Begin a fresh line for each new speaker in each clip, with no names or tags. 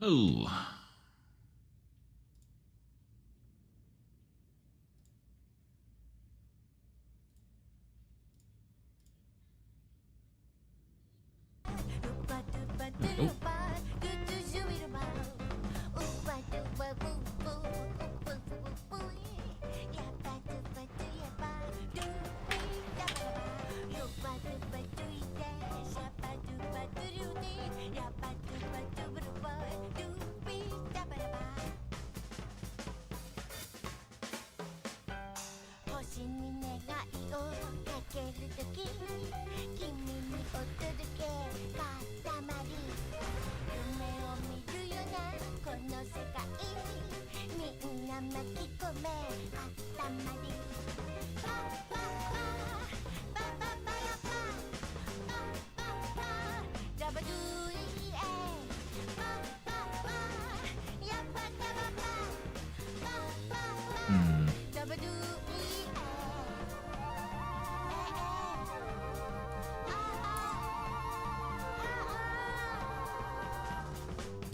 Oh. Oh.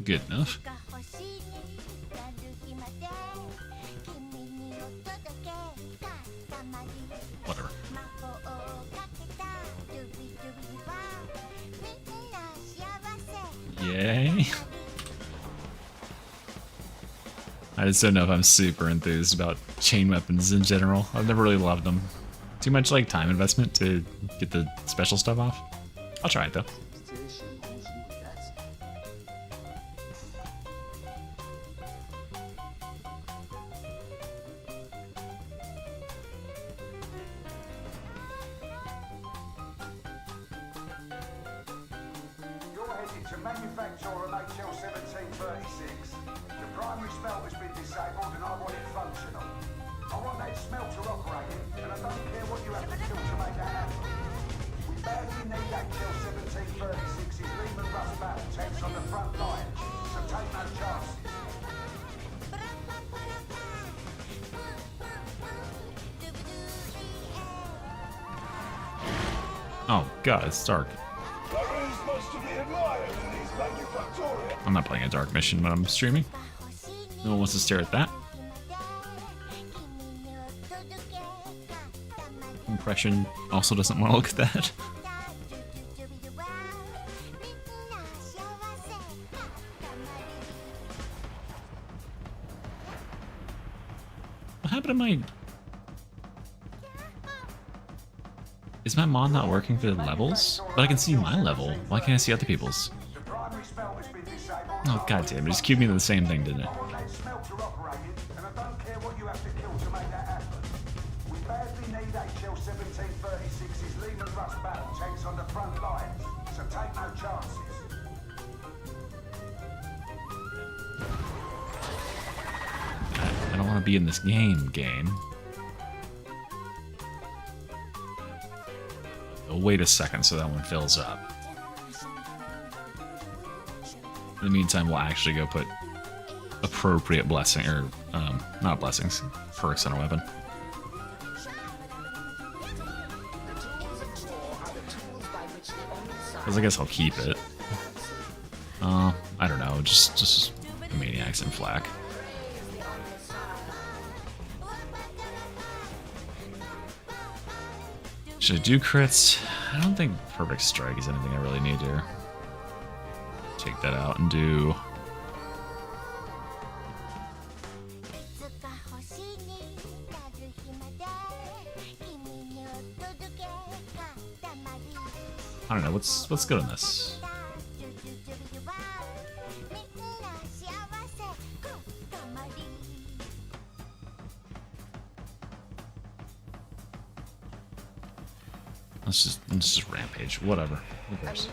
Good enough. Whatever. Yay. I just don't know if I'm super enthused about chain weapons in general. I've never really loved them. Too much like time investment to get the special stuff off. I'll try it though.
To manufacture an HL 1736. The primary smelt has been disabled and I want it functional. I want that smelter operating and I don't care what you have to kill to make that happen. We badly need HL 1736's Lehman Russ battle tanks on the front line, so take no chances.
Oh god, it's dark. I'm not playing a dark mission when I'm streaming. No one wants to stare at that. Impression also doesn't want to look at that. What happened to my... Is my mod not working for the levels? But I can see my level. Why can't I see other people's? Oh god damn it, just queued me to the same thing, didn't it? I don't want to be in this game. Oh, wait a second so that one fills up. In the meantime, we'll actually go put appropriate blessing, or, not blessings, perks on a weapon. Because I guess I'll keep it. I don't know, just maniacs and flak. Should I do crits? I don't think perfect strike is anything I really need here. Take that out and do... I don't know, what's good on this? Let's just rampage, whatever. Who cares?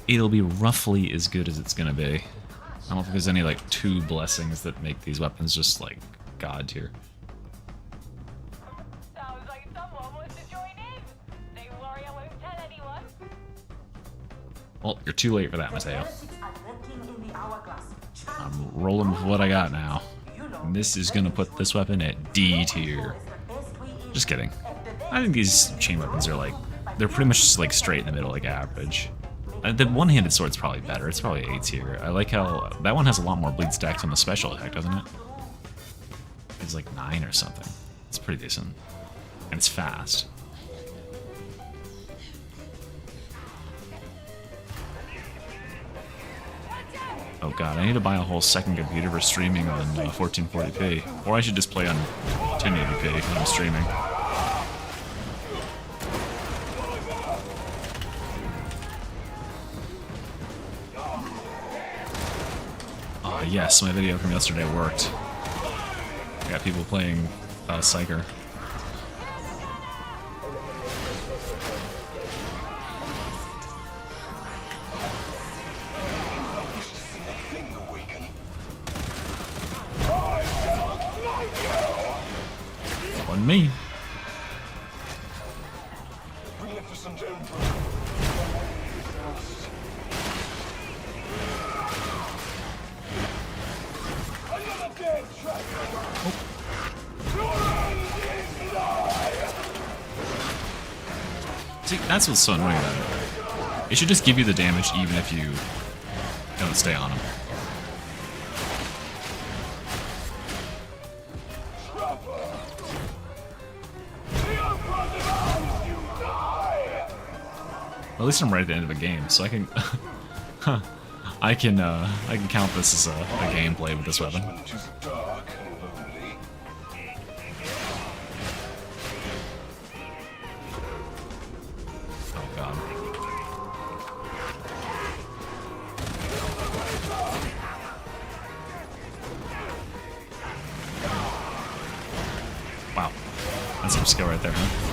It'll be roughly as good as it's gonna be. I don't think there's any like 2 blessings that make these weapons just like god tier.
Sounds like someone wants to join in. Don't worry, I won't tell anyone.
Well, you're too late for that, Mateo. I'm rolling with what I got now. And this is gonna put this weapon at D tier. Just kidding. I think these chain weapons are like, they're pretty much just like straight in the middle, like average. The one-handed sword's probably better. It's probably A tier. I like how that one has a lot more bleed stacks on the special attack, doesn't it? It's like 9 or something. It's pretty decent. And it's fast. Oh god, I need to buy a whole second computer for streaming on 1440p. Or I should just play on 1080p when I'm streaming. Yes, my video from yesterday worked. I got people playing Psyker. On me. See, that's what's so annoying about it. It should just give you the damage even if you don't stay on him. Well, at least I'm right at the end of the game, so I can I can count this as a gameplay with this weapon. Wow, that's some skill right there, huh?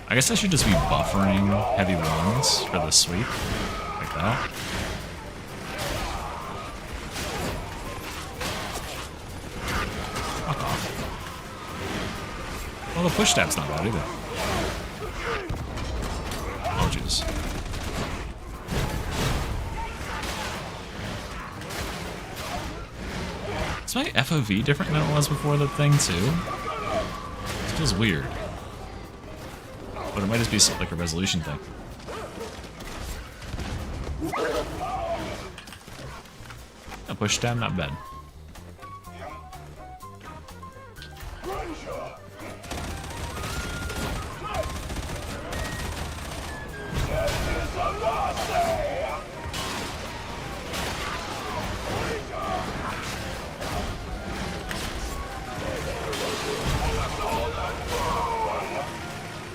I guess I should just be buffering heavy ones for the sweep, like that. Fuck off. Well, the push stab's not bad either. Oh, jeez. Is my FOV different than it was before the thing, too? It feels weird. But it might just be like a resolution thing. A push down, not bad.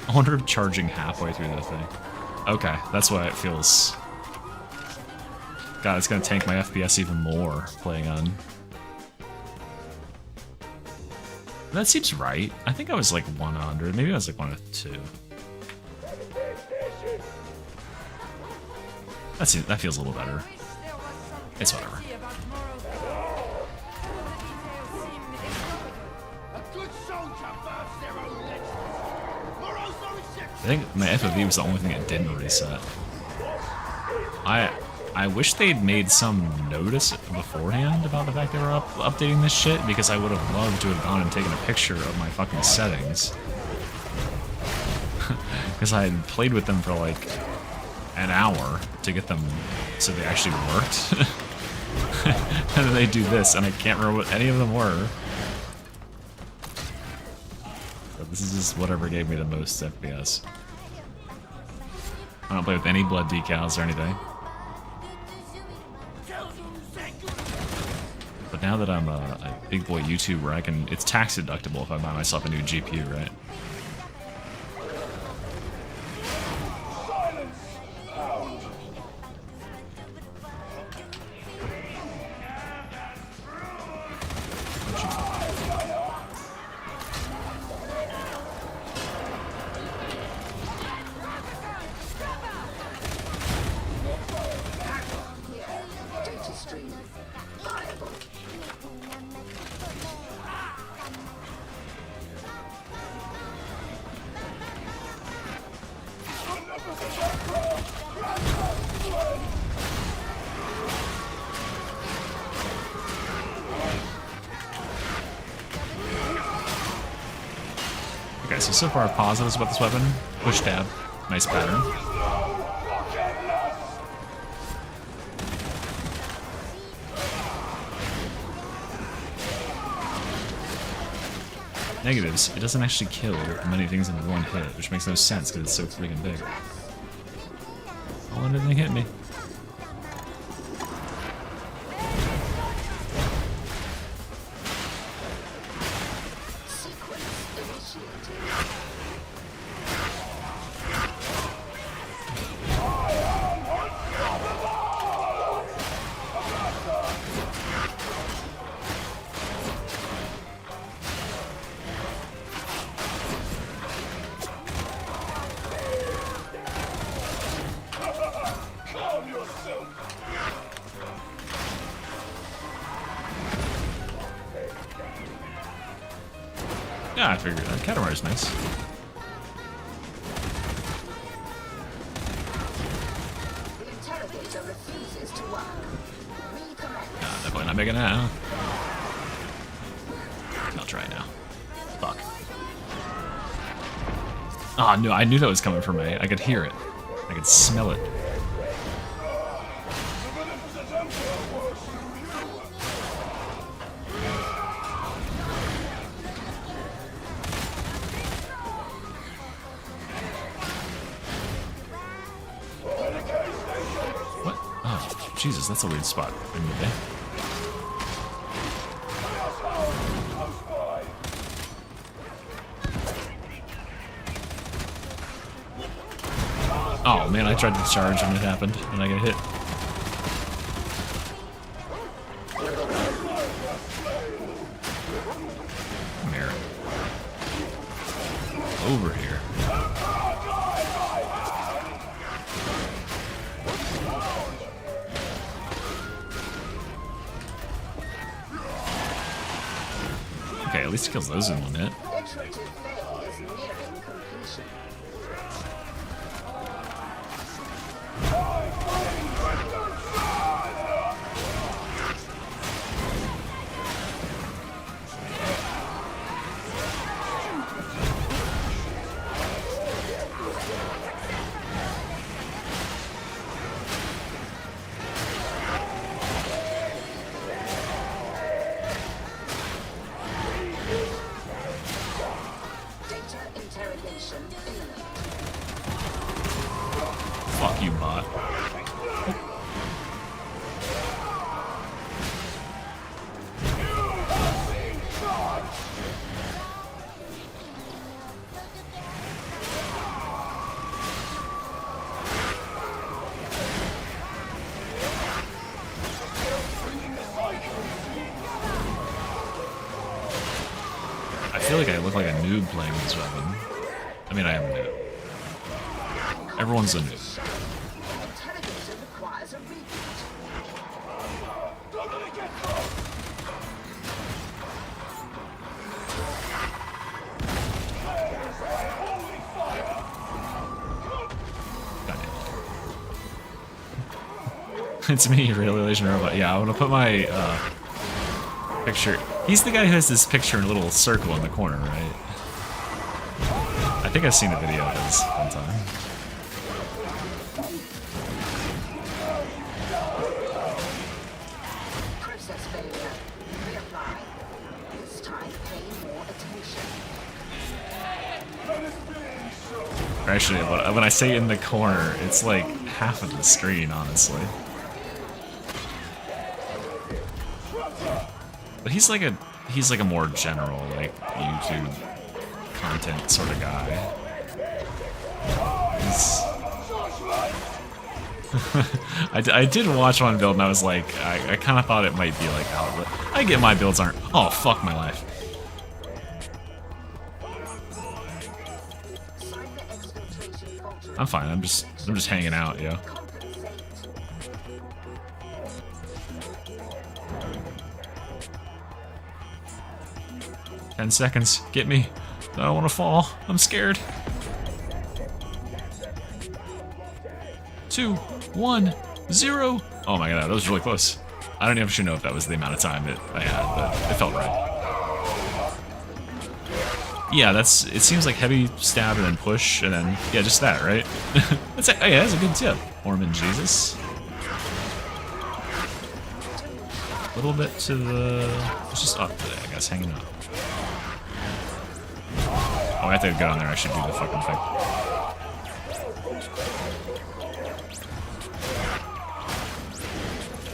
I wonder if charging halfway through the thing. Okay, that's why it feels... God, it's gonna tank my FPS even more playing on... That seems right. I think I was like 100. Maybe I was like 102. That feels a little better. It's whatever. I think my FOV was the only thing that didn't reset. I wish they'd made some notice beforehand about the fact they were updating this shit, because I would have loved to have gone and taken a picture of my fucking settings. Because I had played with them for like an hour to get them so they actually worked. And then they do this, and I can't remember what any of them were. This is just whatever gave me the most FPS. I don't play with any blood decals or anything. But now that I'm a big boy YouTuber, it's tax deductible if I buy myself a new GPU, right? Okay, so far positives about this weapon. Push tab. Nice pattern. Negatives, it doesn't actually kill many things in one hit, which makes no sense because it's so freaking big. Oh, anything hit me. Yeah, I figured that. Katamari is nice.
The interrogator refuses to work. Recommence.
Definitely not big enough. I'll try now. Fuck. Oh, no, I knew that was coming from me. I could hear it. I could smell it. What? Oh, Jesus, that's a weird spot. Okay. Oh man, I tried to charge when it happened, and I got hit. Come here. Over here. Okay, at least it kills those in one hit.
Iterative phase is nearing completion. Data interrogation imminent.
Fuck you, bot. I feel like I look like a noob playing this weapon. I mean, I am a noob. Everyone's a noob.
Interrogator requires a reboot.
God damn it. It's me, Relation Robot. Yeah, I want to put my picture. He's the guy who has this picture in a little circle in the corner, right? I think I've seen a video of his one time.
Process failure. Reapply. This time pay more attention.
Actually, when I say in the corner, it's like half of the screen, honestly. But he's like a more general, like, YouTube content sort of guy. I did watch one build and I was like, I kind of thought it might be like outlet. I get my builds aren't. Oh fuck my life. I'm fine. I'm just hanging out, yo. 10 seconds. Get me. I don't want to fall. I'm scared. 2, 1, 0. Oh my god, that was really close. I don't even know if that was the amount of time that I had, but it felt right. Yeah, that's. It seems like heavy stab and then push and then yeah, just that, right? That's a, yeah, that's a good tip. Ormond Jesus. A little bit to the. It's just up today, I guess, hanging up. Oh, I have to go down there. I should do the fucking thing.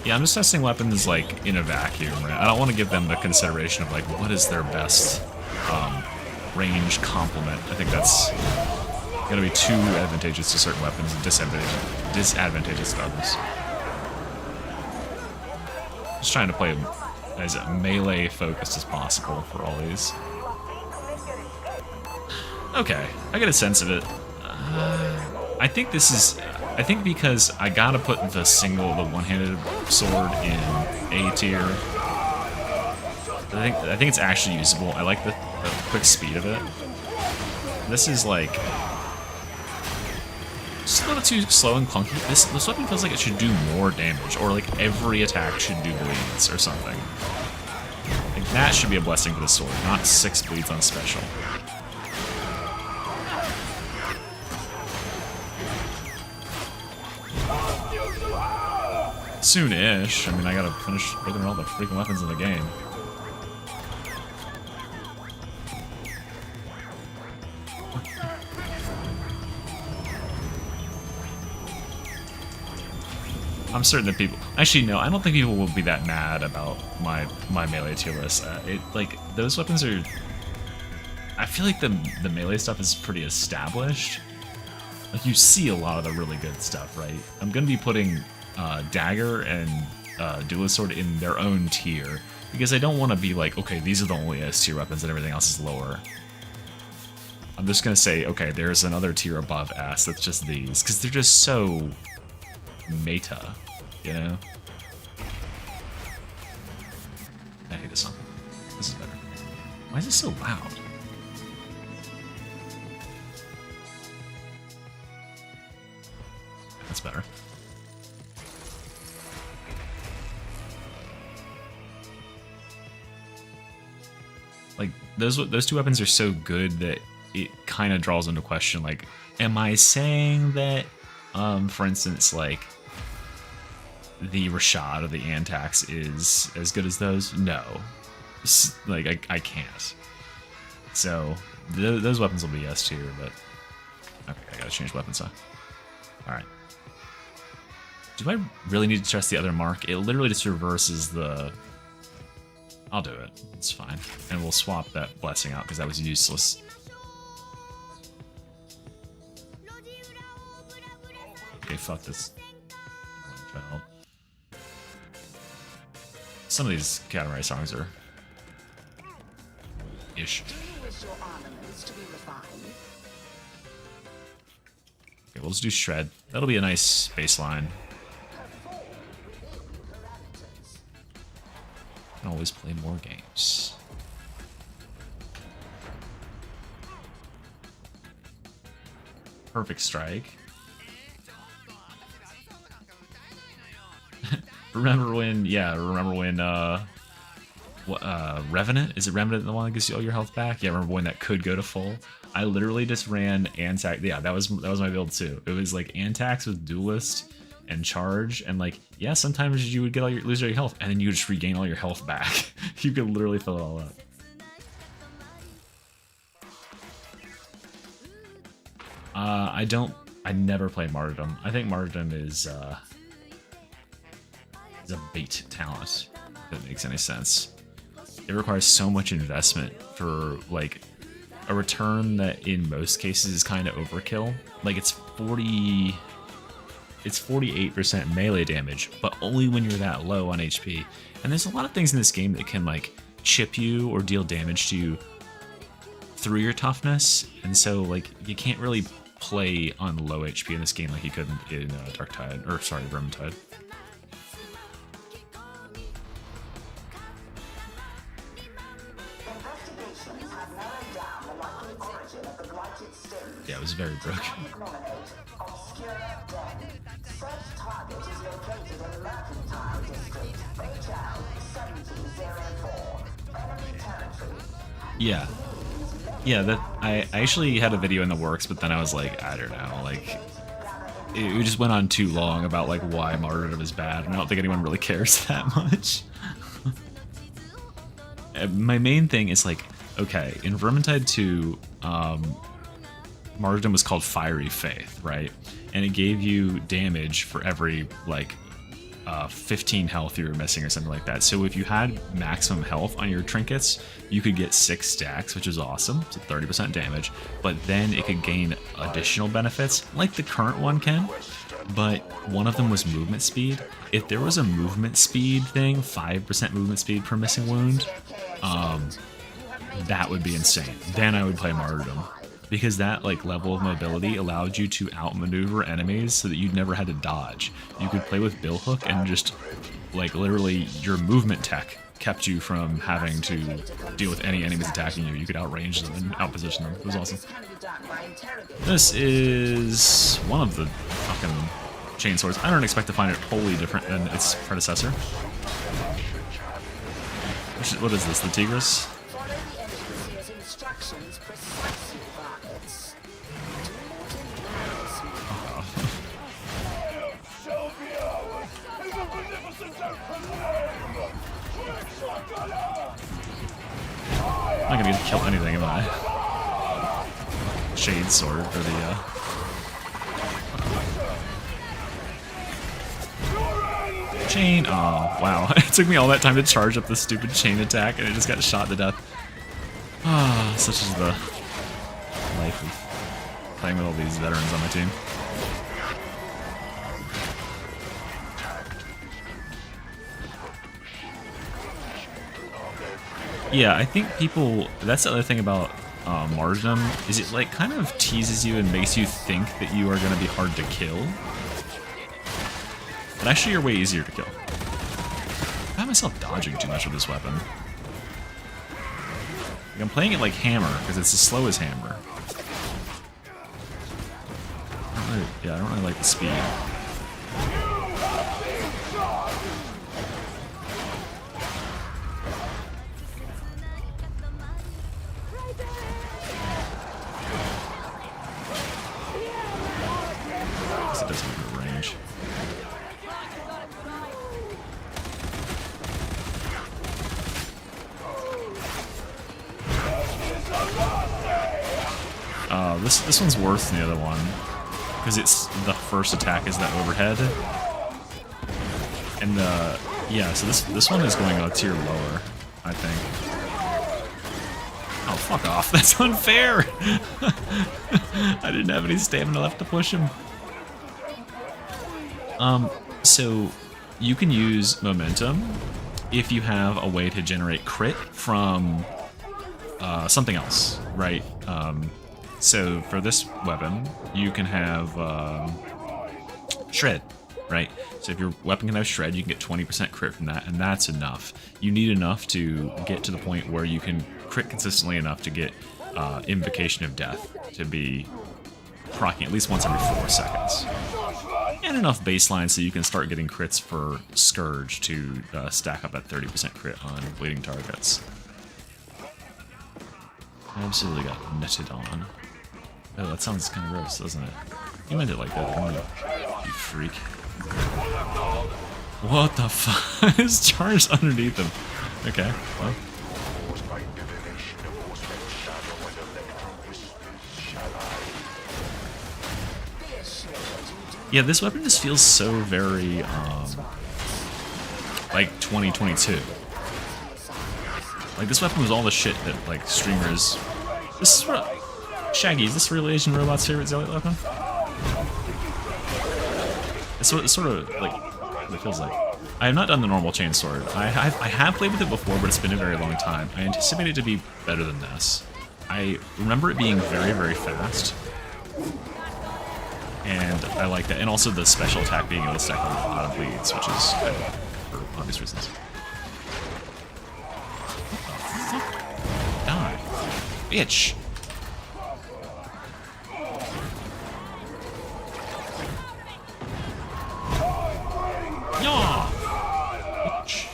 Yeah, I'm just testing weapons like in a vacuum, right? I don't want to give them the consideration of like what is their best range complement. I think that's gonna be too advantageous to certain weapons and disadvantageous to others. Just trying to play as melee focused as possible for all these. Okay, I get a sense of it. I think this is. I think because I gotta put the one-handed sword in A tier. I think it's actually usable. I like the quick speed of it. This is like just a little too slow and clunky. This weapon feels like it should do more damage, or like every attack should do bleeds or something. Like that should be a blessing for the sword, not 6 bleeds on special. Soon-ish. I mean, I gotta finish looking at all the freaking weapons in the game. I'm certain that people... Actually, no, I don't think people will be that mad about my melee tier list. Like, those weapons are... I feel like the melee stuff is pretty established. Like, you see a lot of the really good stuff, right? I'm gonna be putting Dagger and Duelist Sword in their own tier, because I don't want to be like, okay, these are the only S tier weapons and everything else is lower. I'm just gonna say, okay, there's another tier above S that's just these, because they're just so meta, you know? I hate this song. This is better. Why is it so loud? That's better. Like, those two weapons are so good that it kind of draws into question, like, am I saying that, for instance, like, the Rashad or the Antax is as good as those? No. Like, I can't. So, those weapons will be S tier, but... Okay, I gotta change weapons, huh? Alright. Do I really need to trust the other mark? It literally just reverses the... I'll do it. It's fine. And we'll swap that blessing out because that was useless. Okay, fuck this. Child. Some of these Katamari songs are... ish. Okay, we'll just do Shred. That'll be a nice baseline. I can always play more games. Perfect Strike. Remember when, Revenant? Is it Revenant the one that gives you all your health back? Yeah, remember when that could go to full? I literally just ran Antax. Yeah, that was my build too. It was like Antax with Duelist and Charge, and like, yeah, sometimes you would get lose all your health, and then you would just regain all your health back. You could literally fill it all up. I never play Martyrdom. I think Martyrdom is a bait talent, if that makes any sense. It requires so much investment for like a return that in most cases is kind of overkill. Like it's 48% melee damage, but only when you're that low on HP. And there's a lot of things in this game that can like chip you or deal damage to you through your toughness, and so like you can't really play on low HP in this game like you could in Darktide, or sorry, Vermintide. Yeah, it was very broken. Yeah. Yeah, that I actually had a video in the works, but then I was like, I don't know, like it just went on too long about like why martyrdom is bad, and I don't think anyone really cares that much. My main thing is like, okay, in Vermintide 2, martyrdom was called Fiery Faith, right? And it gave you damage for every like 15 health you were missing or something like that. So if you had maximum health on your trinkets, you could get 6 stacks, which is awesome. So 30% damage. But then it could gain additional benefits, like the current one can. But one of them was movement speed. If there was a movement speed thing, 5% movement speed per missing wound, that would be insane. Then I would play martyrdom. Because that like level of mobility allowed you to outmaneuver enemies so that you never had to dodge. You could play with Billhook and just like literally your movement tech kept you from having to deal with any enemies attacking you. You could outrange them and outposition them. It was awesome. This is one of the fucking chainswords. I don't expect to find it wholly different than its predecessor. What is this, the Tigris?
Follow the Engineer's instructions precisely, Varkets. Do not
I'm not gonna get to kill anything, am I? Shade sword for the chain. Oh wow! It took me all that time to charge up the stupid chain attack, and it just got shot to death. Ah, such is the life of playing with all these veterans on my team. Yeah, I think people. That's the other thing about martyrdom is it like kind of teases you and makes you think that you are going to be hard to kill. But actually, you're way easier to kill. I found myself dodging too much with this weapon. Like, I'm playing it like Hammer because it's as slow as Hammer. I don't really like the speed. It doesn't have good range. This one's worse than the other one because it's the first attack is that overhead, and yeah. So this one is going a tier lower, I think. Oh fuck off! That's unfair. I didn't have any stamina left to push him. So you can use momentum if you have a way to generate crit from something else, right? So for this weapon, you can have shred, right? So if your weapon can have shred, you can get 20% crit from that, and that's enough. You need enough to get to the point where you can crit consistently enough to get Invocation of Death to be proccing at least once every 4 seconds. And enough baseline so you can start getting crits for Scourge to stack up at 30% crit on bleeding targets. I absolutely got netted on. Oh, that sounds kind of gross, doesn't it? You meant it like that, didn't you? You freak. What the fuck? It's charged underneath him. Okay, well. Yeah, this weapon just feels so very, like 2022. Like, this weapon was all the shit that, like, streamers... This is what... Shaggy, is this real Asian Robot's favorite Zealot weapon? It's sort of like what it feels like. I have not done the normal chainsword. I have played with it before, but it's been a very long time. I anticipate it to be better than this. I remember it being very, very fast. And I like that. And also the special attack being able to stack a lot of bleeds, which is good for obvious reasons. What the fuck? Die. Bitch. Yeah. Bitch.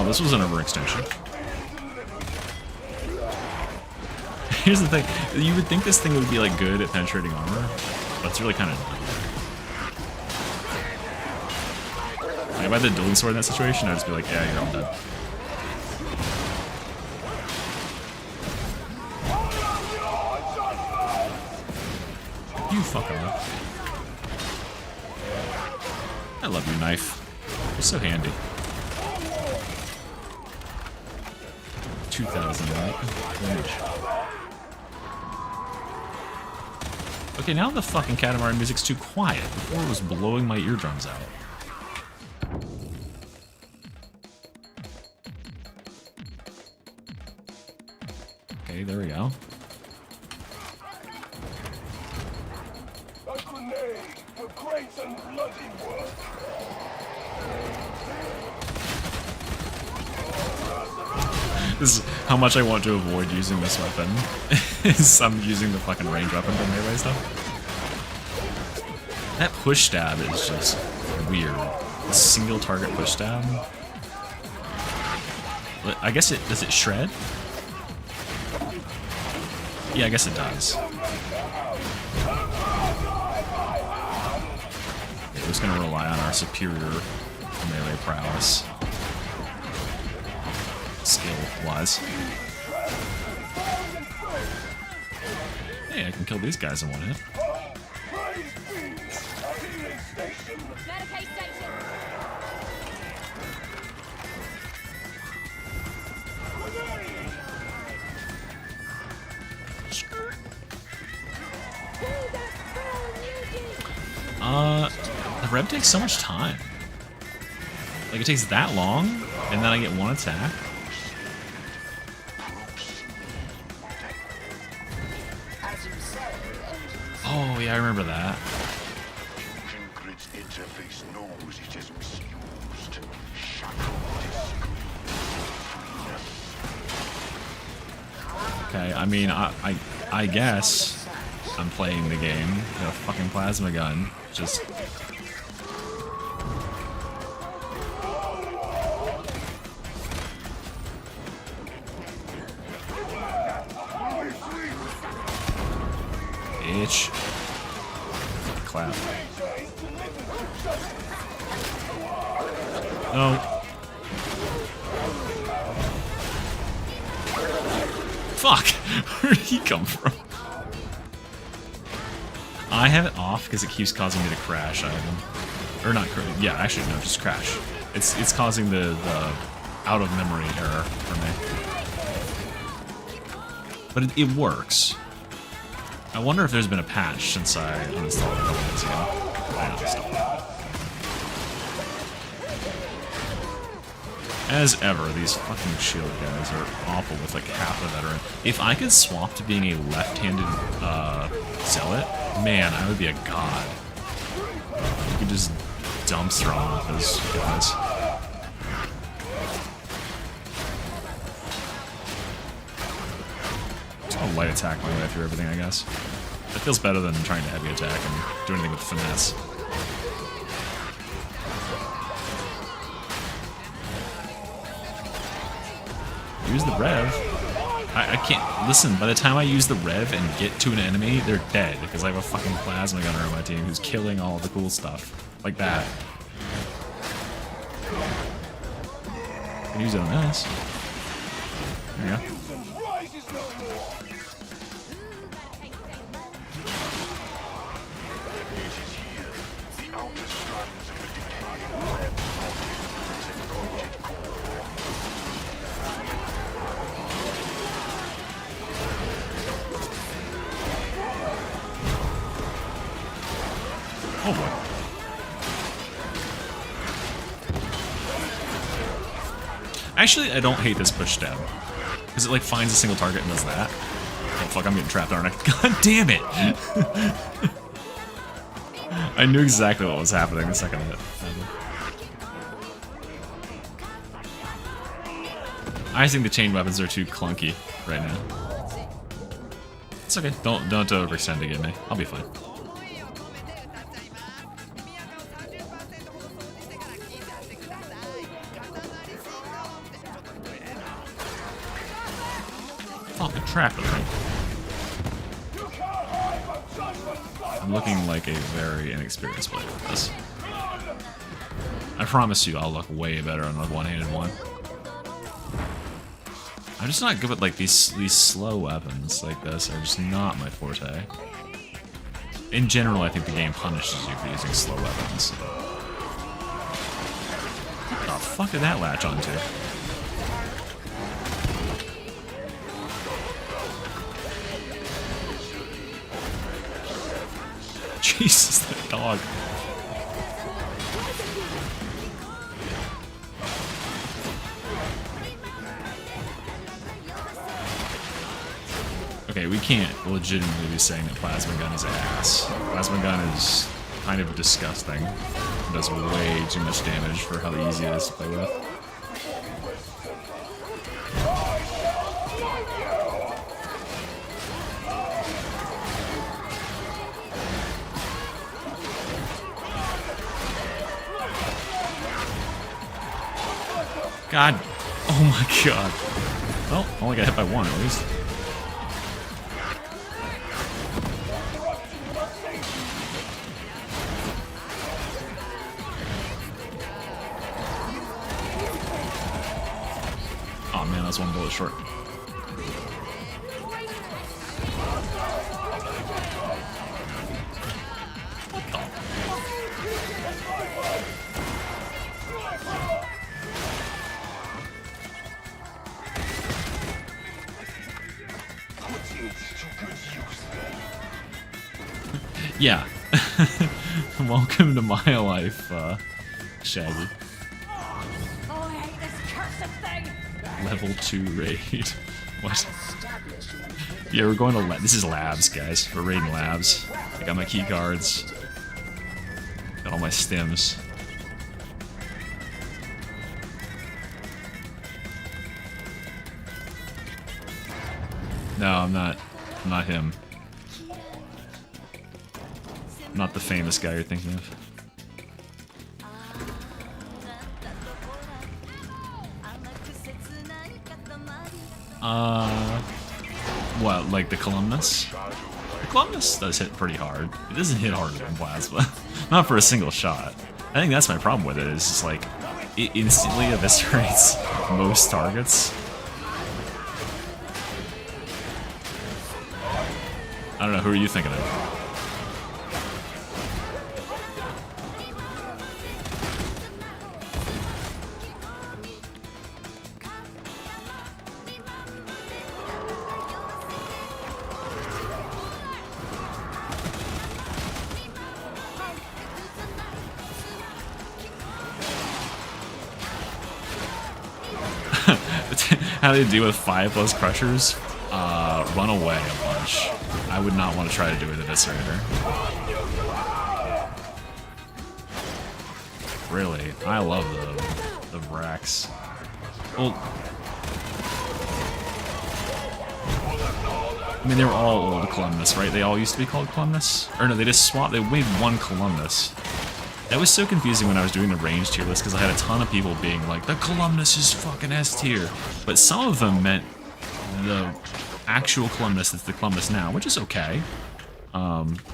Oh, this was an overextension. Here's the thing. You would think this thing would be like good at penetrating armor, but it's really kind of not. Like if I had the dueling sword in that situation, I'd just be like, yeah, you're all dead. You fuck off. I love your knife. You're so handy. 2,000, right? Very much. Okay, now the fucking Catamaran music's too quiet. Before it was blowing my eardrums out. Okay, there we go.
A grenade for great and bloody work.
This is how much I want to avoid using this weapon. Is I'm using the fucking range weapon for melee stuff. That push stab is just weird. A single target push stab. I guess it does it shred? Yeah, I guess it does. We're just gonna rely on our superior melee prowess. Skill-wise. Hey, I can kill these guys in one hit.
Medicaid station.
The rev takes so much time. Like, it takes that long, and then I get one attack.
As you say, engines.
Oh, yeah, I remember that.
Fusion Grid's interface knows it is misused. Shuttle
Okay, I mean, I guess I'm playing the game. Got a fucking plasma gun. Just... Bitch. Clap. No. Fuck! Where did he come from? I have it off because it keeps causing me to crash item. Or not crash. Yeah, actually, no, just crash. It's causing the out of memory error for me. But it works. I wonder if there's been a patch since I uninstalled it a couple days ago. I uninstalled it. As ever, these fucking shield guys are awful with like half a veteran. If I could swap to being a left-handed zealot, man, I would be a god. You could just dumpster on with those guys. Just gonna light attack my way through everything, I guess. That feels better than trying to heavy attack and do anything with finesse. Use the rev. I can't... Listen, by the time I use the rev and get to an enemy, they're dead, because I have a fucking plasma gunner on my team who's killing all the cool stuff. Like that. I can use it on this. There you go. Oh boy. Actually, I don't hate this push stab. Because it like finds a single target and does that. Oh fuck, I'm getting trapped, aren't I? God damn it! I knew exactly what was happening the second it happened. I think the chain weapons are too clunky right now. It's okay. Don't overextend to get me. I'll be fine. fucking trap with me. I'm looking like a very inexperienced player with this. I promise you I'll look way better on a one-handed one. I'm just not good with like these slow weapons like this are just not my forte. In general, I think the game punishes you for using slow weapons. What the fuck did that latch onto? Jesus, that dog. Okay, we can't legitimately be saying that plasma gun is ass. Plasma gun is kind of disgusting. It does way too much damage for how easy it is to play with. God. Oh my god. Well, only got hit by one at least. Oh man, I was one bullet short. What the? Yeah. Welcome to my life, Shaggy.
Oh, I hate this cursed thing!
Level 2 raid. What? Yeah, we're going to this is labs, guys. We're raiding labs. I got my key cards. Got all my stims. No, I'm not him. I'm not the famous guy you're thinking of. What, like the Columnus? The Columnus does hit pretty hard. It doesn't hit harder than Plasma. Not for a single shot. I think that's my problem with it, is just like, it instantly eviscerates most targets. I don't know, who are you thinking of? How do they deal with 5+ crushers? Run away a bunch. I would not want to try to do with Eviscerator. Really, I love the Vrax. Well, I mean, they were all old Columnus, right? They all used to be called Columnus? Or no, they just swapped, they made one Columnus. That was so confusing when I was doing the range tier list, because I had a ton of people being like, the Columnus is fucking S tier. But some of them meant the actual Columnus that's the Columnus now, which is okay.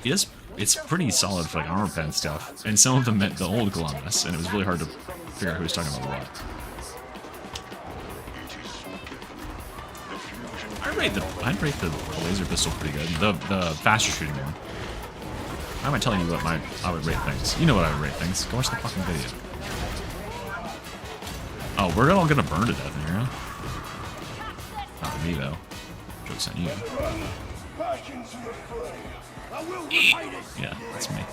It's pretty solid for like armor pen stuff. And some of them meant the old Columnus, and it was really hard to figure out who was talking about what. I'd rate the laser pistol pretty good. The faster shooting one. Why am I telling you what I would rate things? You know what I would rate things. Go watch the fucking video. Oh, we're all gonna burn to death in here, huh? Not me, though. Joke's on you. Yeah, that's me.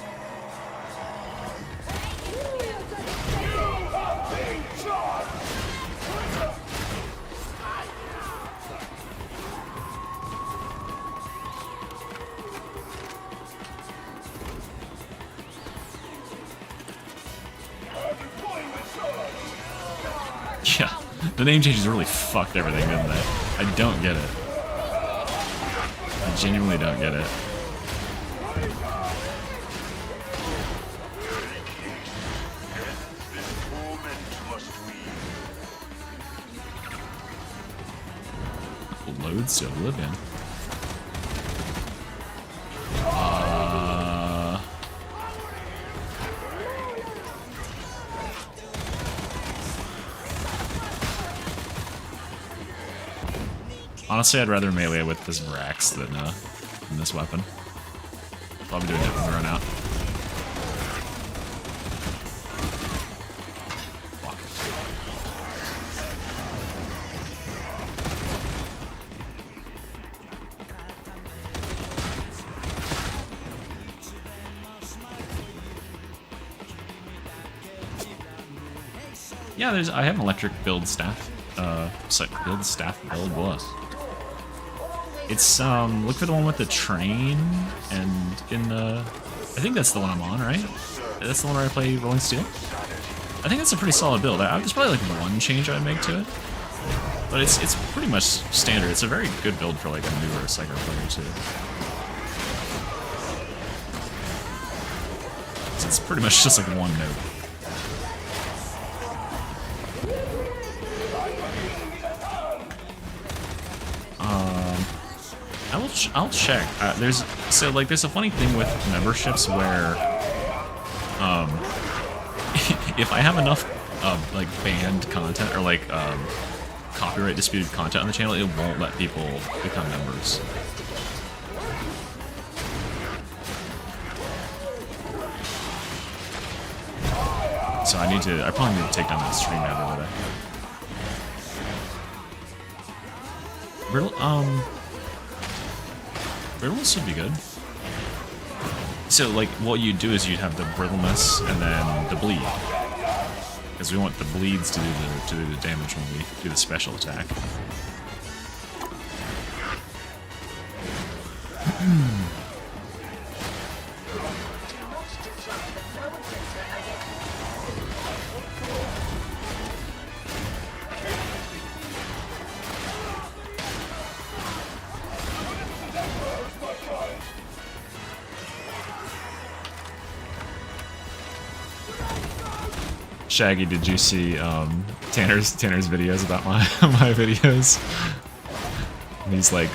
Yeah, the name changes really fucked everything, didn't they? I don't get it. I genuinely don't get it. loads to oblivion. Honestly, I'd rather melee with this Rax than this weapon. Probably do a different run out. Fuck. Yeah, I have an electric build staff. Build what? It's look for the one with the train and in the I think that's the one I'm on, right? That's the one where I play Rolling Steel? I think that's a pretty solid build. There's probably like one change I'd make to it. But it's pretty much standard. It's a very good build for like a newer Psycho player too. So it's pretty much just like one note. I'll check. There's a funny thing with memberships where, if I have enough like banned content or like copyright disputed content on the channel, it won't let people become members. So I probably need to take down that stream ad over there. Brittleness would be good. So, like, what you'd do is you'd have the brittleness and then the bleed. Because we want the bleeds to do the damage when we do the special attack. Shaggy, did you see Tanner's videos about my my videos? And he's like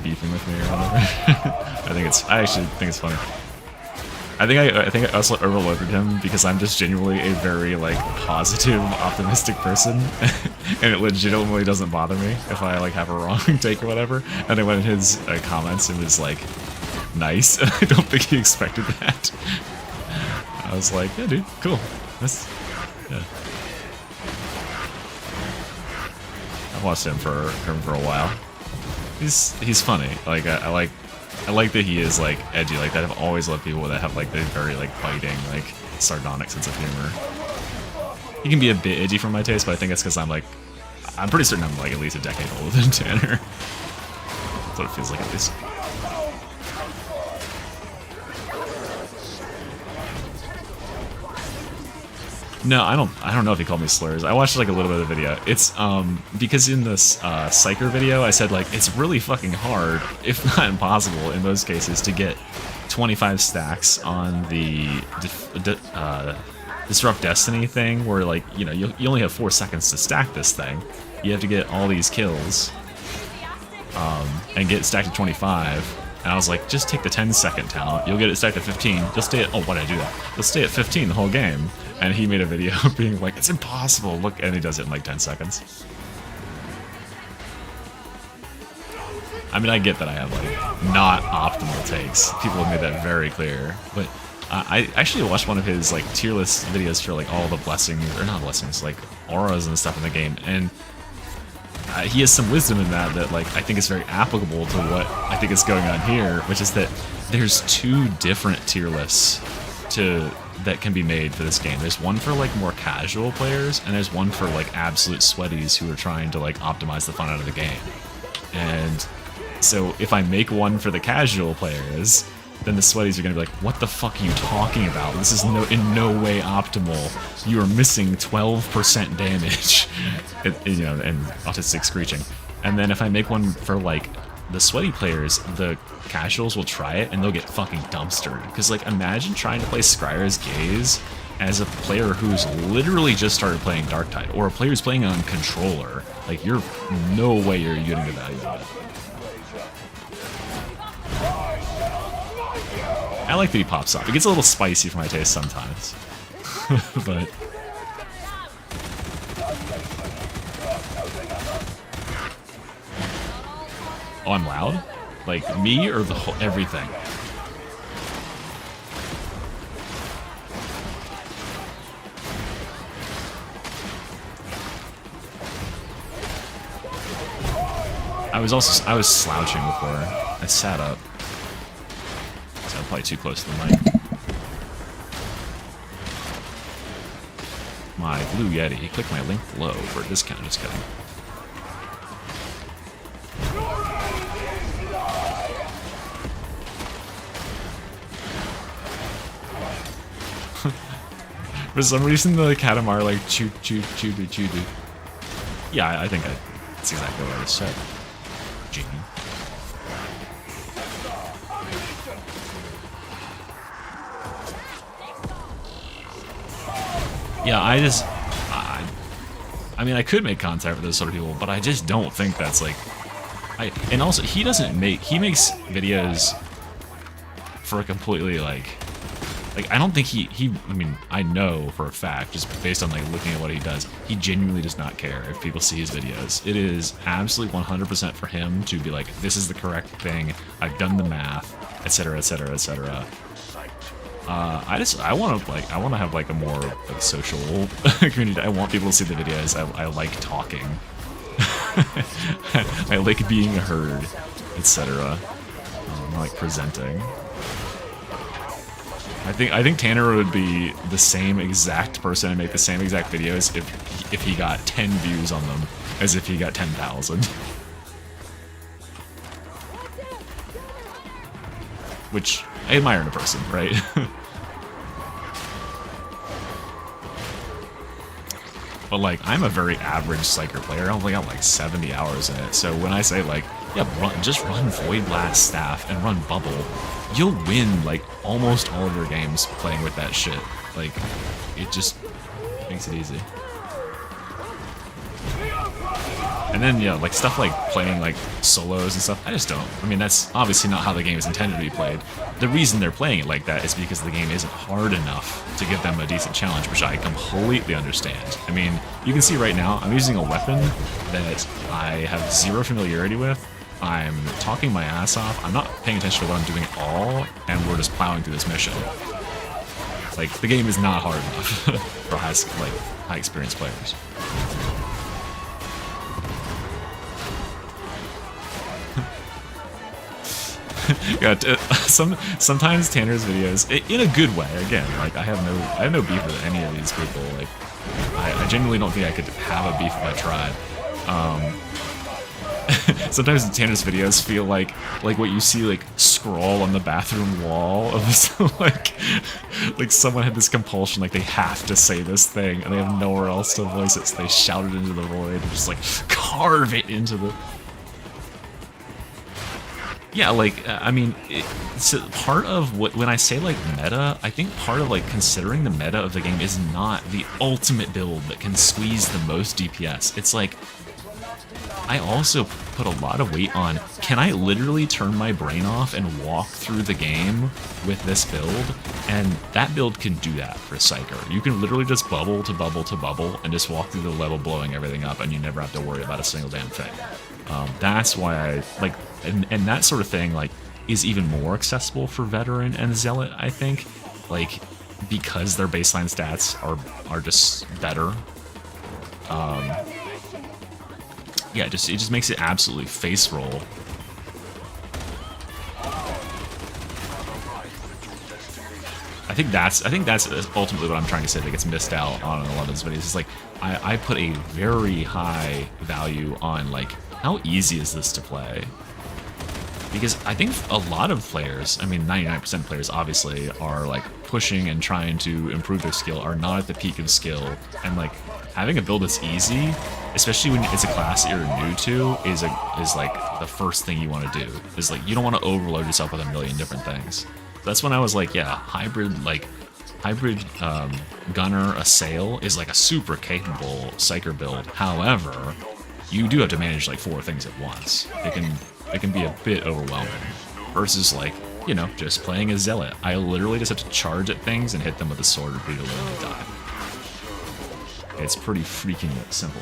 beefing with me or whatever. I actually think it's funny. I think I also overloaded him because I'm just genuinely a very like positive, optimistic person, and it legitimately doesn't bother me if I like have a wrong take or whatever. And I went in his comments and was like, "Nice." I don't think he expected that. I was like, "Yeah, dude, cool." Yeah. I've watched him for a while. He's funny. Like I like that he is like edgy like that. I've always loved people that have like the very like biting, like sardonic sense of humor. He can be a bit edgy for my taste, but I think it's because I'm pretty certain I'm like at least a decade older than Tanner. That's what it feels like at least. No, I don't know if he called me slurs. I watched like a little bit of the video. It's because in this Psyker video I said like it's really fucking hard, if not impossible in most cases, to get 25 stacks on the Disrupt Destiny thing where like, you know, you only have 4 seconds to stack this thing. You have to get all these kills and get it stacked to 25. And I was like, just take the 10-second talent. You'll get it stacked to 15. You'll stay at... Oh, why did I do that? You'll stay at 15 the whole game. And he made a video being like, it's impossible. Look, and he does it in like 10 seconds. I mean, I get that I have like not optimal takes. People have made that very clear. But I actually watched one of his like tier list videos for like all the blessings, or not blessings, like auras and stuff in the game. And he has some wisdom in that like I think is very applicable to what I think is going on here, which is that there's 2 different tier lists that can be made for this game. There's one for like more casual players, and there's one for like absolute sweaties who are trying to like optimize the fun out of the game. And so if I make one for the casual players, then the sweaties are gonna be like, what the fuck are you talking about? This is in no way optimal. You are missing 12% damage. You know, and autistic screeching. And then if I make one for like the sweaty players, the casuals will try it and they'll get fucking dumpstered. Because like imagine trying to play Scryer's Gaze as a player who's literally just started playing Darktide, or a player who's playing on controller, like, you're no way you're getting the value of it. I like that he pops up. It gets a little spicy for my taste sometimes. But oh, I'm loud? Like me or the whole everything? I was slouching before. I sat up. So I'm probably too close to the mic. My Blue Yeti. Click my link below for a discount. Just kidding. For some reason, the Katamari like choo choo choo choo choo. Yeah, I think that's exactly what I said. Genie. Yeah, I mean, I could make contact with those sort of people, but I just don't think that's like, and also he makes videos for a completely like I don't think I mean, I know for a fact, just based on like looking at what he does, he genuinely does not care if people see his videos. It is absolutely 100% for him to be like, this is the correct thing, I've done the math, etc, etc, etc. I want to have like a more like social community. I want people to see the videos. I like talking. I like being heard, etc. I like presenting. I think Tanner would be the same exact person and make the same exact videos if he got 10 views on them as if he got 10,000. Which I admire in a person, right? But like, I'm a very average Psyker player. I only got like 70 hours in it. So when I say like, yeah, just run Void Blast Staff and run Bubble, you'll win like almost all of your games playing with that shit. Like, it just makes it easy. And then, yeah, like stuff like playing like solos and stuff, I just don't. I mean, that's obviously not how the game is intended to be played. The reason they're playing it like that is because the game isn't hard enough to give them a decent challenge, which I completely understand. I mean, you can see right now, I'm using a weapon that I have zero familiarity with. I'm talking my ass off. I'm not paying attention to what I'm doing at all, and we're just plowing through this mission. Like, the game is not hard enough for high experienced players. Yeah, sometimes Tanner's videos, in a good way. Again, like I have no beef with any of these people. Like, I genuinely don't think I could have a beef if I tried. Sometimes Tanner's videos feel like what you see like scroll on the bathroom wall of this, like someone had this compulsion, like they have to say this thing and they have nowhere else to voice it, so they shout it into the void and just like carve it into the. Yeah, like, I mean, so part of what, when I say, like, meta, I think part of, like, considering the meta of the game is not the ultimate build that can squeeze the most DPS. It's like, I also put a lot of weight on, can I literally turn my brain off and walk through the game with this build? And that build can do that for Psyker. You can literally just bubble to bubble to bubble and just walk through the level blowing everything up, and you never have to worry about a single damn thing. That's why I, like, and that sort of thing, like, is even more accessible for Veteran and Zealot, I think. Like, because their baseline stats are just better. Yeah, it just makes it absolutely face roll. I think that's ultimately what I'm trying to say that gets missed out on a lot of these videos. It's like, I put a very high value on, like, how easy is this to play? Because I think a lot of players, I mean 99% of players obviously, are like pushing and trying to improve their skill, are not at the peak of skill, and like having a build that's easy, especially when it's a class that you're new to, is like the first thing you want to do. Is like, you don't want to overload yourself with a million different things. That's when I was like, yeah, hybrid, like hybrid gunner assail is like a super capable psyker build. However, you do have to manage like 4 things at once. It can be a bit overwhelming. Versus like, you know, just playing a zealot. I literally just have to charge at things and hit them with a sword repeatedly to die. It's pretty freaking simple.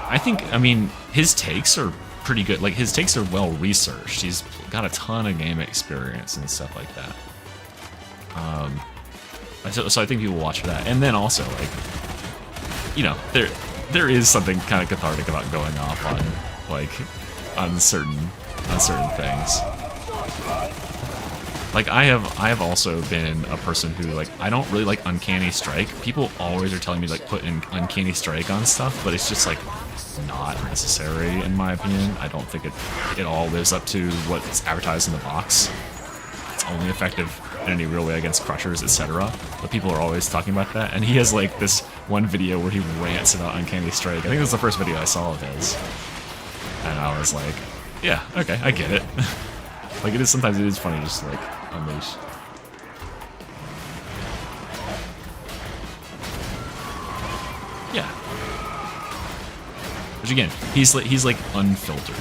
I mean, his takes are pretty good. Like, his takes are well researched. He's got a ton of game experience and stuff like that. So I think people watch for that. And then also, like, you know, there is something kind of cathartic about going off on, like, on certain things. Like, I have also been a person who, like, I don't really like Uncanny Strike. People always are telling me, like, put in Uncanny Strike on stuff, but it's just, like, not necessary, in my opinion. I don't think it all lives up to what's advertised in the box. It's only effective in any real way against crushers, etc. But people are always talking about that. And he has, like, this one video where he rants about Uncanny Strike. I think it was the first video I saw of his. And I was like, yeah, okay, I get it. Like, it is, sometimes it is funny just to, like, unleash. Yeah. Which again, he's like unfiltered.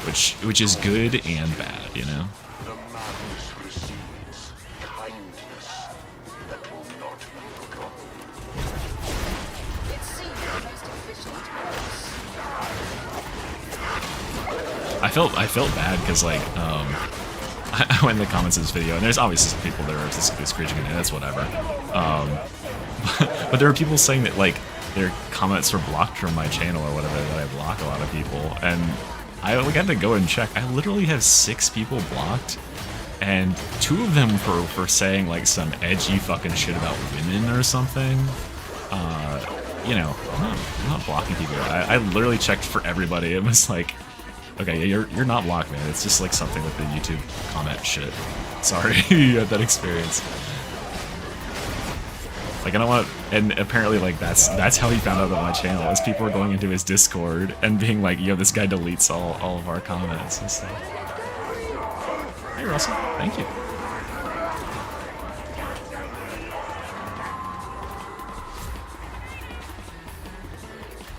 Which is good and bad, you know?
The madness receives kindness that will not be forgotten.
It seems the most efficient course.
I felt bad because, like, I went in the comments of this video, and there's obviously some people that are just screeching in it, that's whatever. But there are people saying that, like, their comments were blocked from my channel or whatever, that I block a lot of people, and I had to go and check. I literally have 6 people blocked, and 2 of them for saying, like, some edgy fucking shit about women or something. You know, I'm not blocking people. I literally checked for everybody. It was like, okay, yeah, you're not blocked, man. It's just like something with the YouTube comment shit. Sorry you had that experience. Like, I don't want to, and apparently, like, that's how he found out about my channel, is people were going into his Discord and being like, yo, this guy deletes all of our comments and stuff. Hey, Russell, thank you.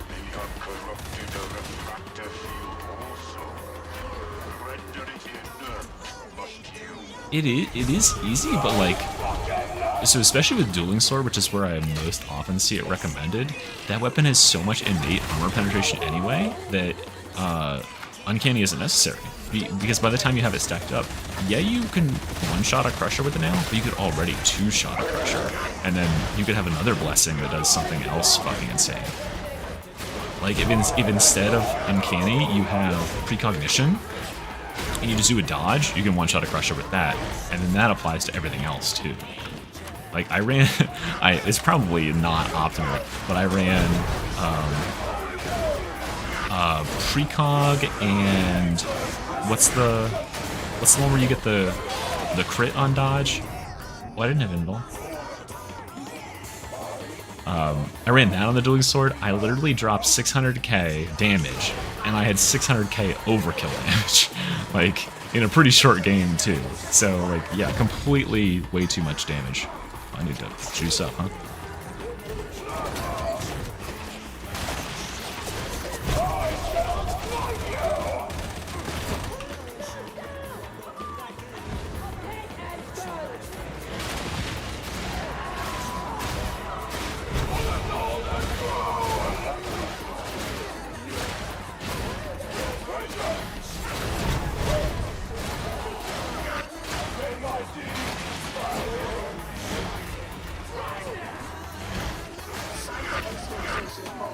The uncorrupted refractor field also. Render it inert, must you?
It is easy, but, like, so especially with Dueling Sword, which is where I most often see it recommended, that weapon has so much innate armor penetration anyway that Uncanny isn't necessary. Because by the time you have it stacked up, yeah, you can one-shot a Crusher with it now, but you could already two-shot a Crusher, and then you could have another Blessing that does something else fucking insane. Like, if instead of Uncanny, you have Precognition, and you just do a dodge, you can one-shot a Crusher with that, and then that applies to everything else, too. Like, I ran, it's probably not optimal, but I ran precog and what's the one where you get the crit on dodge? Oh, I didn't have invul. I ran that on the Dueling Sword. I literally dropped 600k damage, and I had 600k overkill damage, like, in a pretty short game too. So, like, yeah, completely way too much damage. I need to juice up, huh?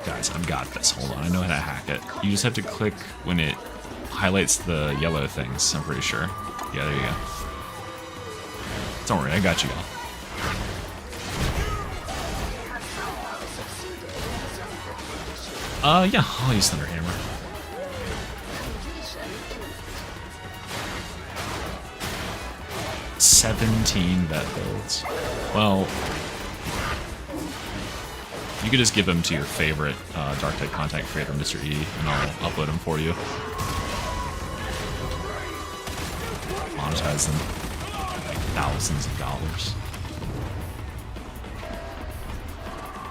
Guys, I've got this. Hold on, I know how to hack it. You just have to click when it highlights the yellow things, I'm pretty sure. Yeah, there you go. Don't worry, I got you all. Yeah, I'll use Thunder Hammer. "17 vet builds." Well, you could just give them to your favorite Dark-type contact creator, Mr. E, and I'll upload them for you. monetize them. Like thousands of dollars.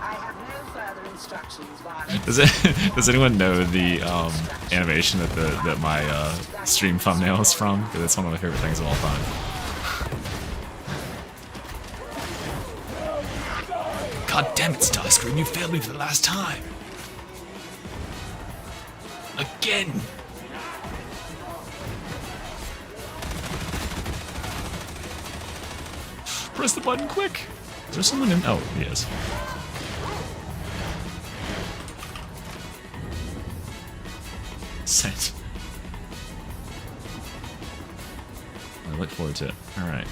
I have no further instructions, Varney.
Does anyone know the animation that my stream thumbnail is from? Because it's one of my favorite things of all time. God damn it, Starscream, you failed me for the last time. Again. Press the button quick. Is there someone in? Oh, he is. Sent. I look forward to it. Alright.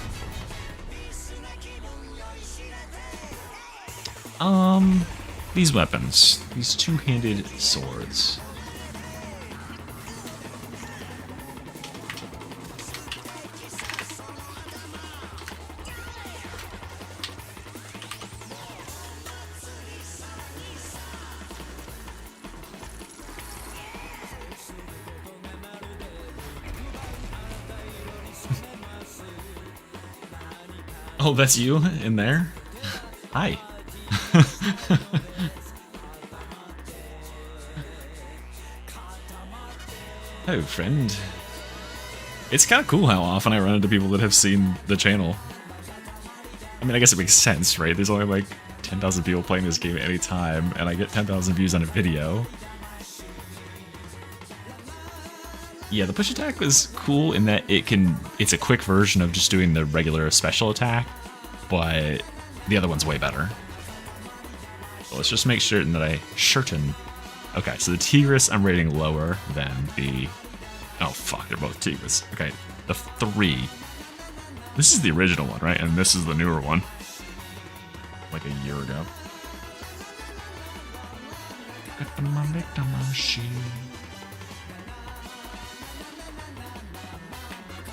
These weapons. These two-handed swords. Oh, that's you in there? Hi. Hello, friend. It's kind of cool how often I run into people that have seen the channel. I mean, I guess it makes sense, right? There's only like 10,000 people playing this game at any time, and I get 10,000 views on a video. Yeah, the push attack was cool in that it's a quick version of just doing the regular special attack, but the other one's way better. So let's just make certain that okay, so the Tigris I'm rating lower than the... Oh, fuck, they're both Tigris. Okay, the 3. This is the original one, right? And this is the newer one. Like a year ago.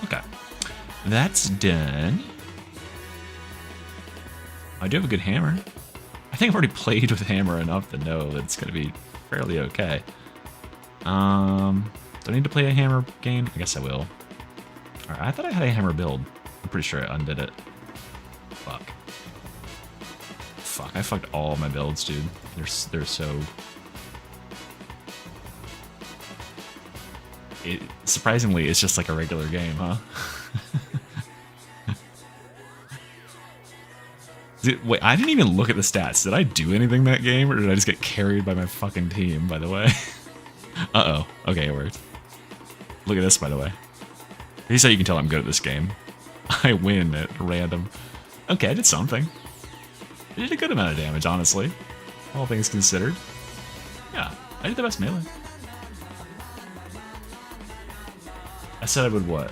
Okay, that's done. I do have a good hammer. I think I've already played with hammer enough to know that it's going to be fairly okay. Do I need to play a hammer game? I guess I will. Alright, I thought I had a hammer build. I'm pretty sure I undid it. Fuck. Fuck, I fucked all my builds, dude. They're so... surprisingly, it's just like a regular game, huh? Wait, I didn't even look at the stats. Did I do anything that game, or did I just get carried by my fucking team, by the way? Uh-oh. Okay, it worked. Look at this, by the way. Here's how you can tell I'm good at this game. I win at random. Okay, I did something. I did a good amount of damage, honestly. All things considered. Yeah, I did the best melee. I said I would what?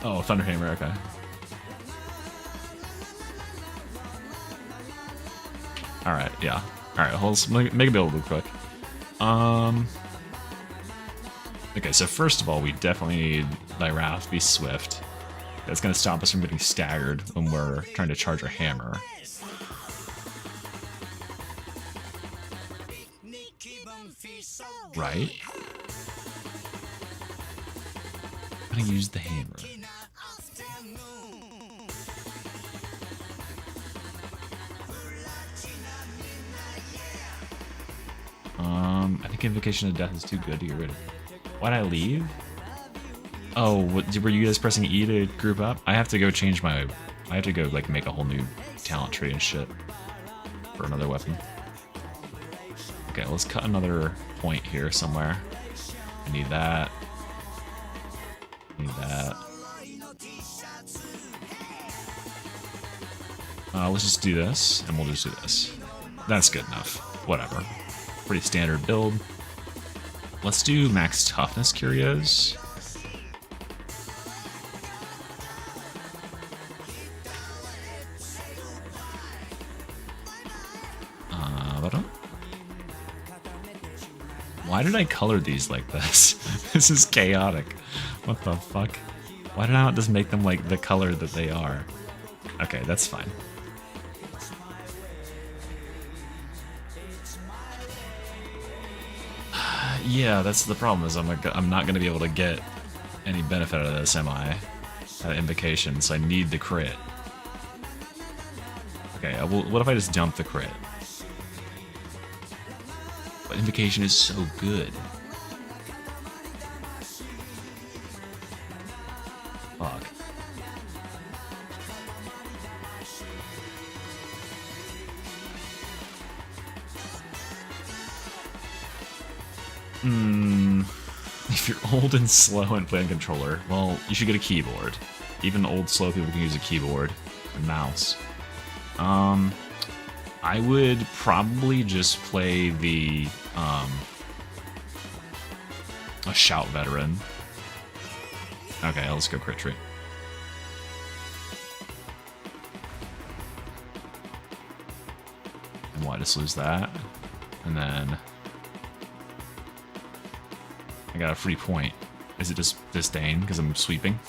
Oh, Thunderhammer, okay. Alright, yeah. Alright, let's make a build real quick. Okay, so first of all, we definitely need thy wrath to be swift. That's gonna stop us from getting staggered when we're trying to charge our hammer. Right? I'm gonna use the hammer. I think Invocation of Death is too good to get rid of. Why'd I leave? Oh, were you guys pressing E to group up? I have to go change my... I have to go, like, make a whole new talent tree and shit for another weapon. Okay, let's cut another point here somewhere. I need that. I need that. Let's just do this, and we'll just do this. That's good enough. Whatever. Pretty standard build. Let's do max toughness curios. Why did I color these like this? This is chaotic. What the fuck? Why did I not just make them like the color that they are? Okay, that's fine. Yeah, that's the problem. Is I'm not gonna be able to get any benefit out of this, am I? Invocation, so I need the crit. Okay, what if I just dump the crit? But invocation is so good. Fuck. If you're old and slow and play on controller, well, you should get a keyboard. Even old, slow people can use a keyboard and mouse. I would probably just play the, a shout veteran. Okay, let's go crit tree. And why just lose that? And then I got a free point. Is it just disdain because I'm sweeping?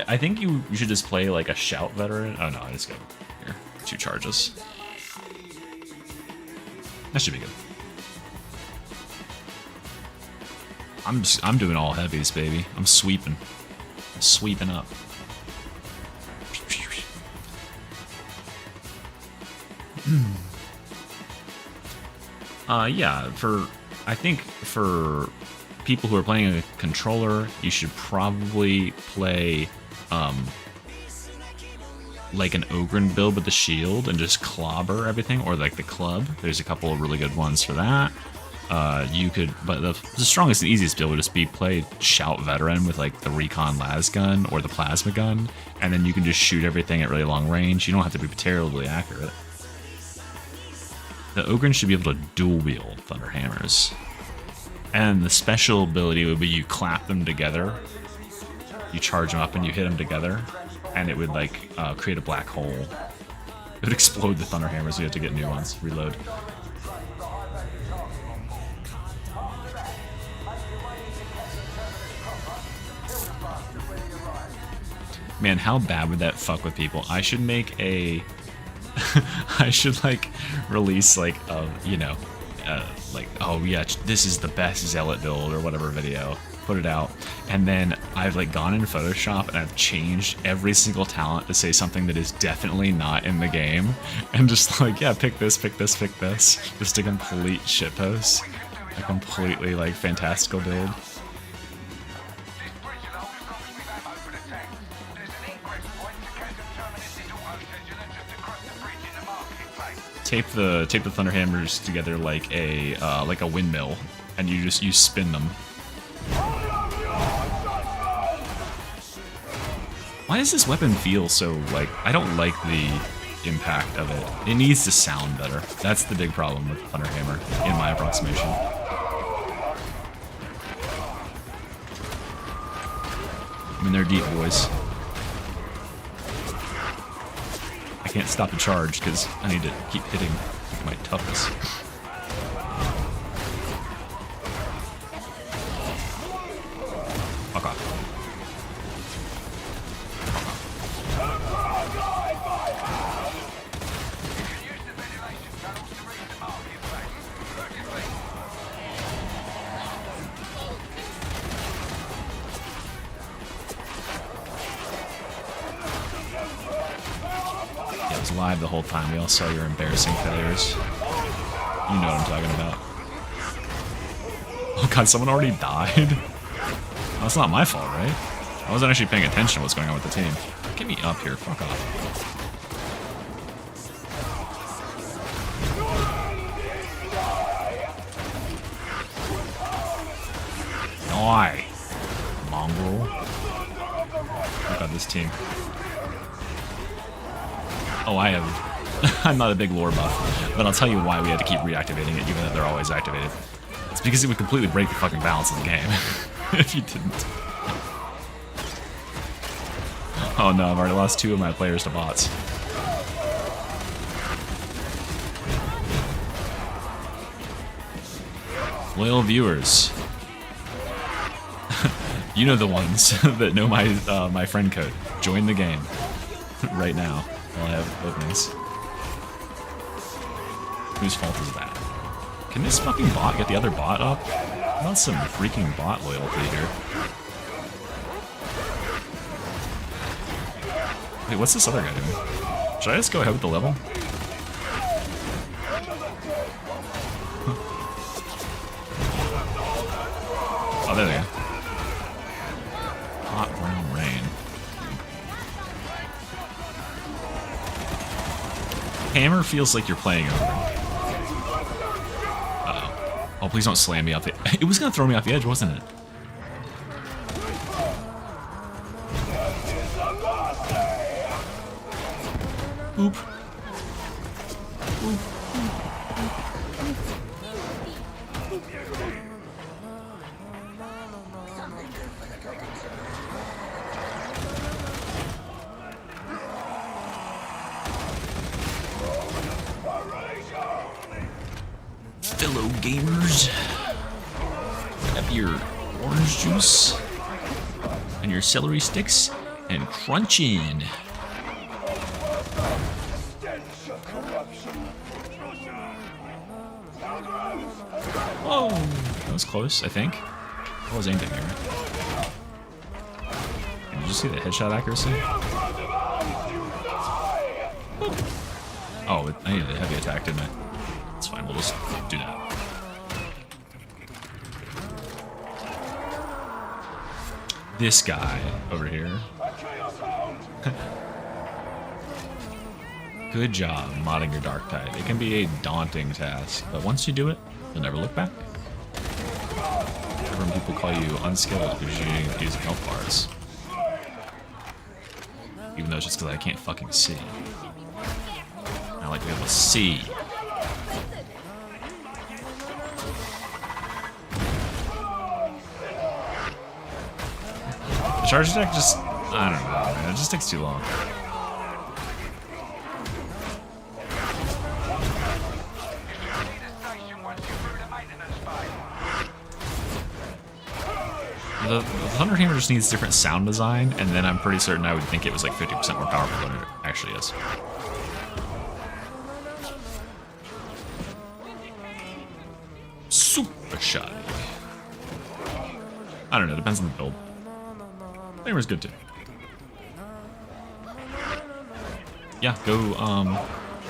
I think you should just play like a shout veteran. Oh no, I just go here. 2 charges. That should be good. I'm doing all heavies, baby. I'm sweeping. I'm sweeping up. Yeah, I think for people who are playing a controller, you should probably play like an Ogren build with the shield and just clobber everything, or like the club. There's a couple of really good ones for that. You could, but the strongest and easiest build would just be play Shout Veteran with like the Recon Las gun or the Plasma gun, and then you can just shoot everything at really long range. You don't have to be terribly accurate. The Ogren should be able to dual wield Thunder Hammers. And the special ability would be you clap them together, you charge them up and you hit them together, and it would like create a black hole. It would explode the Thunder Hammers, so you have to get new ones. Reload. Man, how bad would that fuck with people? I should make a... I should like release like a, you know, like, oh yeah, this is the best Zealot build or whatever video, put it out, and then I've like gone into Photoshop and I've changed every single talent to say something that is definitely not in the game, and just like, yeah, pick this, pick this, pick this, just a complete shitpost, a completely like fantastical build. Tape the Thunder Hammers together like a windmill, and you spin them. Why does this weapon feel so like, I don't like the impact of it. It needs to sound better. That's the big problem with the Thunder Hammer, in my approximation. I mean, they're deep, boys. I can't stop the charge because I need to keep hitting with my toughness. Fuck off. Live the whole time. We all saw your embarrassing failures. You know what I'm talking about. Oh god, someone already died? Well, that's not my fault, right? I wasn't actually paying attention to what's going on with the team. Get me up here, fuck off. Die! Mongrel. Look at this team. Oh, I have... I'm not a big lore buff, but I'll tell you why we had to keep reactivating it, even though they're always activated. It's because it would completely break the fucking balance of the game, if you didn't. Oh no, I've already lost 2 of my players to bots. Loyal viewers. You know the ones that know my friend code. Join the game right now. I have openings. Whose fault is that? Can this fucking bot get the other bot up? I want some freaking bot loyalty here. Wait, what's this other guy doing? Should I just go ahead with the level? Oh, there they go. Hot brown rain. Hammer feels like you're playing over. Uh-oh. Oh, please don't slam me off the... It was gonna throw me off the edge, wasn't it? Oop. Oop. Fellow gamers, have your orange juice and your celery sticks and crunch in. Whoa, that was close, I think. I was aiming here. Did you see the headshot accuracy? Oh, I needed a heavy attack, didn't I? It's fine, we'll just do that. This guy over here. Good job modding your dark tide. It can be a daunting task, but once you do it, you'll never look back. When people call you unskilled because you're using health bars. Even though it's just because I can't fucking see. I like to be able to see. The charge attack just, I don't know, man, it just takes too long. The Thunder Hammer just needs different sound design, and then I'm pretty certain I would think it was like 50% more powerful than it actually is. Super shoddy. I don't know, depends on the build. Hammer's good too. Yeah, go,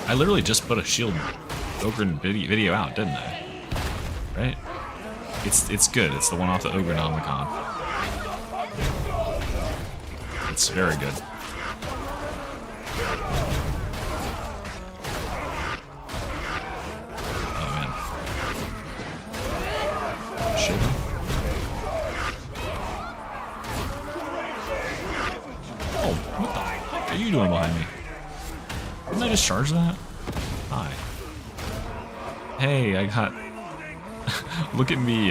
I literally just put a shield Ogren video out, didn't I? Right? It's good. It's the one off the Ogren Omnicon. It's very good. Oh man. Shit. Oh, what the heck are you doing behind me? Didn't I just charge that? Hi. Hey, I got... Look at me,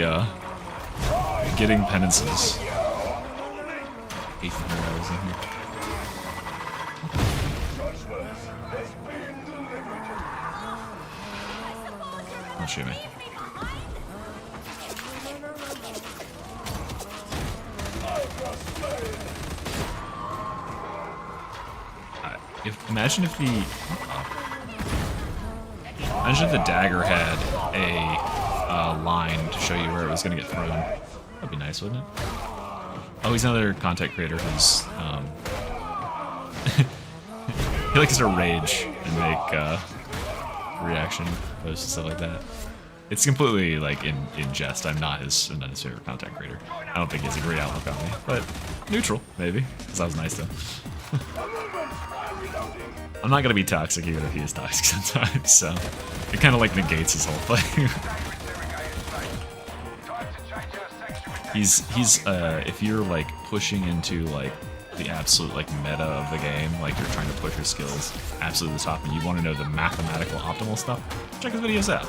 getting penances. Eighth arrows in here. Don't shoot me. Imagine if the... Imagine if the dagger had a line to show you where it was going to get thrown. That'd be nice, wouldn't it? Oh, he's another content creator who's, he likes to rage and make, reaction posts and stuff like that. It's completely, like, in jest. I'm not his favorite content creator. I don't think he has a great outlook on me, but neutral, maybe, because I was nice to him. I'm not gonna be toxic even if he is toxic sometimes, so it kind of, like, negates his whole thing. He's if you're like pushing into like the absolute like meta of the game, like you're trying to push your skills absolutely to the top and you want to know the mathematical optimal stuff, check his videos out.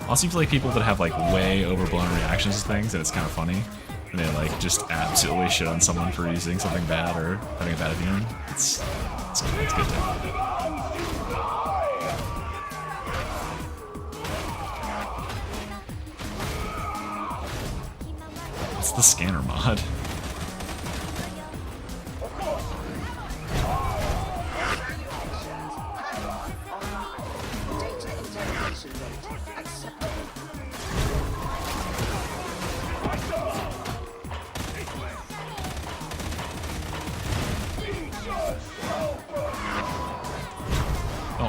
Also, you feel like people that have like way overblown reactions to things and it's kind of funny, and they like just absolutely shit on someone for using something bad or having a bad opinion. It's good too. It's the scanner mod.
Data interrogation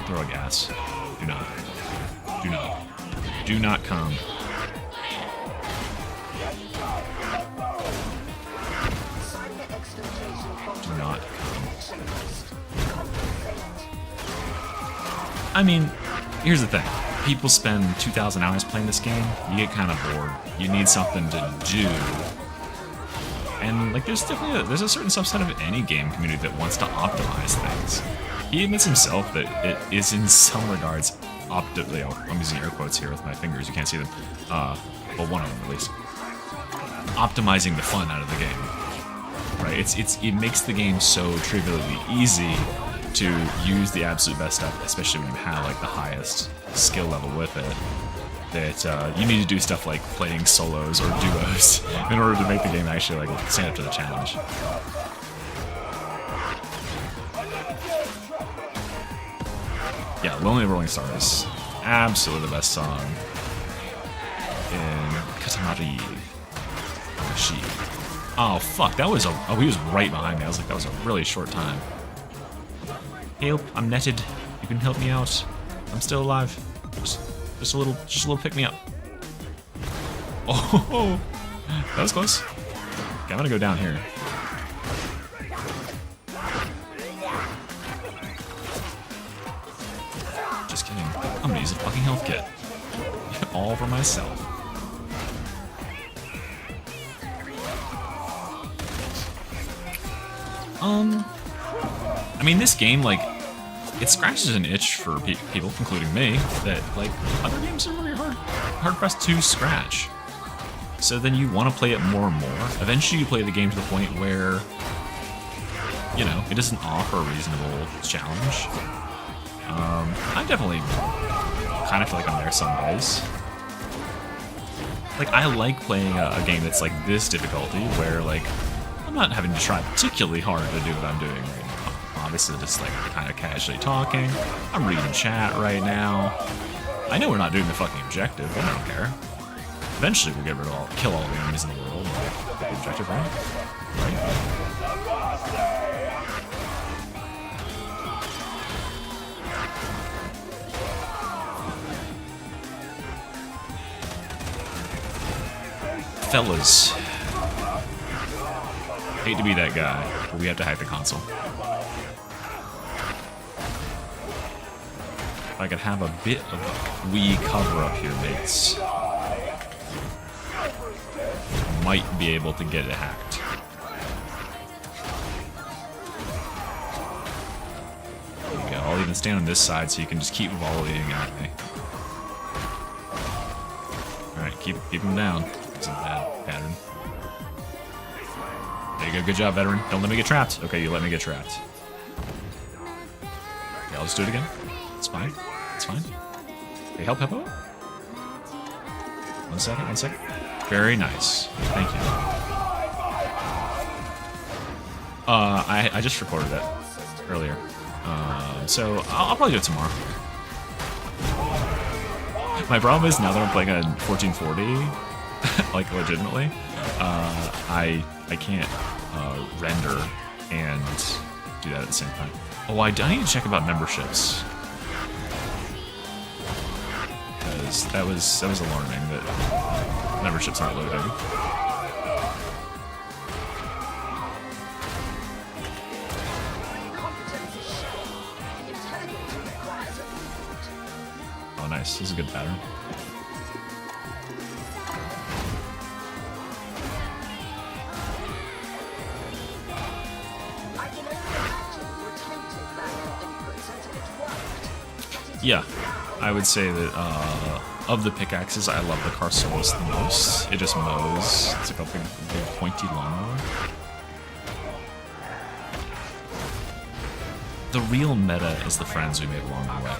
Don't throw a gas. Do not. Do not. Do not come. Do not come. I mean, here's the thing. People spend 2,000 hours playing this game. You get kind of bored. You need something to do. And like, there's definitely there's a certain subset of any game community that wants to optimize things. He admits himself that it is in some regards optimally. I'm using air quotes here with my fingers. You can't see them. Well, one of them at least. Optimizing the fun out of the game. Right? It makes the game so trivially easy to use the absolute best stuff, especially when you have like the highest skill level with it. That you need to do stuff like playing solos or duos in order to make the game actually like stand up to the challenge. Yeah, Lonely Rolling Stars, absolutely the best song in Katamari Shi. Oh fuck, that was he was right behind me. I was like, that was a really short time. Help, I'm netted. You can help me out. I'm still alive. Just a little pick me up. Oh, that was close. Okay, I'm gonna go down here. Just kidding. I'm gonna use a fucking health kit. All for myself. I mean, this game, like, it scratches an itch for people, including me, that, like, other games are really hard pressed to scratch. So then you want to play it more and more. Eventually you play the game to the point where, you know, it doesn't offer a reasonable challenge. I definitely kind of feel like I'm there some days. Like, I like playing a game that's, like, this difficulty, where, like, I'm not having to try particularly hard to do what I'm doing right now. Obviously, just like kind of casually talking. I'm reading chat right now. I know we're not doing the fucking objective, but I don't care. Eventually, we'll get rid of kill all the enemies in the world. Like, the objective, right? Fellas, hate to be that guy, but we have to hack the console. If I could have a bit of Wii cover up here, mates, might be able to get it hacked. There you go. I'll even stand on this side so you can just keep volleying at me. Alright, keep him down. It's a bad pattern. There you go, good job, veteran. Don't let me get trapped. Okay, you let me get trapped. Okay, I'll just do it again. It's fine. It's fine. Okay, help. 1 second, 1 second. Very nice. Thank you. I just recorded it earlier. So I'll probably do it tomorrow. My problem is now that I'm playing on 1440, like legitimately, I can't render and do that at the same time. Oh, I need to check about memberships, because that was alarming that memberships aren't loading. Oh, nice. This is a good pattern. Yeah, I would say that of the pickaxes, I love the Carsolis the most. It just mows. It's like a big pointy lawnmower. The real meta is the friends we made along the way.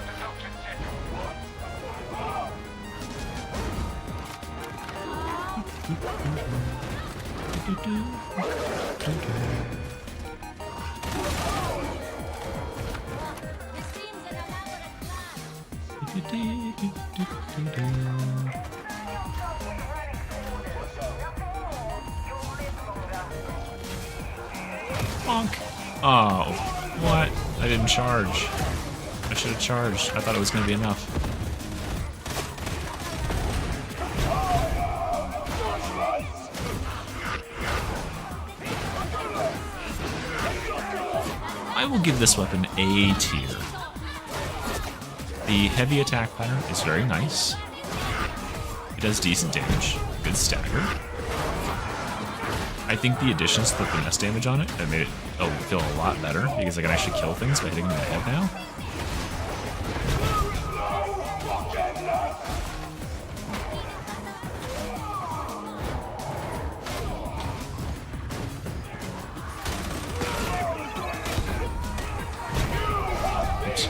Bonk. Oh, what? I didn't charge. I should have charged. I thought it was going to be enough. I will give this weapon A tier. The heavy attack pattern is very nice. It does decent damage. Good stagger. I think the additions to the finesse damage on it have made it feel a lot better because I can actually kill things by hitting them in the head now. Bitch.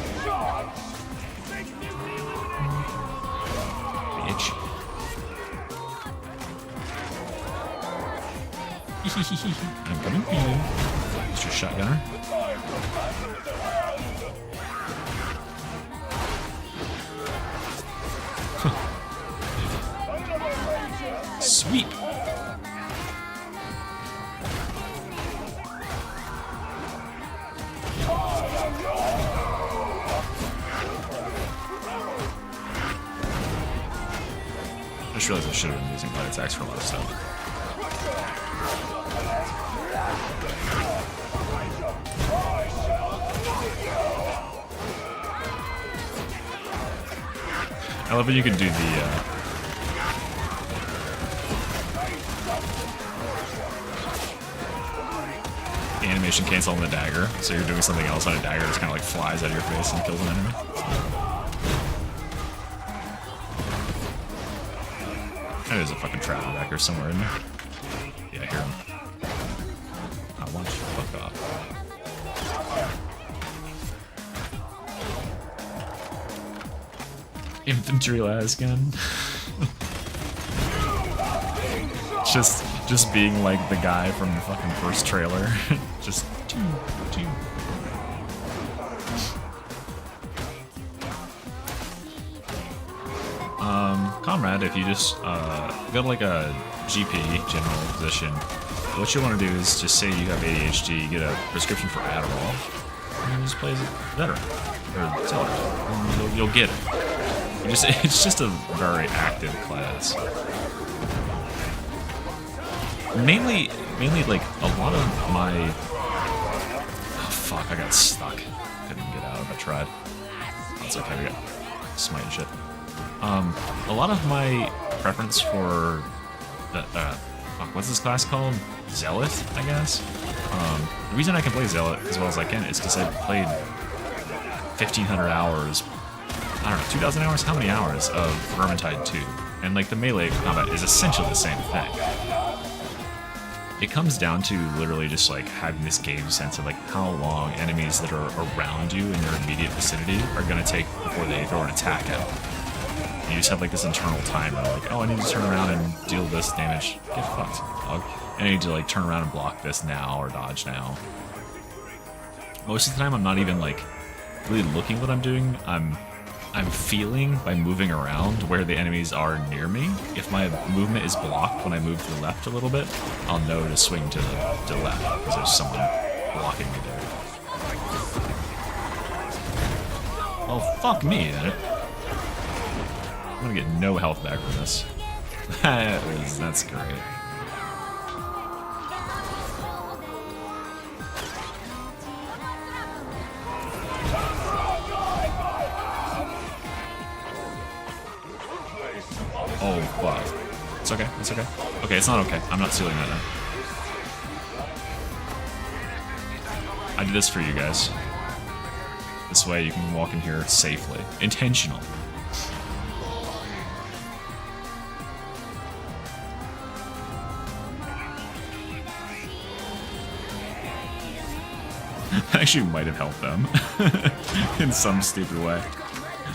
I'm coming for you, Mr. Shotgunner. Sweep. I just realized I should have been using light attacks for a lot of stuff. I love when you can do the animation cancel on the dagger, so you're doing something else on a dagger, just kind of like flies out of your face and kills an enemy. There's a fucking trapper back here somewhere in there. Yeah, I hear him. I want you to fuck off. Infantry las gun. just being like the guy from the fucking first trailer. Just Comrade, if you just got like a GP, general position, what you want to do is just say you have ADHD, get a prescription for Adderall, and you just play as a veteran or zealot, and you'll get it. It's just a very active class. Mainly like a lot of my. Oh, fuck! I got stuck. Couldn't get out if I tried. That's okay. We got smite and shit. A lot of my preference for the fuck, what's this class called? Zealot, I guess. The reason I can play Zealot as well as I can is because I've played 1,500 hours. I don't know, 2,000 hours? How many hours of Vermintide 2? And like the melee combat is essentially the same thing. It comes down to literally just like having this game sense of like how long enemies that are around you in your immediate vicinity are gonna take before they throw an attack at you. You just have like this internal timer, like, oh, I need to turn around and deal this damage. Get fucked, dog. I need to like turn around and block this now or dodge now. Most of the time, I'm not even like really looking what I'm doing. I'm feeling by moving around where the enemies are near me. If my movement is blocked when I move to the left a little bit, I'll know to swing to the left because there's someone blocking me there. Oh, fuck me, then. I'm gonna get no health back from this. That's great. Oh, fuck. It's okay, it's okay. Okay, it's not okay. I'm not sealing that now. I did this for you guys. This way you can walk in here safely. Intentional. Actually might have helped them in some stupid way.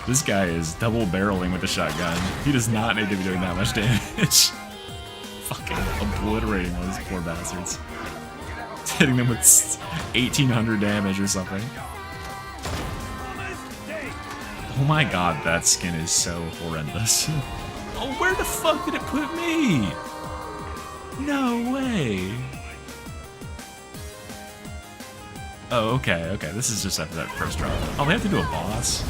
This guy is double barreling with the shotgun. He does not need to be doing that much damage. Fucking obliterating those poor bastards. Hitting them with 1,800 damage or something. Oh my god, that skin is so horrendous. Oh, where the fuck did it put me? No way. Oh, okay, okay. This is just after that first drop. Oh, they have to do a boss.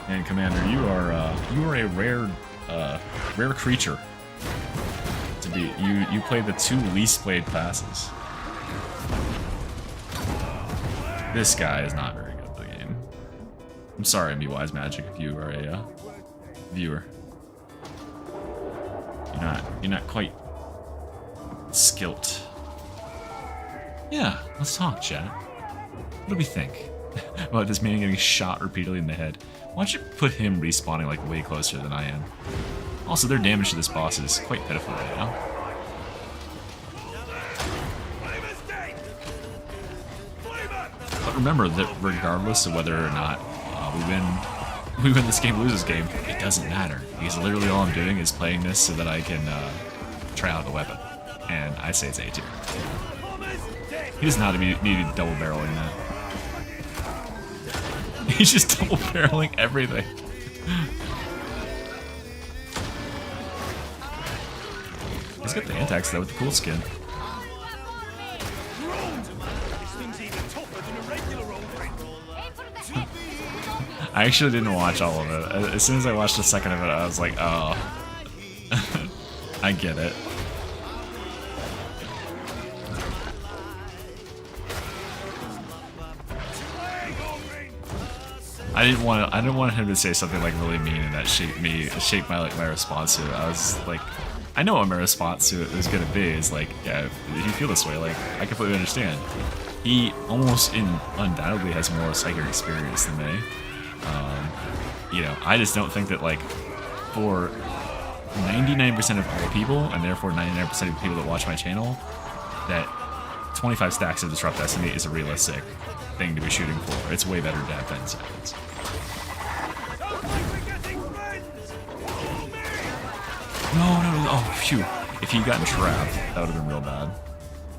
And Commander, you are a rare creature. To be you play the 2 least played classes. This guy is not very good at the game. I'm sorry, MB Wise Magic, if you are a viewer. You're not quite skilled. Yeah, let's talk, chat. What do we think about this man getting shot repeatedly in the head? Why don't you put him respawning like way closer than I am? Also, their damage to this boss is quite pitiful right now. But remember that regardless of whether or not we win this game, lose this game, it doesn't matter. Because literally all I'm doing is playing this so that I can try out the weapon. And I say it's A tier. He does not need to be double barreling that. He's just double barreling everything. He's got the antax though with the cool skin. I actually didn't watch all of it. As soon as I watched a second of it, I was like, oh. I get it. I didn't want him to say something like really mean, and that shaped my response to it. I was like, I know what my response to it was gonna be. Is like, yeah, if you feel this way, like, I completely understand. He almost undoubtedly has more psychic experience than me. You know, I just don't think that, like, for 99% of all people, and therefore 99% of people that watch my channel, that 25 stacks of Disrupt Destiny is a realistic thing to be shooting for. It's way better to have 10 seconds. No, oh, phew. If he'd gotten trapped, that would have been real bad.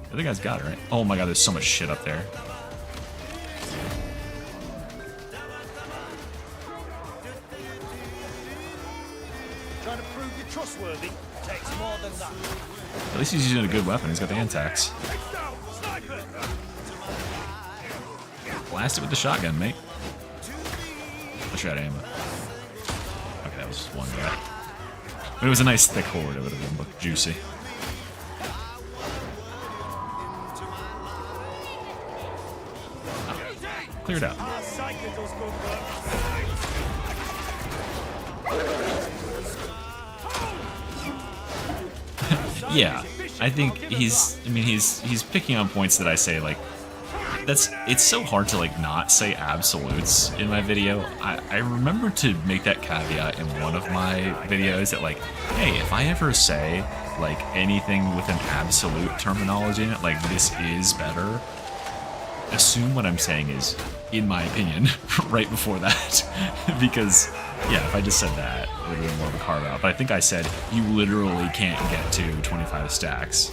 The other guy's got it, right? Oh my god, there's so much shit up there.
Trying to prove you're trustworthy takes more than that.
At least he's using a good weapon. He's got the antax. Blast it with the shotgun, mate. I should have ammo. Okay, that was just one guy. But it was a nice thick horde. It would have been looked juicy. Oh, cleared out. Yeah, I think he's picking on points that I say, like, it's so hard to, like, not say absolutes in my video. I remember to make that caveat in one of my videos that, like, hey, if I ever say, like, anything with an absolute terminology in it, like, this is better, assume what I'm saying is, in my opinion, right before that. Because, yeah, if I just said that, it would have been more of a carve out. But I think I said, you literally can't get to 25 stacks.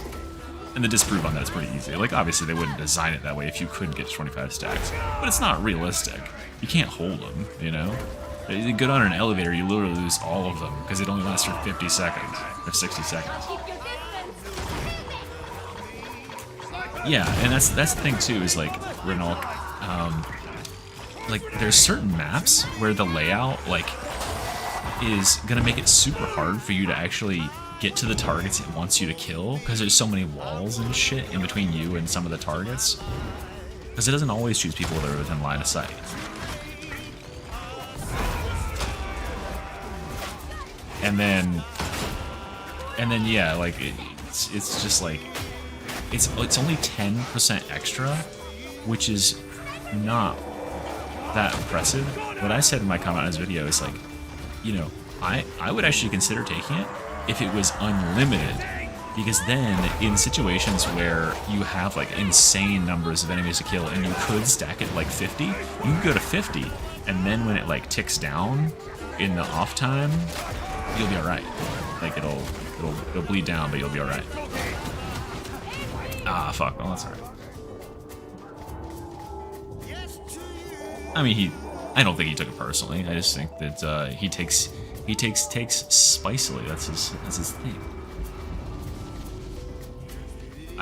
And the disprove on that is pretty easy. Like, obviously, they wouldn't design it that way if you couldn't get to 25 stacks. But it's not realistic. You can't hold them, you know? You go down an elevator, you literally lose all of them, because it only lasts for 50 seconds, or 60 seconds. Yeah, and that's the thing, too, is, like, Renault, like, there's certain maps where the layout, like, is gonna make it super hard for you to actually get to the targets it wants you to kill, because there's so many walls and shit in between you and some of the targets. Because it doesn't always choose people that are within line of sight. And then yeah, like, it's just like, it's only 10% extra, which is not that impressive. What I said in my comment on this video is, like, you know, I would actually consider taking it if it was unlimited, because then in situations where you have, like, insane numbers of enemies to kill and you could stack it like 50, you can go to 50, and then when it, like, ticks down in the off time, you'll be alright. Like, it'll bleed down, but you'll be alright. Ah, fuck. Well, that's alright. I mean, I don't think he took it personally. I just think that he takes spicily. That's his thing.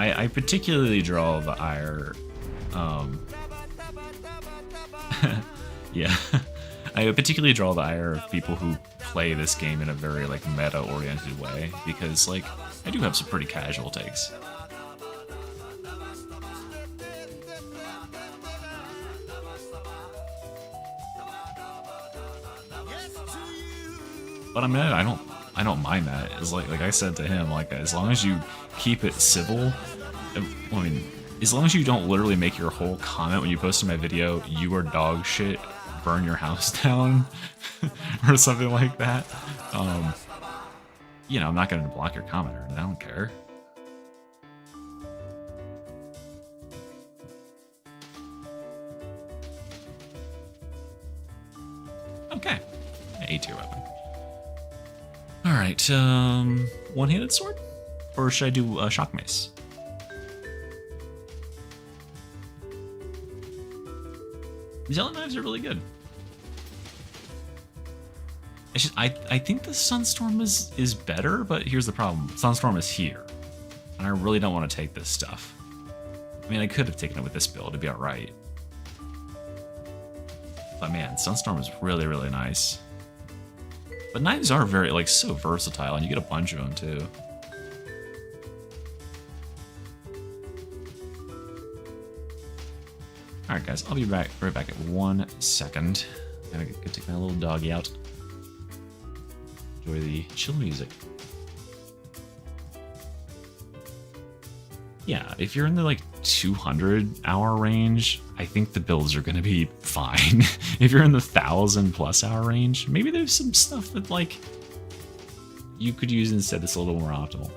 I particularly draw the ire. Yeah, I particularly draw the ire of people who play this game in a very like meta-oriented way because like I do have some pretty casual takes. But I mean, I don't mind that. It's like I said to him, like as long as you keep it civil. I mean, as long as you don't literally make your whole comment when you post my video, "You are dog shit, burn your house down," or something like that. You know, I'm not going to block your comment or anything. I don't care. Okay, A-tier weapon. All right, one-handed sword, or should I do a shock mace? Yellow knives are really good. It's just, I think the Sunstorm is better, but here's the problem. Sunstorm is here, and I really don't want to take this stuff. I mean, I could have taken it with this build to be alright. But man, Sunstorm is really, really nice. But knives are very, like, so versatile, and you get a bunch of them, too. Alright, guys, I'll be right back at 1 second. Gotta go take my little doggy out. Enjoy the chill music. Yeah, if you're in the, like, 200-hour range, I think the builds are gonna be fine. If you're in the 1,000+ hour range, maybe there's some stuff that, like, you could use instead that's a little more optimal.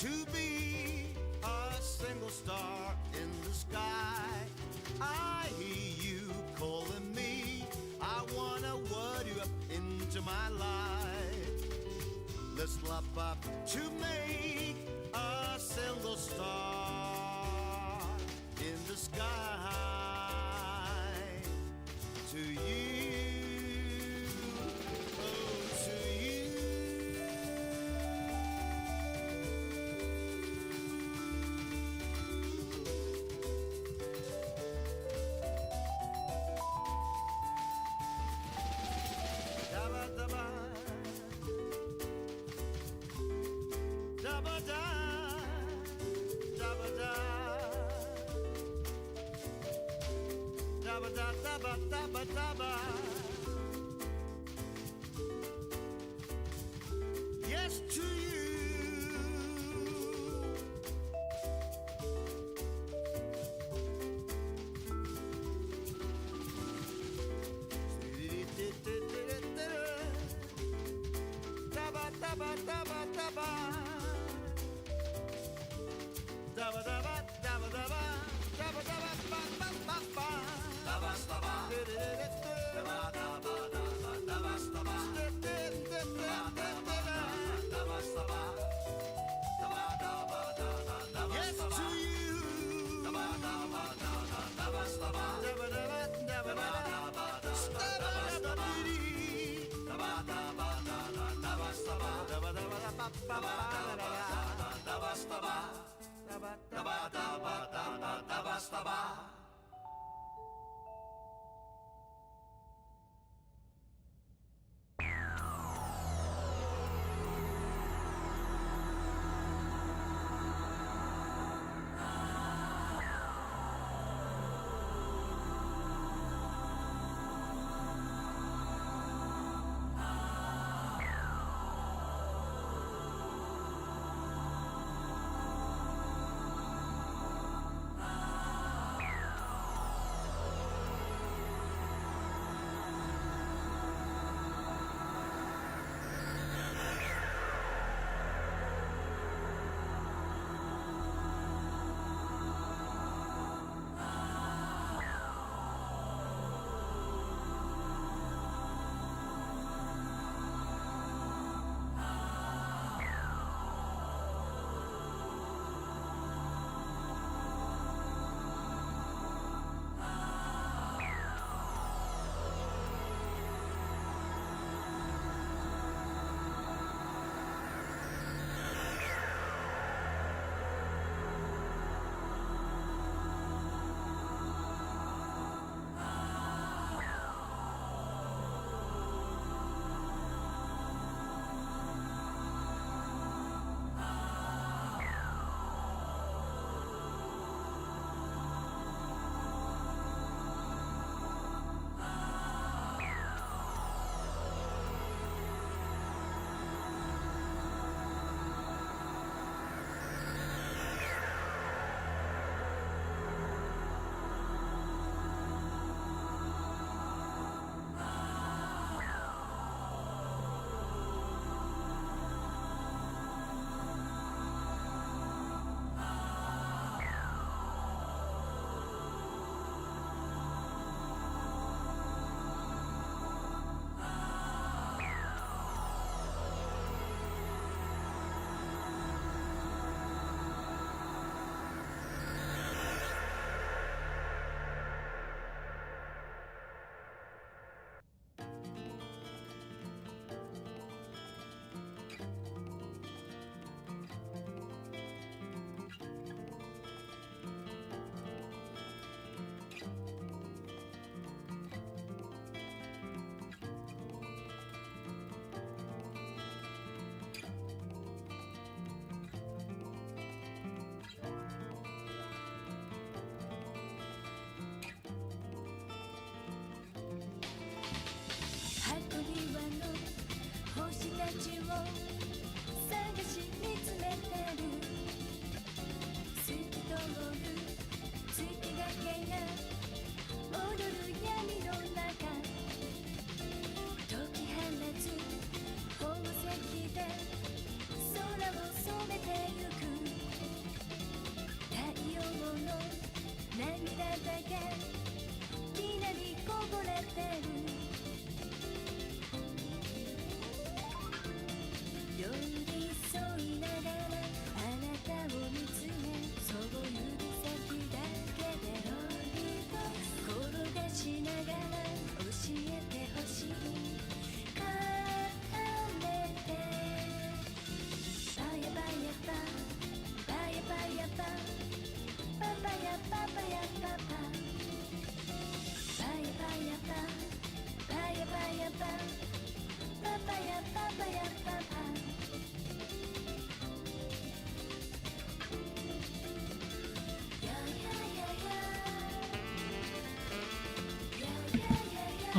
to be a single star in the sky. I hear you calling me. I wanna word you up into my life. Let's love up to make a single star in the sky. To you, oh, to you. Da-ba-da, da-ba-da. Yes to you. Daba daba daba daba. Daba daba daba daba. Daba daba ba ba ba ba. Daba daba. Daba daba daba daba daba. Yes to you. Daba daba daba daba daba. Daba daba daba daba. Daba daba dee. Daba daba daba daba daba. Daba daba ba ba ba da da. Daba daba. Daba daba daba daba daba daba.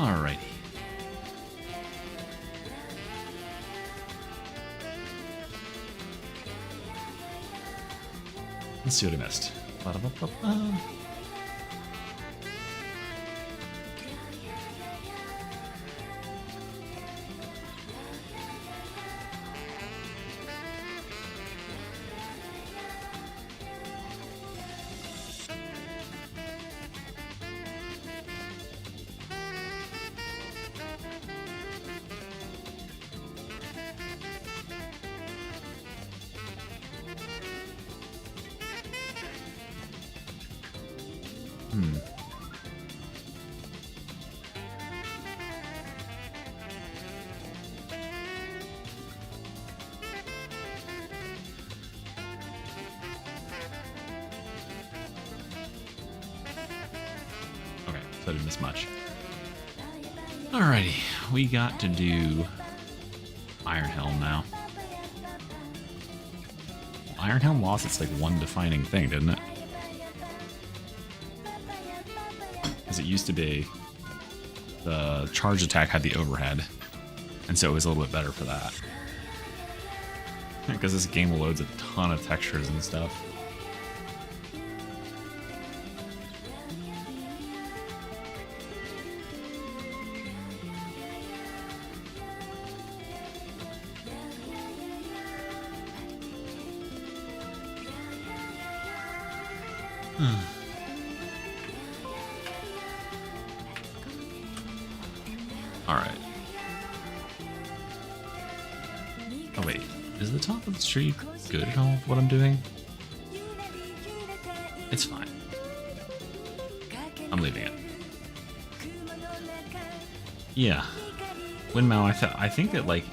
Alrighty. Let's see what I missed. Ba-da-ba-ba-ba. Okay, so I didn't miss much. Alrighty, we got to do Iron Helm now. Iron Helm lost its like one defining thing, didn't it? Because it used to be the charge attack had the overhead, and so it was a little bit better for that. Because this game loads a ton of textures and stuff. Alright. Oh wait, is the top of the tree good at all of what I'm doing? It's fine. I'm leaving it. Yeah. Windmouth, I think that like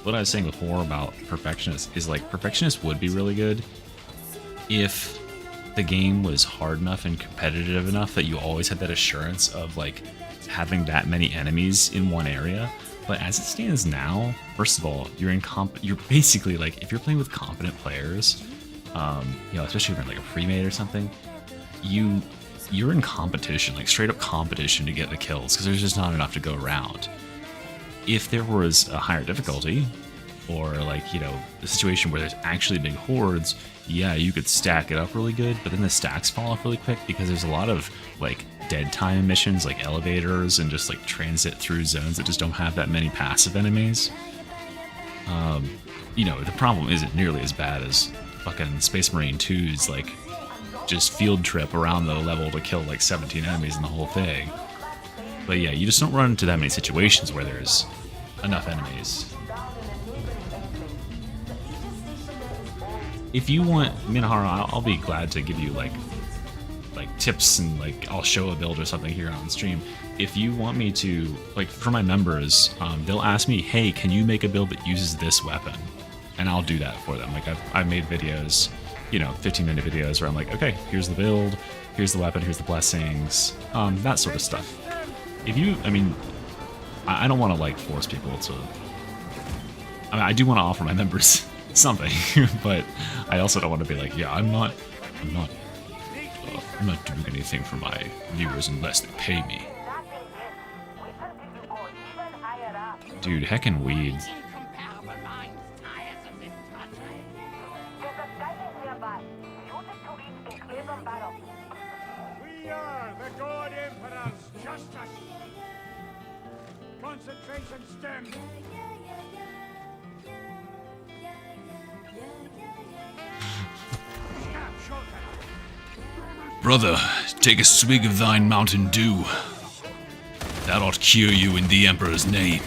what I was saying before about Perfectionist is like Perfectionist would be really good if the game was hard enough and competitive enough that you always had that assurance of like having that many enemies in one area. But as it stands now, first of all, you're basically like, if you're playing with competent players, you know, especially if you're like a pre-made or something, you're in competition, like straight up competition to get the kills, because there's just not enough to go around. If there was a higher difficulty, or like, you know, the situation where there's actually big hordes, yeah, you could stack it up really good, but then the stacks fall off really quick because there's a lot of like dead time missions like elevators and just like transit through zones that just don't have that many passive enemies. You know, the problem isn't nearly as bad as fucking Space Marine 2's like just field trip around the level to kill like 17 enemies in the whole thing. But yeah, you just don't run into that many situations where there's enough enemies. If you want Minaharu, I'll be glad to give you like tips and like I'll show a build or something here on stream. If you want me to, like for my members, they'll ask me, hey, can you make a build that uses this weapon? And I'll do that for them. Like I've made videos, you know, 15-minute videos where I'm like, okay, here's the build, here's the weapon, here's the blessings, that sort of stuff. If you, I mean, I don't want to like force people to, I mean, I do want to offer my members something, but I also don't want to be like, yeah, I'm not doing anything for my viewers unless they pay me. Dude, heckin' weeds.
We are the God Emperor's justice. Concentration stem.
Brother, take a swig of thine Mountain Dew. That ought cure you in the Emperor's name.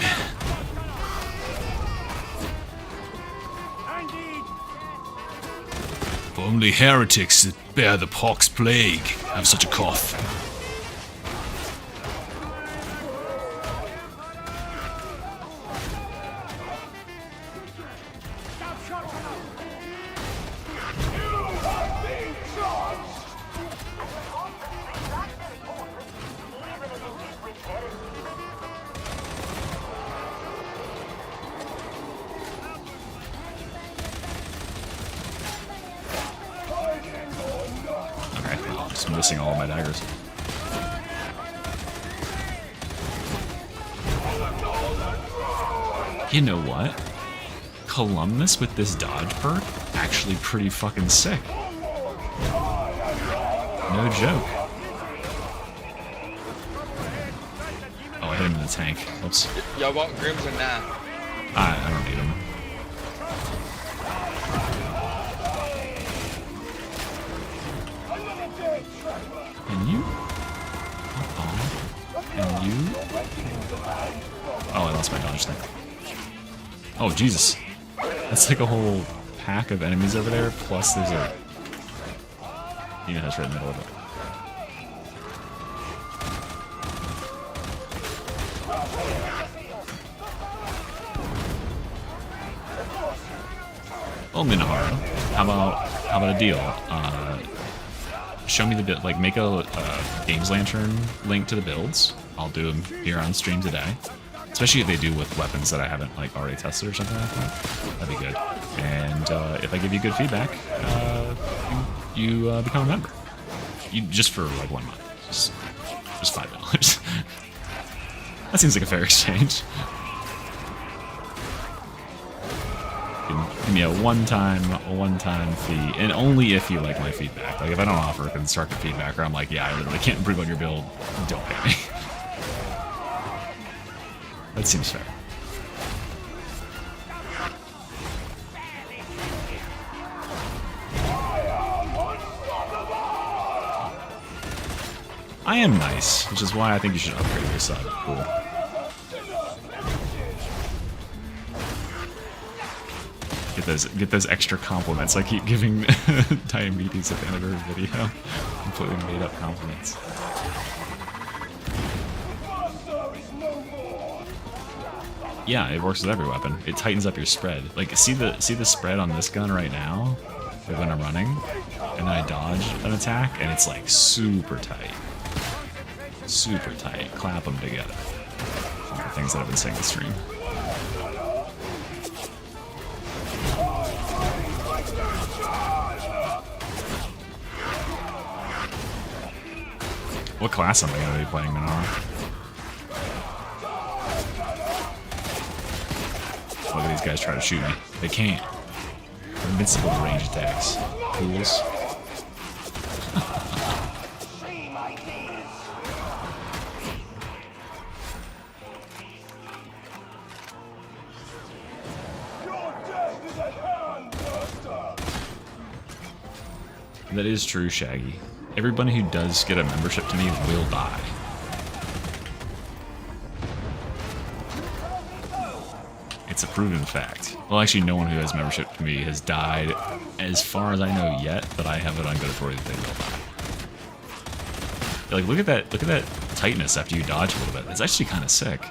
For only heretics that bear the pox plague have such a cough. Okay, I'm just missing all of my daggers. You know what? Columnus with this dodge perk, actually pretty fucking sick. No joke. Oh, I hit him in the tank. Oops.
Y'all want Grims or nah?
I don't need him. And you? And you? Oh, I lost my dodge thing. Oh, Jesus. That's like a whole pack of enemies over there, plus there's a... You know, that's right in the middle of it. Well, Minoharu, how about a deal? Show me the build, like make a Games Lantern link to the builds. I'll do them here on stream today. Especially if they do with weapons that I haven't like already tested or something like that. That'd be good. And if I give you good feedback, you become a member. You just for like 1 month, just $5. That seems like a fair exchange. Give me a one-time fee, and only if you like my feedback. Like if I don't offer constructive feedback, or I'm like, yeah, I literally can't improve on your build, don't pay me. That seems fair. I am nice, which is why I think you should upgrade your sub. Cool. Get those extra compliments. I keep giving Diomedes at the end of every video. Completely made up compliments. Yeah, it works with every weapon. It tightens up your spread. Like, see the spread on this gun right now? Like when I'm running, and then I dodge an attack, and it's like super tight. Super tight. Clap them together. All the things that I've been saying in the stream. What class am I going to be playing, Minoru? Look at these guys try to shoot me. They can't. They're invincible to range attacks. Fools. That is true, Shaggy. Everybody who does get a membership to me will die. It's a proven fact. Well, actually, no one who has membership to me has died, as far as I know yet, but I have it on good authority that they will die. Like, look at that tightness after you dodge a little bit. It's actually kind of sick.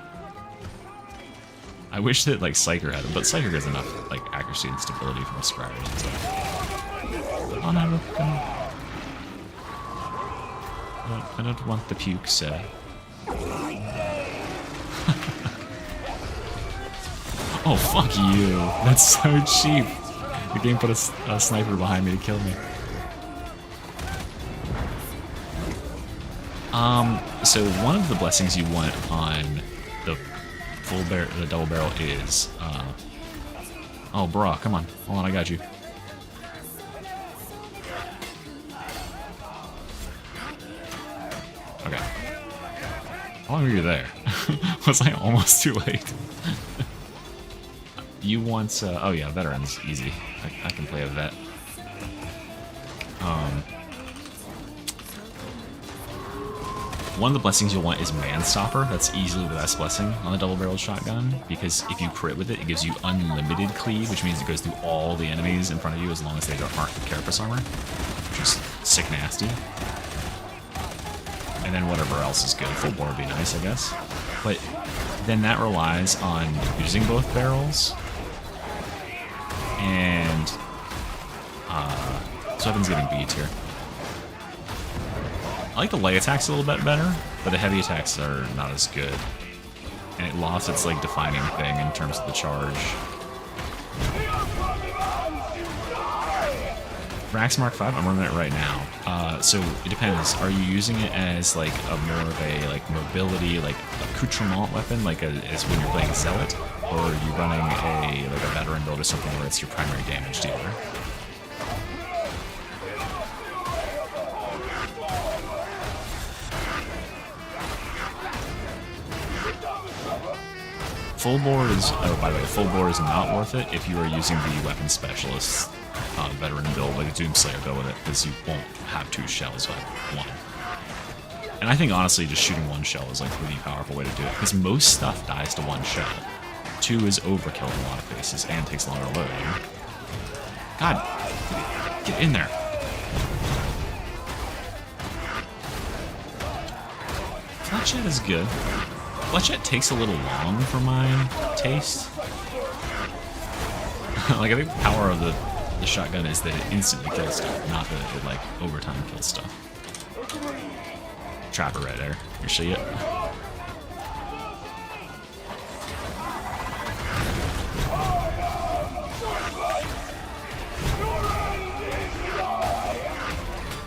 I wish that, like, Psyker had it, but Psyker gets enough, like, accuracy and stability from Scryers and stuff. Oh, no, look, I don't want the puke, sir. Oh, fuck you. That's so cheap. The game put a sniper behind me to kill me. So one of the blessings you want on the the double barrel is, oh, bro, come on. Hold on, I got you. Okay. How long were you there? Was I almost too late? You want, oh yeah, veterans, easy. I can play a vet. One of the blessings you'll want is Man-Stopper. That's easily the best blessing on the double-barreled shotgun, because if you crit with it, it gives you unlimited cleave, which means it goes through all the enemies in front of you as long as they aren't with carapace armor, which is sick nasty. And then whatever else is good. Full bore would be nice, I guess. But then that relies on using both barrels. And this weapon's getting beat here. I like the light attacks a little bit better, but the heavy attacks are not as good. And it lost its like defining thing in terms of the charge. Rax Mark 5, I'm running it right now. So it depends. Are you using it as like a more of a like mobility, like accoutrement weapon, like as when you're playing Zealot, or are you running a like a veteran build or something where it's your primary damage dealer? Full bore is, oh, by the way, full bore is not worth it if you are using the weapon specialist veteran build, like a Doomslayer build with it, because you won't have 2 shells, but 1. And I think honestly, just shooting 1 shell is like a really powerful way to do it, because most stuff dies to 1 shell. 2 is overkill in a lot of cases and takes longer to load. God, get in there. Fletchet is good. Fletchet takes a little long for my taste. Like, I think the power of the shotgun is that it instantly kills stuff, not that it, like, overtime kills stuff. Trapper right there. You see it?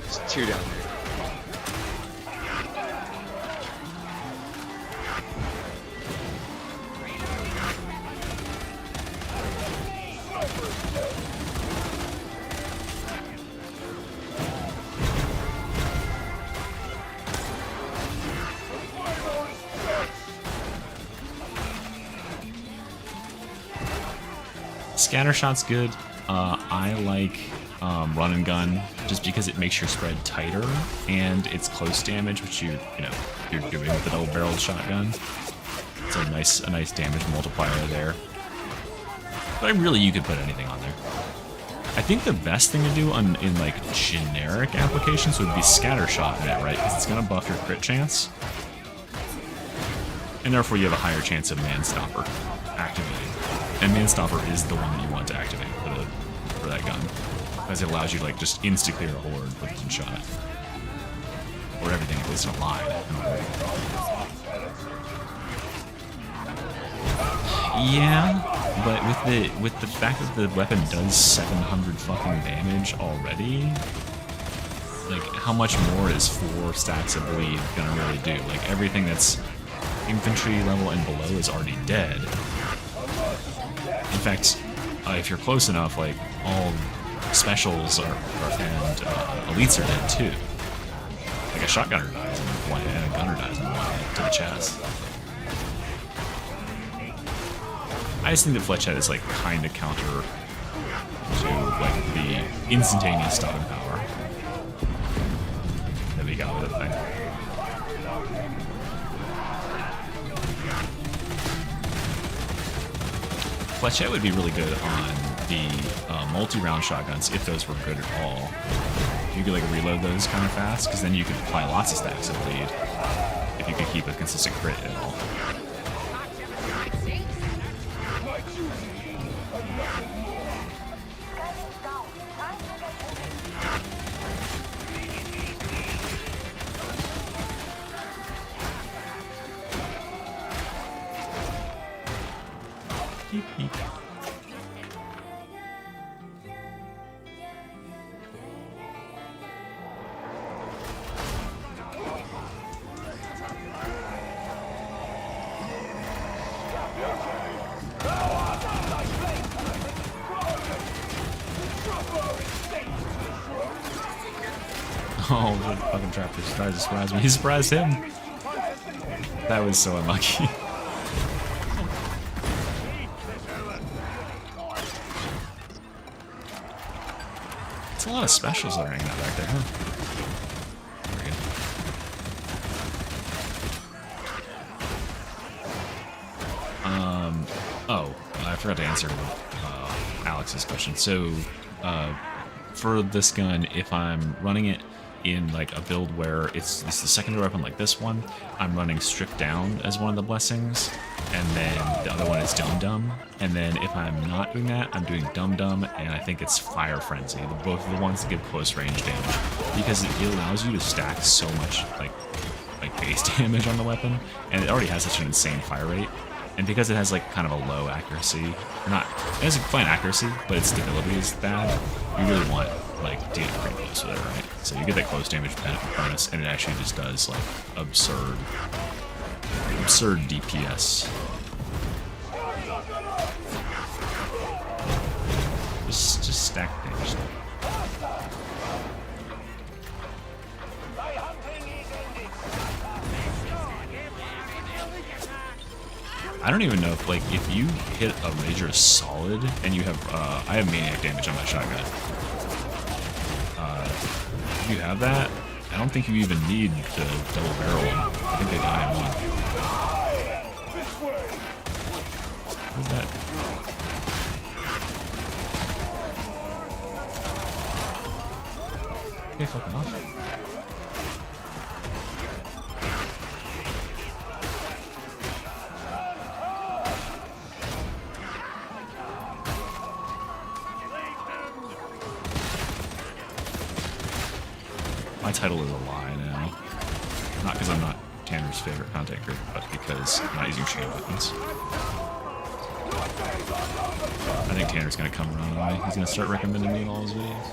There's 2 down there.
Scattershot's good. I like run and gun just because it makes your spread tighter and it's close damage, which you're doing with the double-barreled shotgun. It's a nice damage multiplier there. But really, you could put anything on there. I think the best thing to do in like generic applications would be Scattershot in it, right? Because it's gonna buff your crit chance, and therefore you have a higher chance of Manstopper activating. And Manstopper is the one that you want to activate for that gun, because it allows you to like just insta-clear a horde with one shot. Or everything, at least in a line. Yeah, but with the fact that the weapon does 700 fucking damage already, like how much more is 4 stacks of bleed gonna really do? Like everything that's infantry level and below is already dead. In fact, if you're close enough, like all specials and elites are dead too. Like a shotgunner dies in one hit and a gunner dies in one hit to the chest. I just think that Fletchet is like kind of counter to like the instantaneous stopping power that we got with the thing. Fletchet would be really good on the multi-round shotguns if those were good at all. You could like reload those kind of fast, because then you could apply lots of stacks of bleed if you could keep a consistent crit at all. Beep, beep. Oh, the fucking trapper tries to surprise me. He surprised him. That was so unlucky. It's a lot of specials that are hanging out back there, huh? Very good. Oh, I forgot to answer Alex's question. So, for this gun, if I'm running it in like a build where it's the secondary weapon like this one, I'm running Stripped Down as one of the blessings, and then the other one is Dum Dum, and then if I'm not doing that, I'm doing Dum Dum, and I think it's Fire Frenzy, both of the ones that give close range damage, because it allows you to stack so much like base damage on the weapon, and it already has such an insane fire rate, and because it has like kind of a low accuracy, or not, it has a fine accuracy, but its stability is bad, you really want like to get pretty close with it, right? So you get that close damage benefit bonus, and it actually just does like absurd DPS. Just stack damage. I don't even know if, like, if you hit a Rager solid and you have, I have maniac damage on my shotgun. If you have that, I don't think you even need the double barrel one. I think they die in one. What's that? Okay, fucking off. My title is a lie now. Not because I'm not Tanner's favorite content creator, but because I'm not using chain weapons. I think Tanner's gonna come around on me. He's gonna start recommending me in all his videos.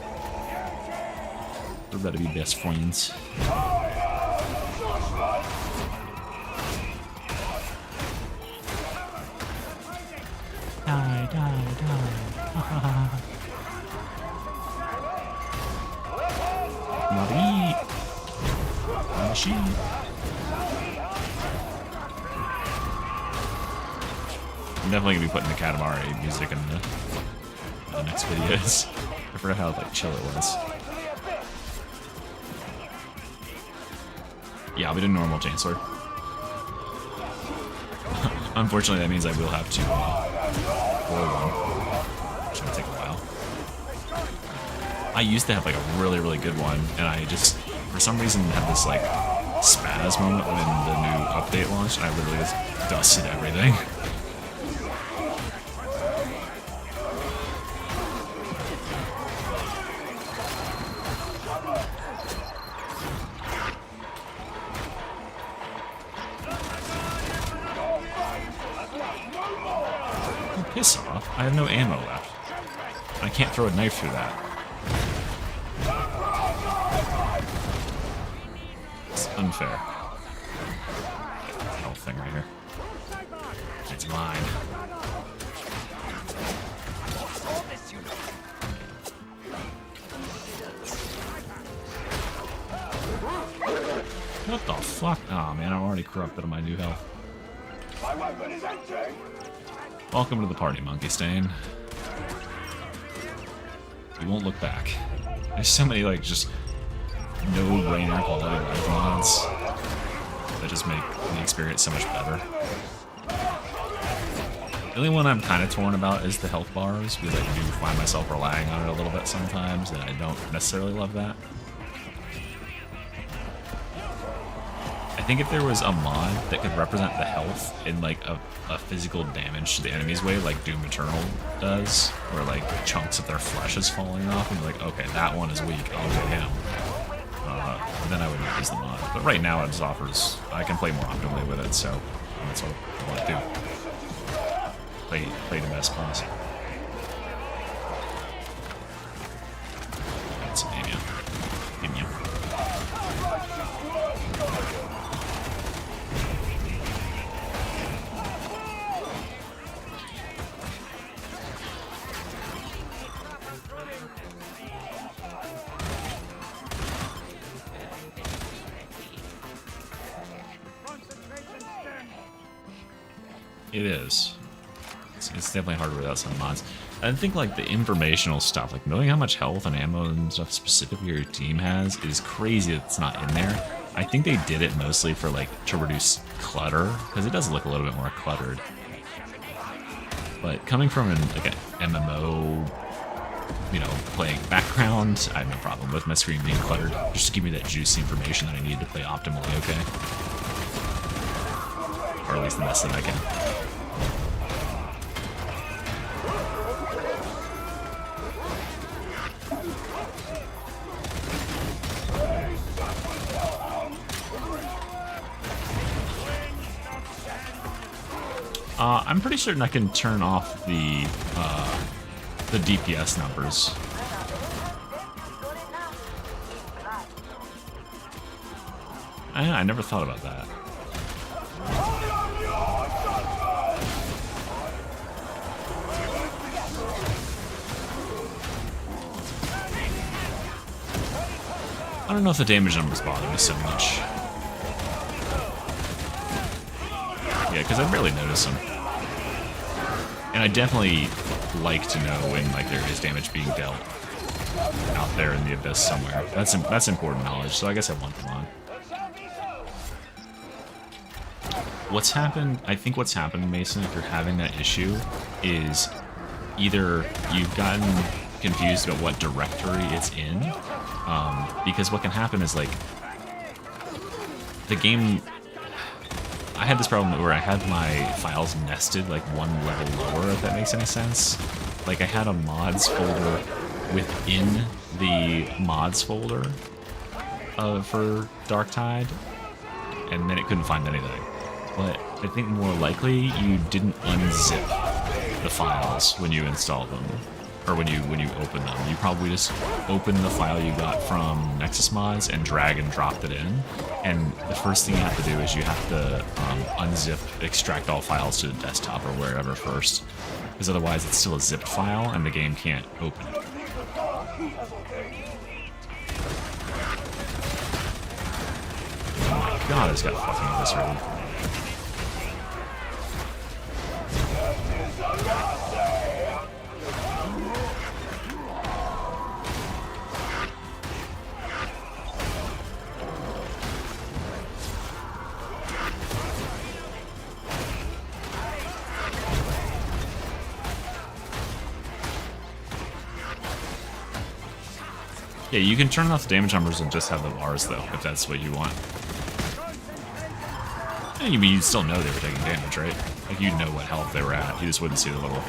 We're about to be best friends. Die, die, die. Marie! Machine! I'm definitely gonna be putting the Katamari music in the next videos. I forgot how like chill it was. Yeah, I'll be doing normal chainsword. Unfortunately, that means I will have to roll one, which will take a while. I used to have like a really, really good one, and I just, for some reason, had this like spaz moment when the new update launched, and I literally just dusted everything. Oh, piss off. I have no ammo left. I can't throw a knife through that. Unfair. Whole thing right here. It's mine. What the fuck? Oh man, I'm already corrupted on my new health. Welcome to the party, Monkey Stain. You won't look back. There's so many like just no-brainer quality life mods that just make the experience so much better. The only one I'm kind of torn about is the health bars, because I do find myself relying on it a little bit sometimes, and I don't necessarily love that. I think if there was a mod that could represent the health in like a physical damage to the enemy's way, like Doom Eternal does, where like chunks of their flesh is falling off, and you're like, okay, that one is weak, I'll get him. Then I would not use the mod. But right now it just offers, I can play more optimally with it, so that's what I want to do. Play the best class. That's Anya. It is. It's definitely harder without some mods. I think like the informational stuff, like knowing how much health and ammo and stuff specifically your team has is crazy that it's not in there. I think they did it mostly for like to reduce clutter, because it does look a little bit more cluttered. But coming from like an MMO, you know, playing background, I have no problem with my screen being cluttered. Just give me that juicy information that I need to play optimally, okay? Or at least the best that I can. I'm pretty certain I can turn off the DPS numbers. I never thought about that. I don't know if the damage numbers bother me so much. Yeah, because I barely notice them. And I definitely like to know when like there is damage being dealt out there in the abyss somewhere. That's important knowledge, so I guess I want them on. What's happened, I think what's happened, Mason, if you're having that issue, is either you've gotten confused about what directory it's in, because what can happen is like the game. I had this problem where I had my files nested like one level lower, if that makes any sense. Like I had a mods folder within the mods folder for Darktide, and then it couldn't find anything. But I think more likely you didn't unzip the files when you installed them, or when you open them. You probably just opened the file you got from Nexus Mods and drag and dropped it in. And the first thing you have to do is you have to unzip, extract all files to the desktop or wherever first, because otherwise it's still a zipped file and the game can't open it. Oh my god, it's got fucking this ready. Yeah, you can turn off the damage numbers and just have the bars, though, if that's what you want. And you mean you still know they were taking damage, right? Like, you'd know what health they were at. You just wouldn't see the little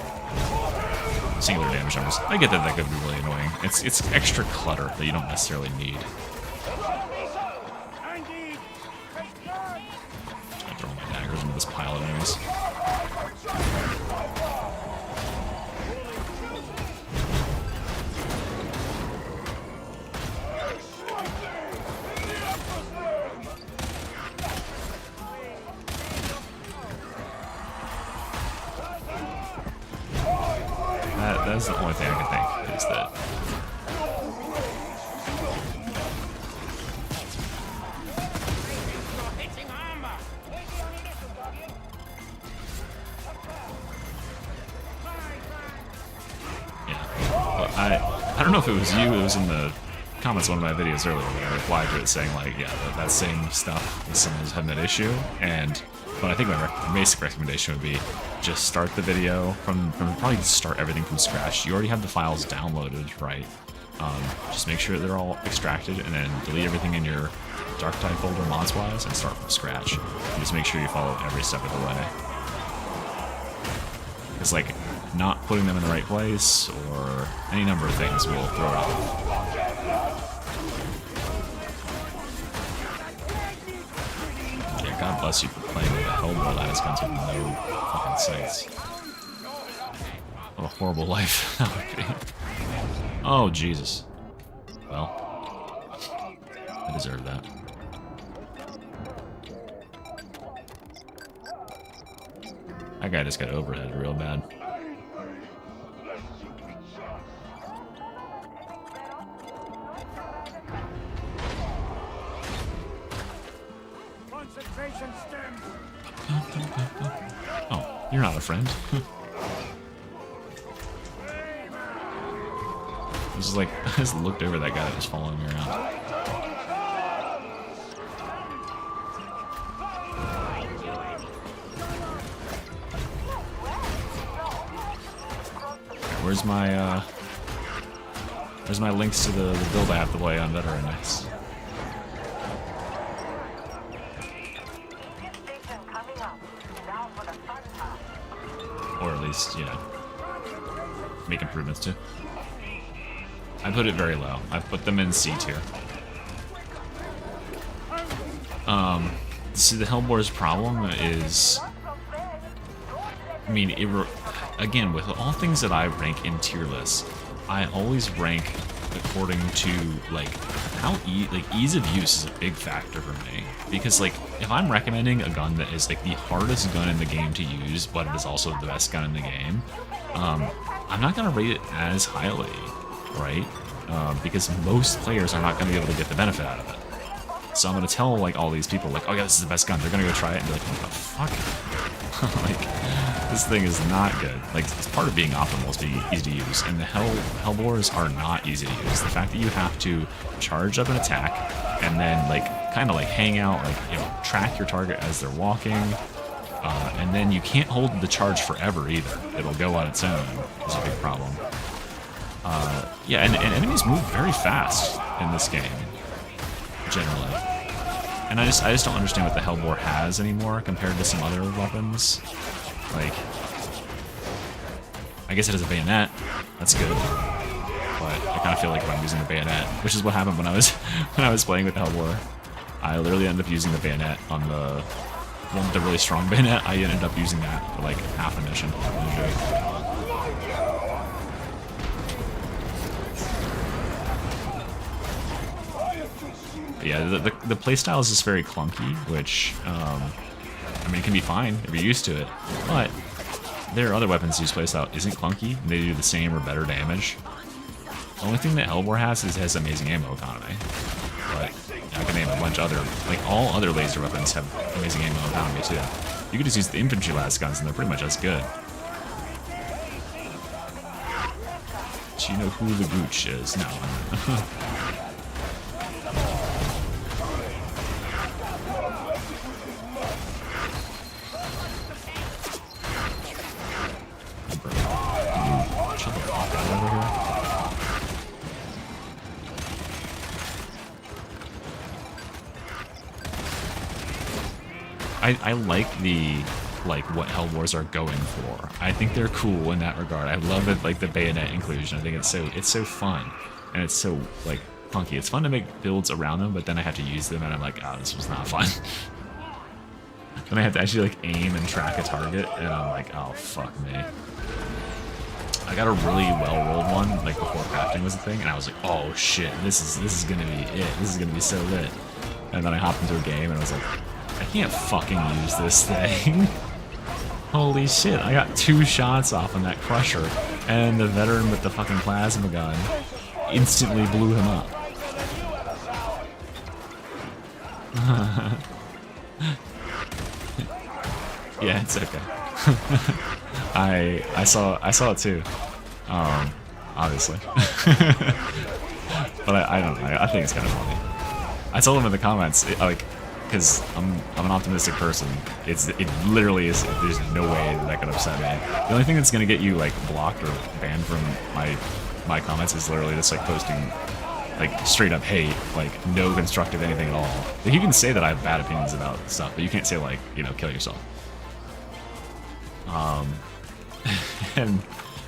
singular damage numbers. I get that could be really annoying. It's extra clutter that you don't necessarily need. I'm throwing my daggers into this pile of enemies. That's the only thing I can think, is that yeah. Well, I don't know if it was you, it was in the comments of one of my videos earlier where I replied to it saying like, yeah, that same stuff, someone's having that issue, but I think my basic recommendation would be just start the video from probably start everything from scratch. You already have the files downloaded, right? Just make sure they're all extracted, and then delete everything in your Darktide folder mods-wise and start from scratch. And just make sure you follow every step of the way. It's like not putting them in the right place, or any number of things will throw it off. God bless you for playing with a Hellboy lattice guns with no fucking sights. What a horrible life that would be. Oh, Jesus. Well, I deserve that. That guy just got overhead real bad. Oh, you're not a friend. I just looked over that guy that was following me around. Where's my links to the build I have to play on Veteran next? Or at least, you know, make improvements to. I put it very low. I put them in C tier. See, the Hellboy's problem is, I mean, again, with all things that I rank in tier lists, I always rank according to like how ease of use is a big factor for me, because like if I'm recommending a gun that is like the hardest gun in the game to use, but it is also the best gun in the game, I'm not gonna rate it as highly, right? Because most players are not gonna be able to get the benefit out of it. So I'm gonna tell like all these people like, oh yeah, this is the best gun. They're gonna go try it and be like, what the fuck? Like, this thing is not good. Like, it's part of being optimal is to be easy to use, and the Hellbores are not easy to use. The fact that you have to charge up an attack and then like kind of like hang out, like, you know, track your target as they're walking, and then you can't hold the charge forever either. It'll go on its own. Is a big problem. Yeah, and enemies move very fast in this game, generally. And I just don't understand what the Hellbore has anymore compared to some other weapons. Like, I guess it has a bayonet. That's good. But I kind of feel like if I'm using the bayonet, which is what happened when I was playing with the Hellbore, I literally ended up using the bayonet on the one with the really strong bayonet. I ended up using that for like half the mission. But yeah, the playstyle is just very clunky, which, I mean, it can be fine if you're used to it, but there are other weapons whose playstyle isn't clunky, and they do the same or better damage. The only thing that Hellbore has is it has amazing ammo economy, but I can name a bunch of other, like all other laser weapons have amazing ammo economy too. You could just use the infantry lasguns and they're pretty much as good. Do you know who the Gooch is? No. Shut the fuck out over here. I like what Hellbores are going for. I think they're cool in that regard. I love it, like the bayonet inclusion. I think it's so fun, and it's so like funky. It's fun to make builds around them, but then I have to use them, and I'm like, oh, this was not fun. Then I have to actually like aim and track a target, and I'm like, oh fuck me. I got a really well-rolled one like before crafting was a thing, and I was like, oh shit, this is gonna be it. This is gonna be so lit. And then I hopped into a game, and I was like, I can't fucking use this thing. Holy shit, I got 2 shots off on that crusher, and the veteran with the fucking plasma gun instantly blew him up. Yeah, it's okay. I saw it too. Obviously. But I don't know, I think it's kind of funny. I told him in the comments, because I'm an optimistic person. It literally is. There's no way that could upset me. The only thing that's gonna get you like blocked or banned from my comments is literally just like posting like straight up hate, like no constructive anything at all. Like, you can say that I have bad opinions about stuff, but you can't say like, you know, kill yourself.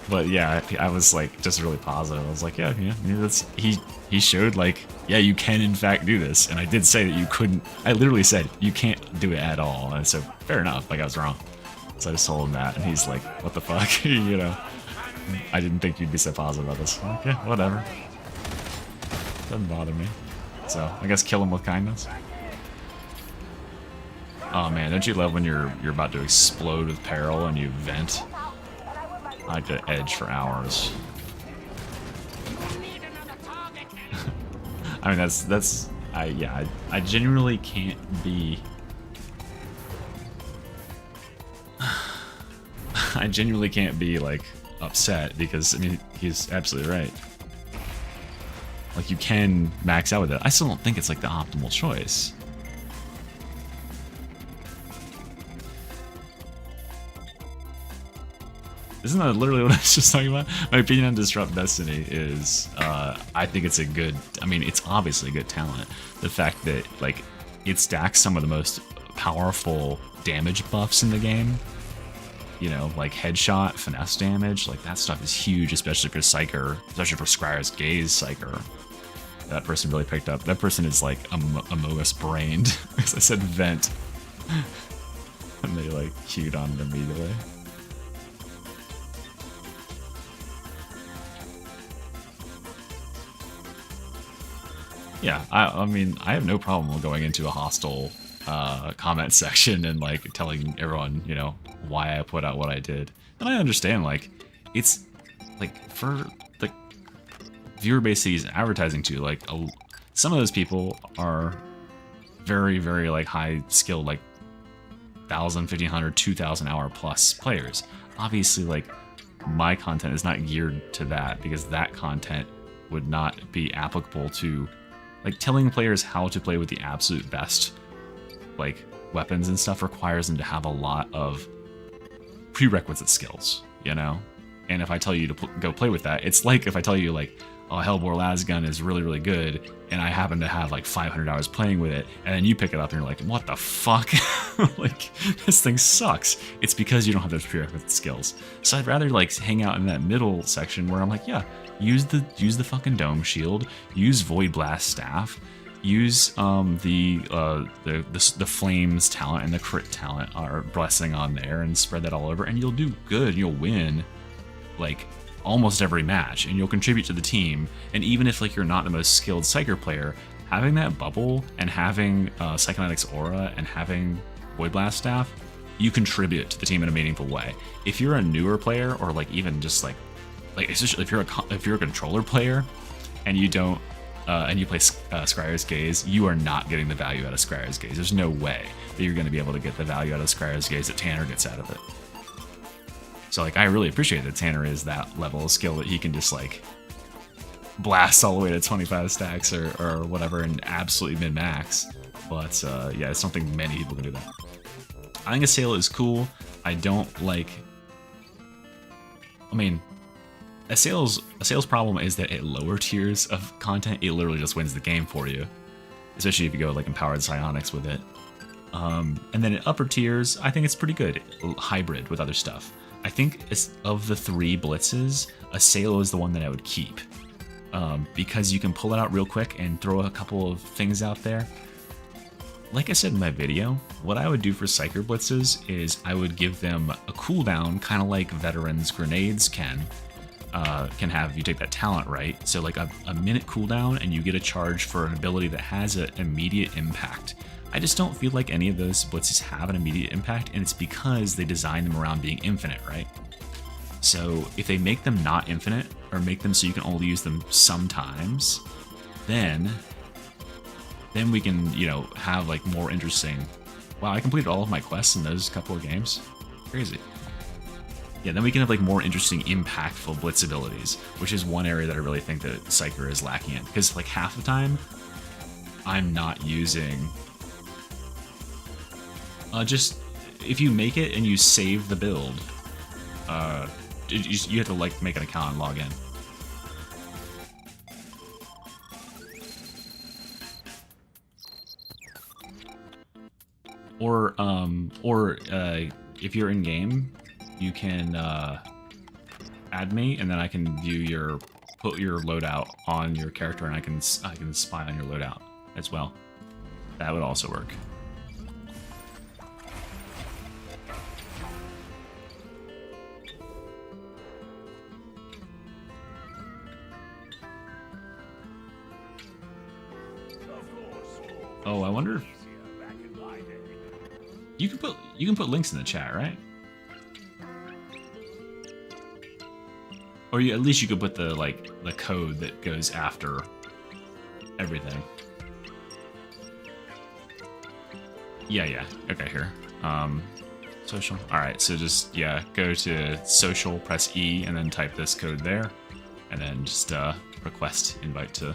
But yeah, I was like just really positive. I was like, yeah, that's he showed like, yeah, you can in fact do this, and I did say that you couldn't. I literally said you can't do it at all, and so fair enough, like I was wrong. So I just told him that, and he's like, what the fuck, you know? I didn't think you'd be so positive about this. I'm like, yeah, whatever. Doesn't bother me. So I guess kill him with kindness. Oh man, don't you love when you're about to explode with peril and you vent? I like to edge for hours. I mean, I genuinely can't be. I genuinely can't be like upset because I mean he's absolutely right. Like you can max out with it. I still don't think it's like the optimal choice. Isn't that literally what I was just talking about? My opinion on Disrupt Destiny is, I think it's a good, I mean, it's obviously a good talent. The fact that, like, it stacks some of the most powerful damage buffs in the game. You know, like headshot, finesse damage, like that stuff is huge, especially for Psyker, especially for Scryer's Gaze Psyker. That person really picked up. That person is like Amogus brained, because I said vent. And they like queued on it immediately. Yeah, I mean, I have no problem going into a hostile comment section and like telling everyone, you know, why I put out what I did. And I understand, like, it's like for the viewer base that he's advertising to, like, some of those people are very, very like high skilled, like 1,000, 1,500, 2,000 hour plus players. Obviously, like, my content is not geared to that because that content would not be applicable to like telling players how to play with the absolute best like weapons and stuff requires them to have a lot of prerequisite skills, you know? And if I tell you to go play with that, it's like if I tell you like, oh, Hellbore Lasgun is really, really good, and I happen to have like 500 hours playing with it, and then you pick it up and you're like, what the fuck? Like, this thing sucks. It's because you don't have those prerequisite skills. So I'd rather like hang out in that middle section where I'm like, yeah, use the fucking Dome Shield, use Void Blast Staff, use the Flames talent and the Crit talent or Blessing on there, and spread that all over, and you'll do good. You'll win like almost every match, and you'll contribute to the team. And even if like you're not the most skilled Psyker player, having that bubble and having Psychonetics Aura and having Void Blast Staff, you contribute to the team in a meaningful way. If you're a newer player, or like even just like especially if you're a controller player and you don't and you play Scryer's Gaze, you are not getting the value out of Scryer's Gaze. There's no way that you're going to be able to get the value out of Scryer's Gaze that Tanner gets out of it. So like, I really appreciate that Tanner is that level of skill that he can just like blast all the way to 25 stacks or whatever and absolutely min-max. But yeah, it's something many people can do that. I think Assail is cool. I don't like... I mean, Assail's problem is that at lower tiers of content, it literally just wins the game for you. Especially if you go like Empowered Psionics with it. And then at upper tiers, I think it's pretty good. Hybrid with other stuff. I think of the 3 blitzes, Assail is the one that I would keep. Because you can pull it out real quick and throw a couple of things out there. Like I said in my video, what I would do for Psyker blitzes is I would give them a cooldown, kind of like Veterans grenades can have if you take that talent right. So like a minute cooldown, and you get a charge for an ability that has an immediate impact. I just don't feel like any of those blitzes have an immediate impact, and it's because they design them around being infinite, right? So if they make them not infinite, or make them so you can only use them sometimes, then we can, you know, have like more interesting... Wow, I completed all of my quests in those couple of games. Crazy. Yeah, then we can have like more interesting, impactful blitz abilities, which is one area that I really think that Psyker is lacking in. Because like half the time, I'm not using... just if you make it and you save the build, you have to like make an account and log in. Or if you're in game, you can add me, and then I can view put your loadout on your character, and I can spy on your loadout as well. That would also work. Oh, I wonder if you can put links in the chat, right? Or at least you could put the code that goes after everything. Yeah. Okay, here. Social. All right, so just go to social, press E, and then type this code there, and then just request invite to.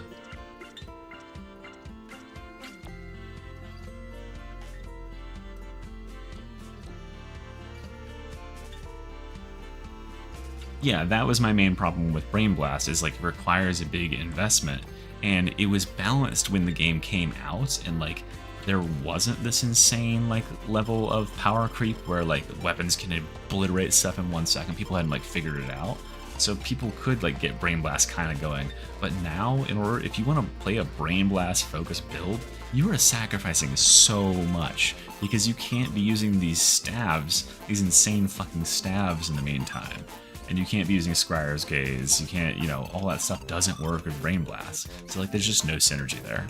Yeah, that was my main problem with Brain Blast, is like it requires a big investment, and it was balanced when the game came out, and like there wasn't this insane like level of power creep where like weapons can obliterate stuff in 1 second. People hadn't like figured it out, so people could like get Brain Blast kind of going. But now, if you want to play a Brain Blast focused build, you are sacrificing so much because you can't be using these stabs, these insane fucking stabs in the meantime. and you can't be using Scryer's Gaze. You can't, you know, all that stuff doesn't work with Brain Blast. So like, there's just no synergy there.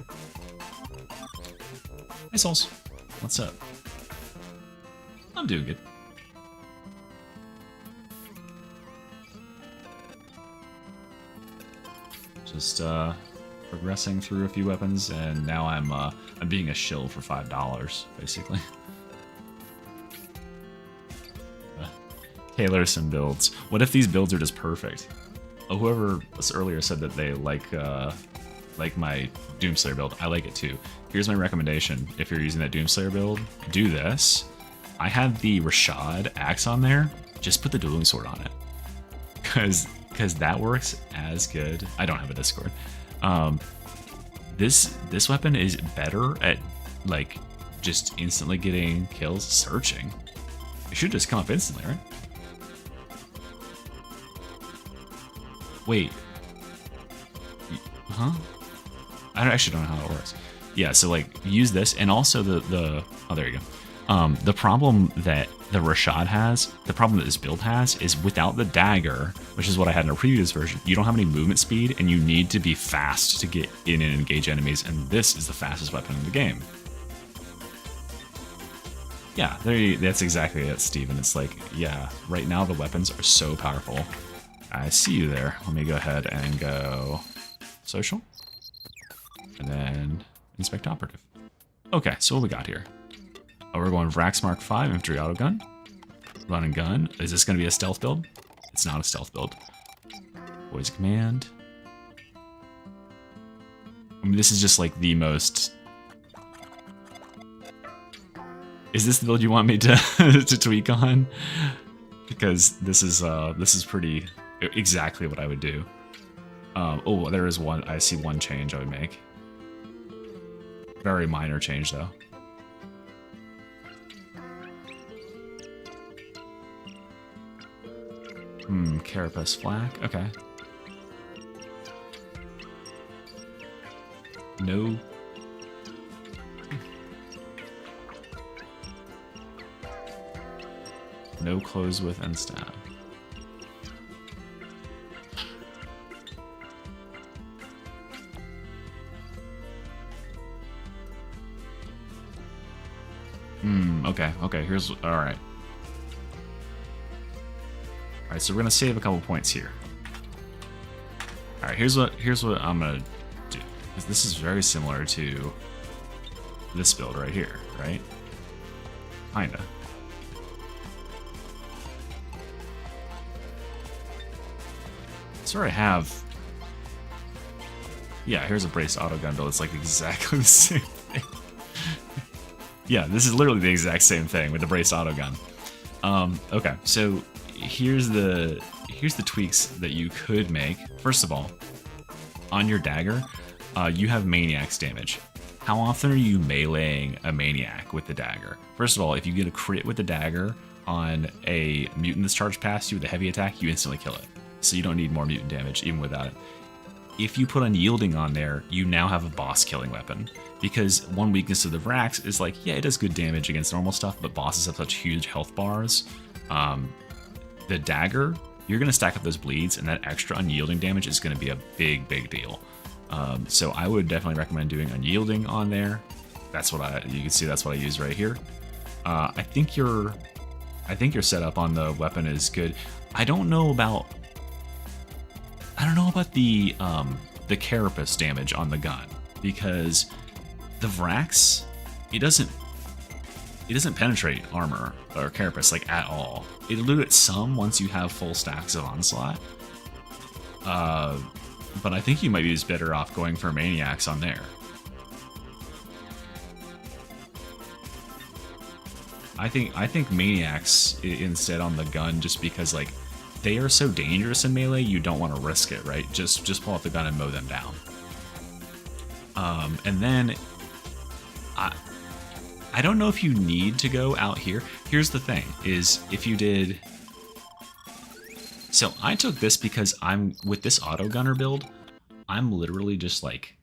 Hey Souls, what's up? I'm doing good. Just progressing through a few weapons, and now I'm being a shill for $5, basically. Tailor some builds. What if these builds are just perfect? Oh, whoever earlier said that they like my Doomslayer build. I like it too. Here's my recommendation. If you're using that Doomslayer build, do this. I have the Rashad axe on there. Just put the dueling sword on it. Because that works as good. I don't have a Discord. This weapon is better at like just instantly getting kills searching. It should just come up instantly, right? Wait. Huh? I actually don't know how it works. Yeah, so like use this, and also the oh, there you go. The problem that the Rashad has, the problem that this build has, is without the dagger, which is what I had in a previous version, you don't have any movement speed, and you need to be fast to get in and engage enemies, and this is the fastest weapon in the game. Yeah, that's exactly it, Steven. It's like, yeah, right now the weapons are so powerful. I see you there. Let me go ahead and go social. And then inspect operative. Okay, so what we got here? Oh, we're going Vrax Mark 5, infantry auto gun. Run and gun. Is this going to be a stealth build? It's not a stealth build. Voice command. I mean, this is just like the most... Is this the build you want me to to tweak on? Because this is pretty exactly what I would do. Oh, there is one. I see one change I would make. Very minor change though. Carapace flak. Okay. No. No close with and stab. Okay, here's, alright. Alright, so we're gonna save a couple points here. Alright, here's what I'm gonna do. Because this is very similar to this build right here, right? Kinda. So I have... Yeah, here's a braced auto gun build. It's like exactly the same thing. Yeah, this is literally the exact same thing with the braced auto gun. Okay, so here's the tweaks that you could make. First of all, on your dagger, you have maniac's damage. How often are you meleeing a maniac with the dagger? First of all, if you get a crit with the dagger on a mutant that's charged past you with a heavy attack, you instantly kill it. So you don't need more mutant damage even without it. If you put unyielding on there, you now have a boss killing weapon. Because one weakness of the Vrax is like, yeah, it does good damage against normal stuff, but bosses have such huge health bars. The dagger, you're going to stack up those bleeds, and that extra unyielding damage is going to be a big, big deal. So I would definitely recommend doing unyielding on there. That's what you can see that's what I use right here. I think your setup on the weapon is good. I don't know about the carapace damage on the gun, because the Vrax, it doesn't penetrate armor or carapace like at all. It'll do it some once you have full stacks of onslaught. But I think you might be just better off going for maniacs on there. I think maniacs instead on the gun, just because like they are so dangerous in melee, you don't want to risk it, right? Just pull out the gun and mow them down. And then I don't know if you need to go out here. Here's the thing, is if you did... So I took this because with this auto gunner build, I'm literally just like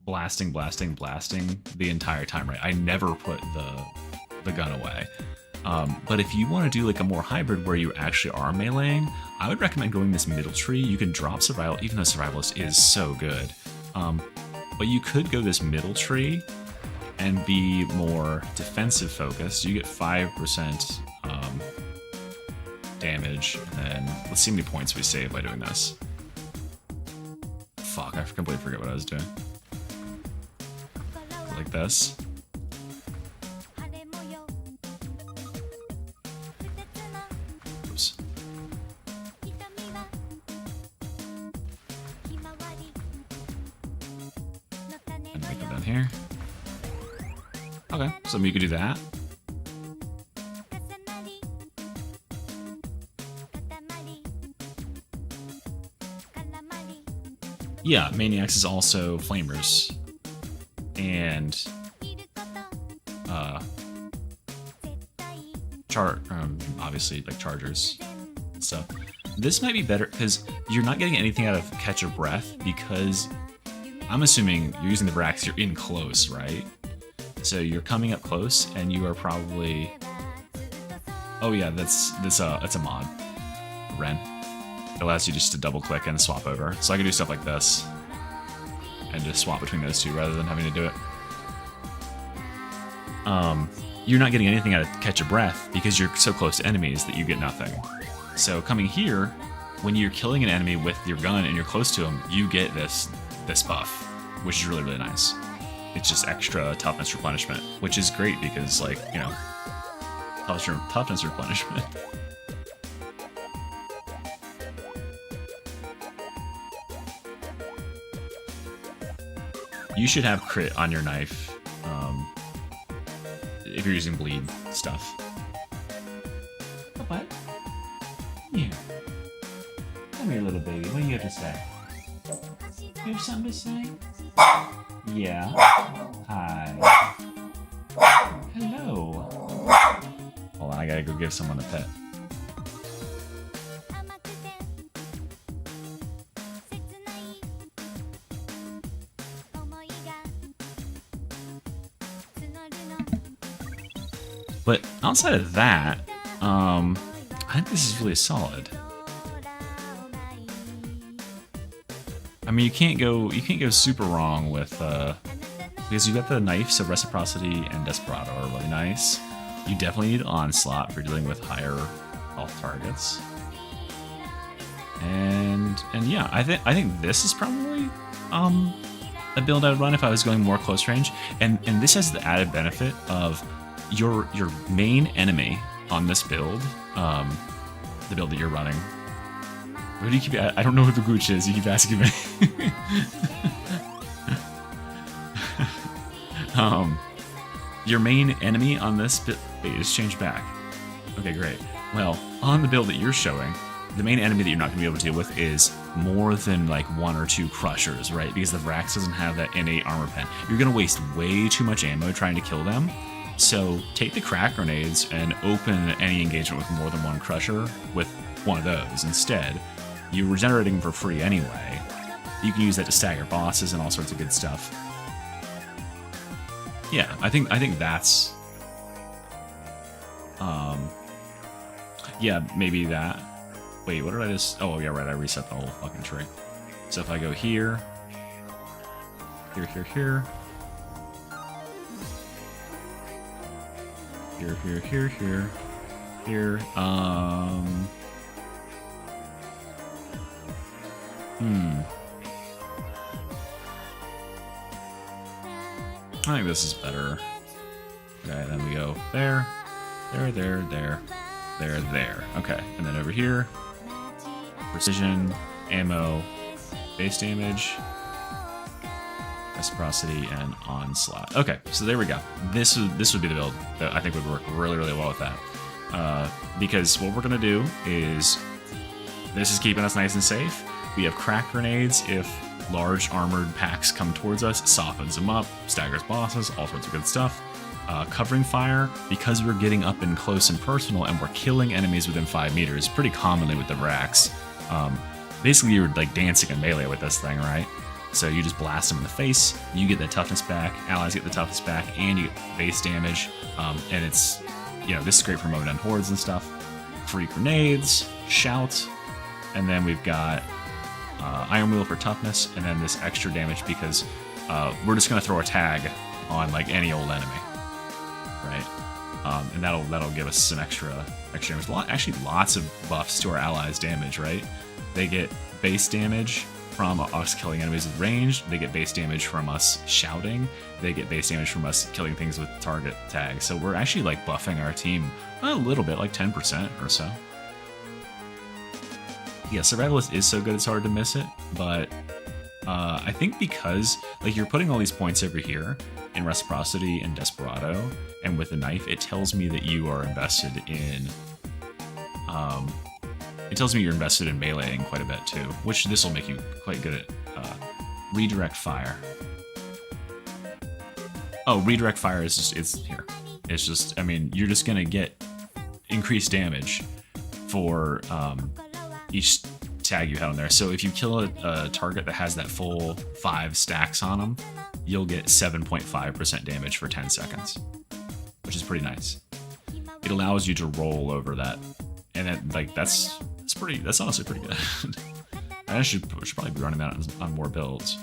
blasting the entire time, right? I never put the gun away. But if you want to do like a more hybrid where you actually are meleeing, I would recommend going this middle tree. You can drop survival, even though survivalist is so good. But you could go this middle tree and be more defensive focused. You get 5% damage, and let's see how many points we save by doing this. Fuck, I completely forget what I was doing. Like this. Oops. And we come down here. Okay, so you could do that. Yeah, Maniacs is also Flamers. And obviously like Chargers and stuff. This might be better because you're not getting anything out of Catch Your Breath because I'm assuming you're using the Brax, you're in close, right? So you're coming up close and you are probably... Oh yeah, that's a mod. Ren. It allows you just to double click and swap over. So I can do stuff like this and just swap between those two rather than having to do it. You're not getting anything out of Catch Your Breath because you're so close to enemies that you get nothing. So coming here, when you're killing an enemy with your gun and you're close to them, you get this buff, which is really, really nice. It's just extra toughness replenishment, which is great because, like, you know, toughness replenishment. You should have crit on your knife if you're using bleed stuff. What? Here. Come here, little baby. What do you have to say? You have something to say? Yeah. Hi. Hello. Hold on, I gotta go give someone a pet. But outside of that, I think this is really solid. I mean, you can't go super wrong with because you got the knife, so Reciprocity and Desperado are really nice. You definitely need Onslaught for dealing with higher health targets. And yeah, I think this is probably a build I would run if I was going more close range. And this has the added benefit of your main enemy on this build, the build that you're running. What do you keep? I don't know who the Gooch is. You keep asking me. Your main enemy on this build is changed back. Okay, great. Well, on the build that you're showing, the main enemy that you're not going to be able to deal with is more than like 1 or 2 crushers, right? Because the Vrax doesn't have that innate armor pen. You're going to waste way too much ammo trying to kill them. So take the crack grenades and open any engagement with more than 1 crusher with one of those instead. You're regenerating them for free anyway. You can use that to stagger bosses and all sorts of good stuff. Yeah, I think that's yeah, maybe that. Wait, what did I just... Oh, yeah, right, I reset the whole fucking tree. So if I go here, here, here, here, here, here, here, here, here, I think this is better. Okay, then we go there, there, there, there, there, there. Okay, and then over here, precision, ammo, base damage, reciprocity, and onslaught. Okay, so there we go. This would be the build that I think would work really, really well with that. Because what we're gonna do is, this is keeping us nice and safe. We have crack grenades if large armored packs come towards us, it softens them up, staggers bosses, all sorts of good stuff. Covering fire, because we're getting up and close and personal and we're killing enemies within 5 meters, pretty commonly with the Vrax. Basically you're like dancing in melee with this thing, right? So you just blast them in the face, you get the toughness back, allies get the toughness back, and you get base damage, and it's you know, this is great for mowing down hordes and stuff. Free grenades, shout, and then we've got Iron Wheel for toughness, and then this extra damage because we're just gonna throw a tag on like any old enemy, right? And that'll give us some extra damage. Actually, lots of buffs to our allies' damage, right? They get base damage from us killing enemies with range. They get base damage from us shouting. They get base damage from us killing things with target tags. So we're actually like buffing our team a little bit, like 10% or so. Yeah, Survivalist is so good it's hard to miss it, but I think because like you're putting all these points over here in Reciprocity and Desperado, and with the knife, it tells me that you are invested in it tells me you're invested in meleeing quite a bit too, which this will make you quite good at. Redirect fire. Oh, redirect fire is just, it's here. It's just, I mean, you're just gonna get increased damage for each tag you had on there. So if you kill a target that has that full 5 stacks on them, you'll get 7.5% damage for 10 seconds, which is pretty nice. It allows you to roll over that, and it, like that's honestly pretty good. I should probably be running that on more builds,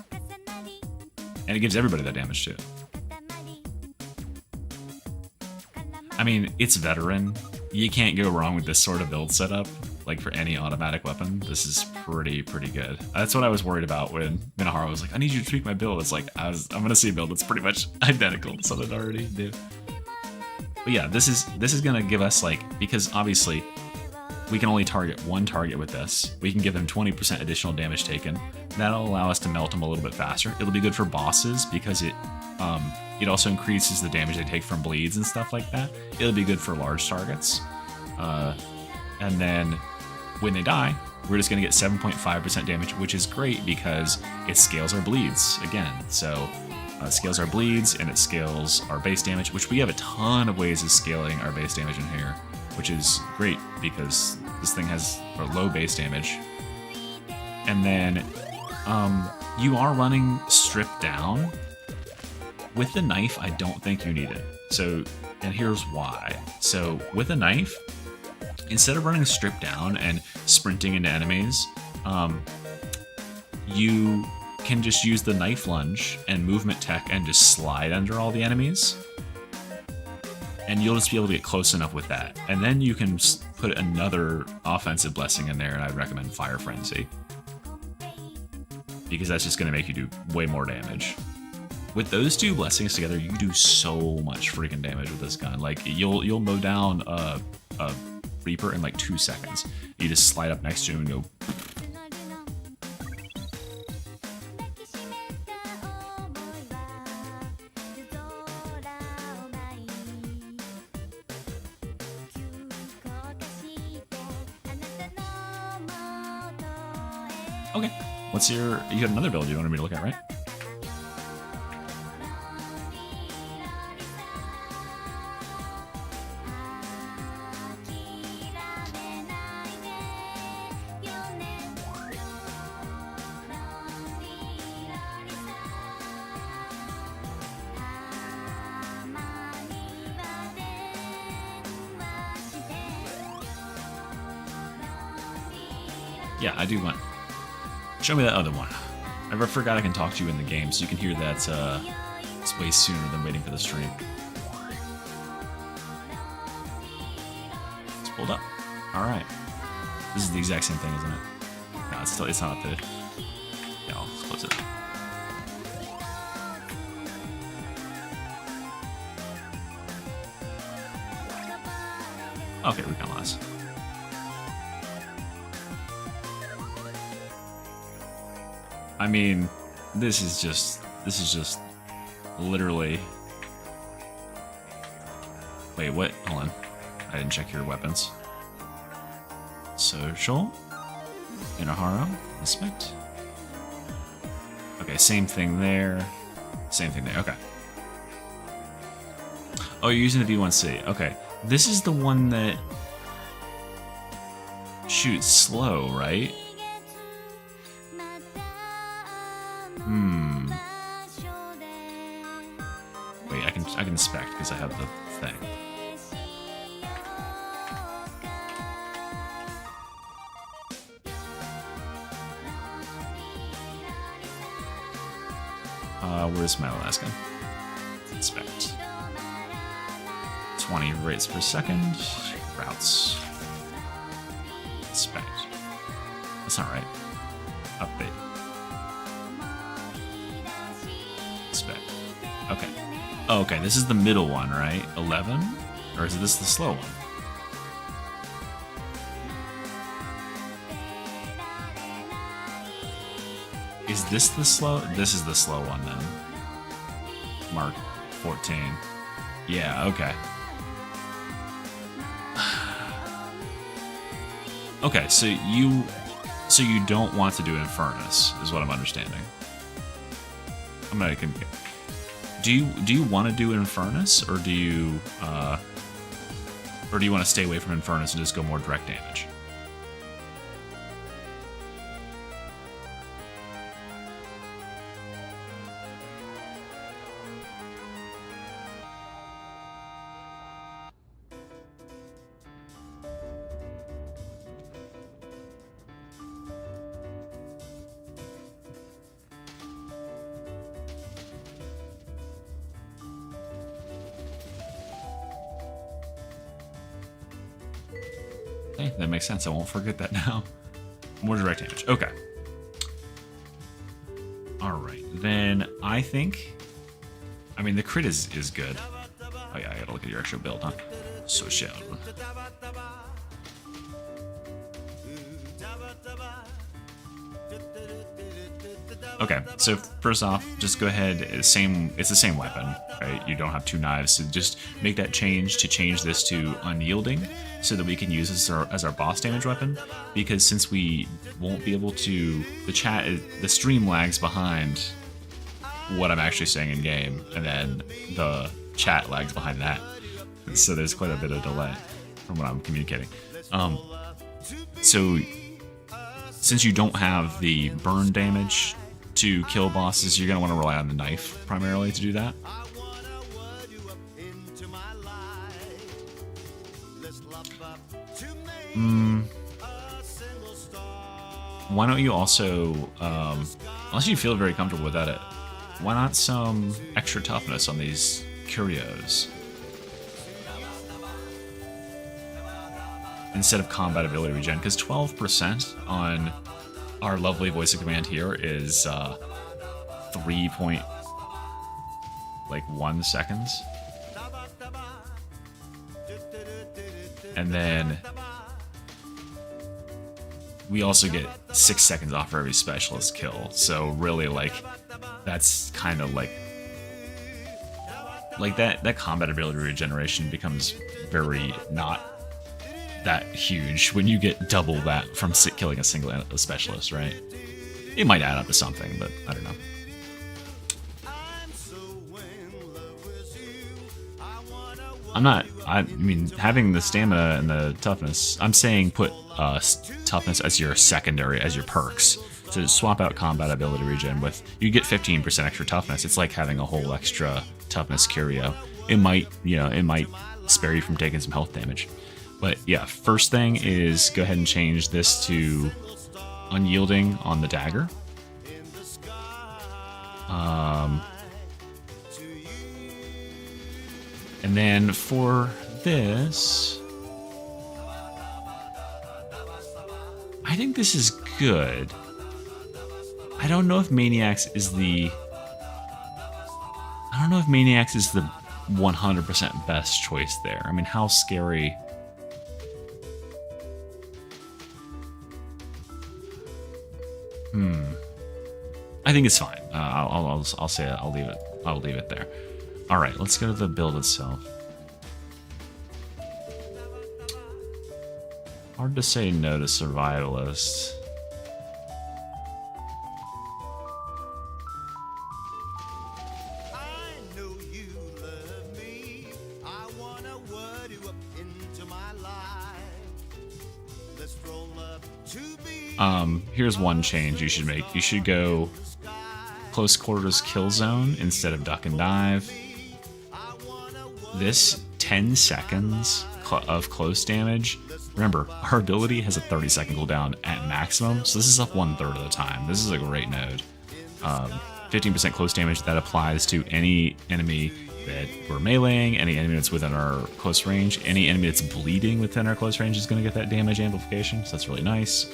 and it gives everybody that damage too. I mean, it's veteran. You can't go wrong with this sort of build setup. Like for any automatic weapon, this is pretty good. That's what I was worried about when Minoharu was like, I need you to tweak my build. It's like, I'm gonna see a build that's pretty much identical to something I already do. But yeah, this is gonna give us like, because obviously we can only target one target with this. We can give them 20% additional damage taken. That'll allow us to melt them a little bit faster. It'll be good for bosses because it also increases the damage they take from bleeds and stuff like that. It'll be good for large targets. And then when they die, we're just going to get 7.5% damage, which is great because it scales our bleeds again. So it scales our bleeds and it scales our base damage, which we have a ton of ways of scaling our base damage in here, which is great because this thing has a low base damage. And then you are running stripped down. With the knife, I don't think you need it. So, and here's why. So with a knife, instead of running stripped down and sprinting into enemies, you can just use the knife lunge and movement tech and just slide under all the enemies. And you'll just be able to get close enough with that. And then you can put another offensive blessing in there, and I'd recommend Fire Frenzy, because that's just going to make you do way more damage. With those two blessings together, you do so much freaking damage with this gun. Like, you'll mow down a Reaper in like 2 seconds. You just slide up next to him and go. Okay, what's you got another build you wanted me to look at, right? Yeah, I do want. Show me that other one. I forgot I can talk to you in the game, so you can hear that it's way sooner than waiting for the stream. It's pulled up. All right. This is the exact same thing, isn't it? No, it's not updated. Yeah, I'll just close it. Okay, we can last. I mean, this is just literally. Wait, what? Hold on. I didn't check your weapons. Social. Minoharu. Inspect. Okay, same thing there. Same thing there. Okay. Oh, you're using the V1C. Okay. This is the one that shoots slow, right? Wait, I can inspect because I have the thing. Where's my last gun? Inspect. 20 rates per second. Routes. Inspect. That's not right. Update. Inspect. Okay. Oh, okay, this is the middle one, right? 11? Or is this the slow one? Is this the slow? This is the slow one then. Mark 14. Yeah, okay. Okay, so you don't want to do Infernus, is what I'm understanding. I'm not gonna. Do you want to do Infernus, or do you want to stay away from Infernus and just go more direct damage? Okay, that makes sense. I won't forget that now. More direct damage. Okay. Alright, then I think... I mean, the crit is good. Oh yeah, I gotta look at your actual build, huh? Social. Okay, so first off, just go ahead, it's the same weapon, right? You don't have two knives, so just make that change to change this to unyielding so that we can use this as our boss damage weapon, because since we won't be able to, the stream lags behind what I'm actually saying in game, and then the chat lags behind that, so there's quite a bit of delay from what I'm communicating. So since you don't have the burn damage to kill bosses, you're going to want to rely on the knife primarily to do that. Why don't you also, unless you feel very comfortable without it, why not some extra toughness on these curios? Instead of combat ability regen, because 12% on our lovely voice of command here is 3.1 seconds. And then we also get 6 seconds off for every specialist kill. So really, like, that's kind of like that combat ability regeneration becomes very not that huge when you get double that from killing a single specialist, right? It might add up to something, but I don't know. I mean, having the stamina and the toughness, I'm saying put toughness as your secondary, as your perks. So swap out combat ability regen with, you get 15% extra toughness. It's like having a whole extra toughness curio. It might spare you from taking some health damage. But yeah, first thing is go ahead and change this to unyielding on the dagger. And then for this, I think this is good. I don't know if Maniacs is the 100% best choice there. I mean, how scary... I think it's fine. I'll say it. I'll leave it there. All right, let's go to the build itself. Hard to say no to survivalist. Here's one change you should make. You should go close quarters kill zone instead of duck and dive. This 10 seconds of close damage. Remember, our ability has a 30-second cooldown at maximum, so this is up 1/3 of the time. This is a great node. 15% close damage that applies to any enemy that we're meleeing, any enemy that's within our close range, any enemy that's bleeding within our close range is going to get that damage amplification, so that's really nice.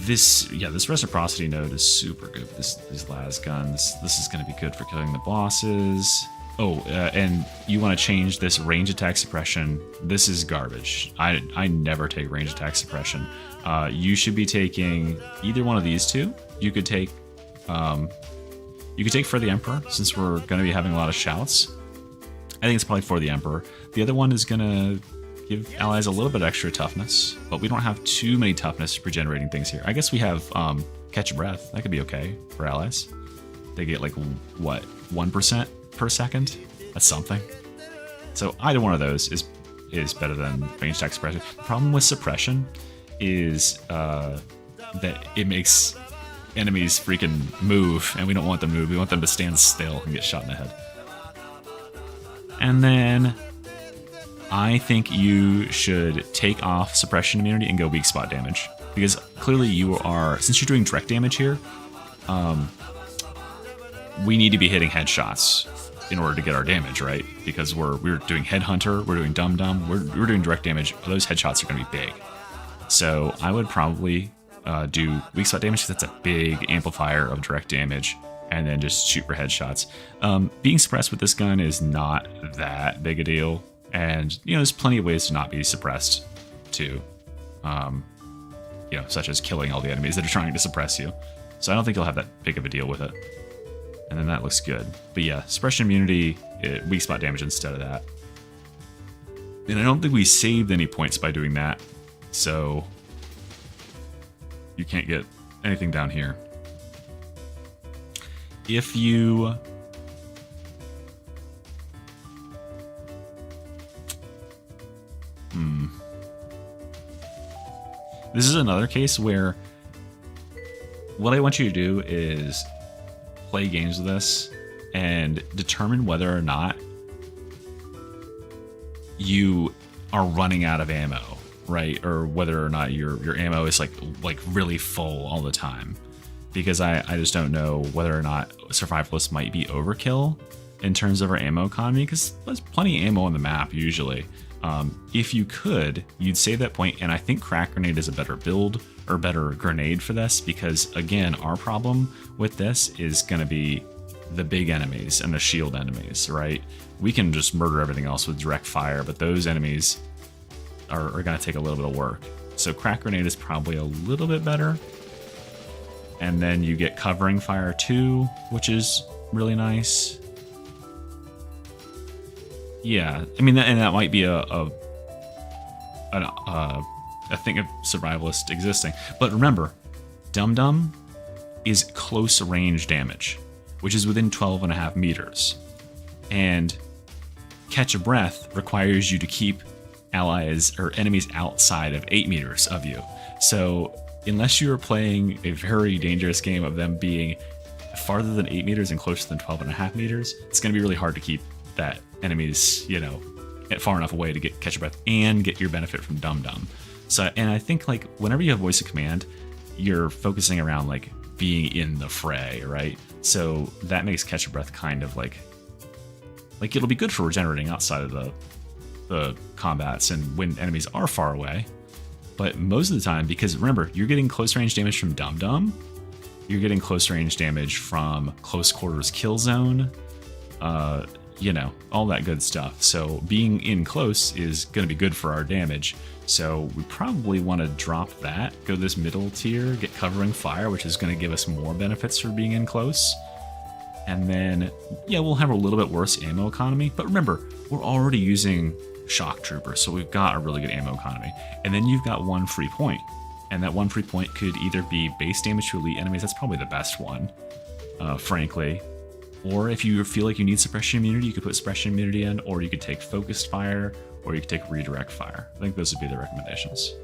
This reciprocity node is super good with these las guns. This is going to be good for killing the bosses. Oh, and you want to change this range attack suppression. This is garbage. I never take range attack suppression. You should be taking either one of these two. You could take for the Emperor, since we're going to be having a lot of shouts. I think it's probably for the Emperor. The other one is going to give allies a little bit extra toughness, but we don't have too many toughness regenerating things here. I guess we have Catch a Breath. That could be okay for allies. They get like, what, 1% per second? That's something. So either one of those is better than range attack suppression. The problem with suppression is that it makes enemies freaking move, and we don't want them to move. We want them to stand still and get shot in the head. And then I think you should take off suppression immunity and go weak spot damage, because clearly you are, since you're doing direct damage here, we need to be hitting headshots in order to get our damage, right? Because we're doing Headhunter, we're doing Dum Dum, we're doing direct damage. Those headshots are going to be big. So I would probably do weak spot damage, because that's a big amplifier of direct damage, and then just shoot for headshots. Being suppressed with this gun is not that big a deal, and there's plenty of ways to not be suppressed too, such as killing all the enemies that are trying to suppress you. So I don't think you'll have that big of a deal with it. And then that looks good. But yeah, suppression immunity, weak spot damage instead of that. And I don't think we saved any points by doing that, so you can't get anything down here. If you This is another case where what I want you to do is play games with this and determine whether or not you are running out of ammo, right? Or whether or not your ammo is like really full all the time. Because I just don't know whether or not Survivalists might be overkill in terms of our ammo economy, because there's plenty of ammo on the map usually. If you could, you'd save that point, and I think Crack Grenade is a better build or better grenade for this, because again, our problem with this is going to be the big enemies and the shield enemies, right? We can just murder everything else with direct fire, but those enemies are going to take a little bit of work. So Crack Grenade is probably a little bit better. And then you get Covering Fire too, which is really nice. Yeah, I mean, and that might be a thing of Survivalist existing. But remember, Dum Dum is close range damage, which is within 12.5 meters. And Catch a Breath requires you to keep allies or enemies outside of 8 meters of you. So unless you are playing a very dangerous game of them being farther than 8 meters and closer than 12.5 meters, it's going to be really hard to keep that enemies, far enough away to get Catch a Breath and get your benefit from Dum Dum. So, and I think whenever you have voice of command, you're focusing around being in the fray, right? So that makes Catch a Breath kind of like it'll be good for regenerating outside of the combats and when enemies are far away. But most of the time, because remember, you're getting close range damage from Dum Dum, you're getting close range damage from close quarters kill zone, all that good stuff. So being in close is going to be good for our damage. So we probably want to drop that, go this middle tier, get Covering Fire, which is going to give us more benefits for being in close. And then, we'll have a little bit worse ammo economy. But remember, we're already using Shock Trooper, so we've got a really good ammo economy. And then you've got one free point. And that one free point could either be base damage to elite enemies, that's probably the best one, frankly. Or if you feel like you need suppression immunity, you could put suppression immunity in, or you could take focused fire, or you could take redirect fire. I think those would be the recommendations.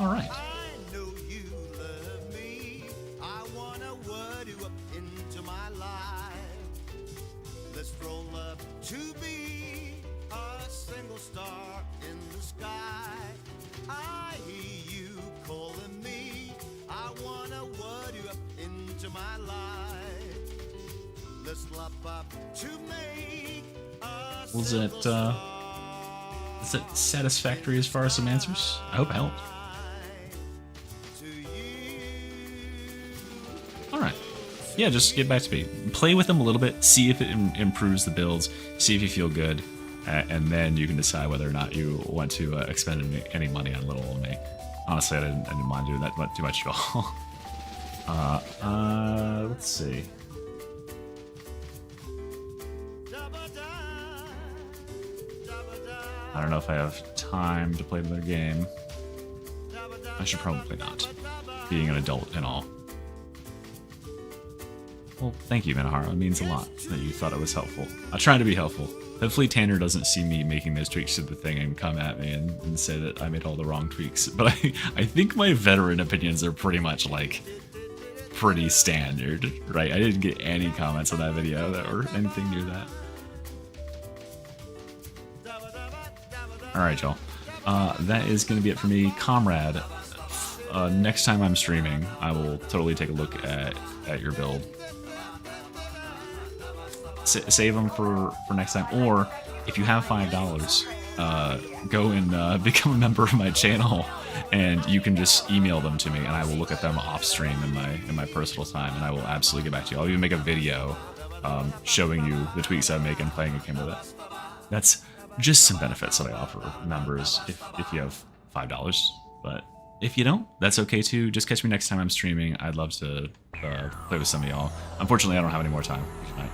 All right.
I know you love me. I wanna word you up into my life. Let's roll up to be a single star in the sky. I hear you calling me. I wanna word you up into my life. Let's lop up to make a
Was it, is it satisfactory as far as some answers? I hope it helped. Alright. Yeah, just get back to me. Play with them a little bit, see if it improves the builds, see if you feel good, and then you can decide whether or not you want to expend any money on Little Old Me. Honestly, I didn't mind doing that too much at all. Let's see. I don't know if I have time to play another game. I should probably not, being an adult and all. Well, thank you, Minahara. It means a lot that you thought it was helpful. I try to be helpful. Hopefully Tanner doesn't see me making those tweaks to the thing and come at me and say that I made all the wrong tweaks. But I think my veteran opinions are pretty much, like, pretty standard, right? I didn't get any comments on that video that were anything near that. Alright, y'all. That is going to be it for me. Comrade, next time I'm streaming, I will totally take a look at your build. Save them for next time. Or, if you have $5, go and become a member of my channel, and you can just email them to me, and I will look at them off stream in my personal time, and I will absolutely get back to you. I'll even make a video showing you the tweaks I make and playing a game with it. That's just some benefits that I offer members if you have $5. But if you don't, that's okay too. Just catch me next time I'm streaming. I'd love to play with some of y'all. Unfortunately, I don't have any more time tonight.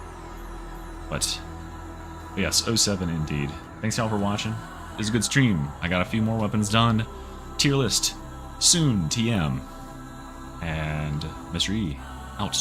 But yes, 07 indeed. Thanks y'all for watching. It was a good stream. I got a few more weapons done. Tier list soon, TM. And Mr. E out.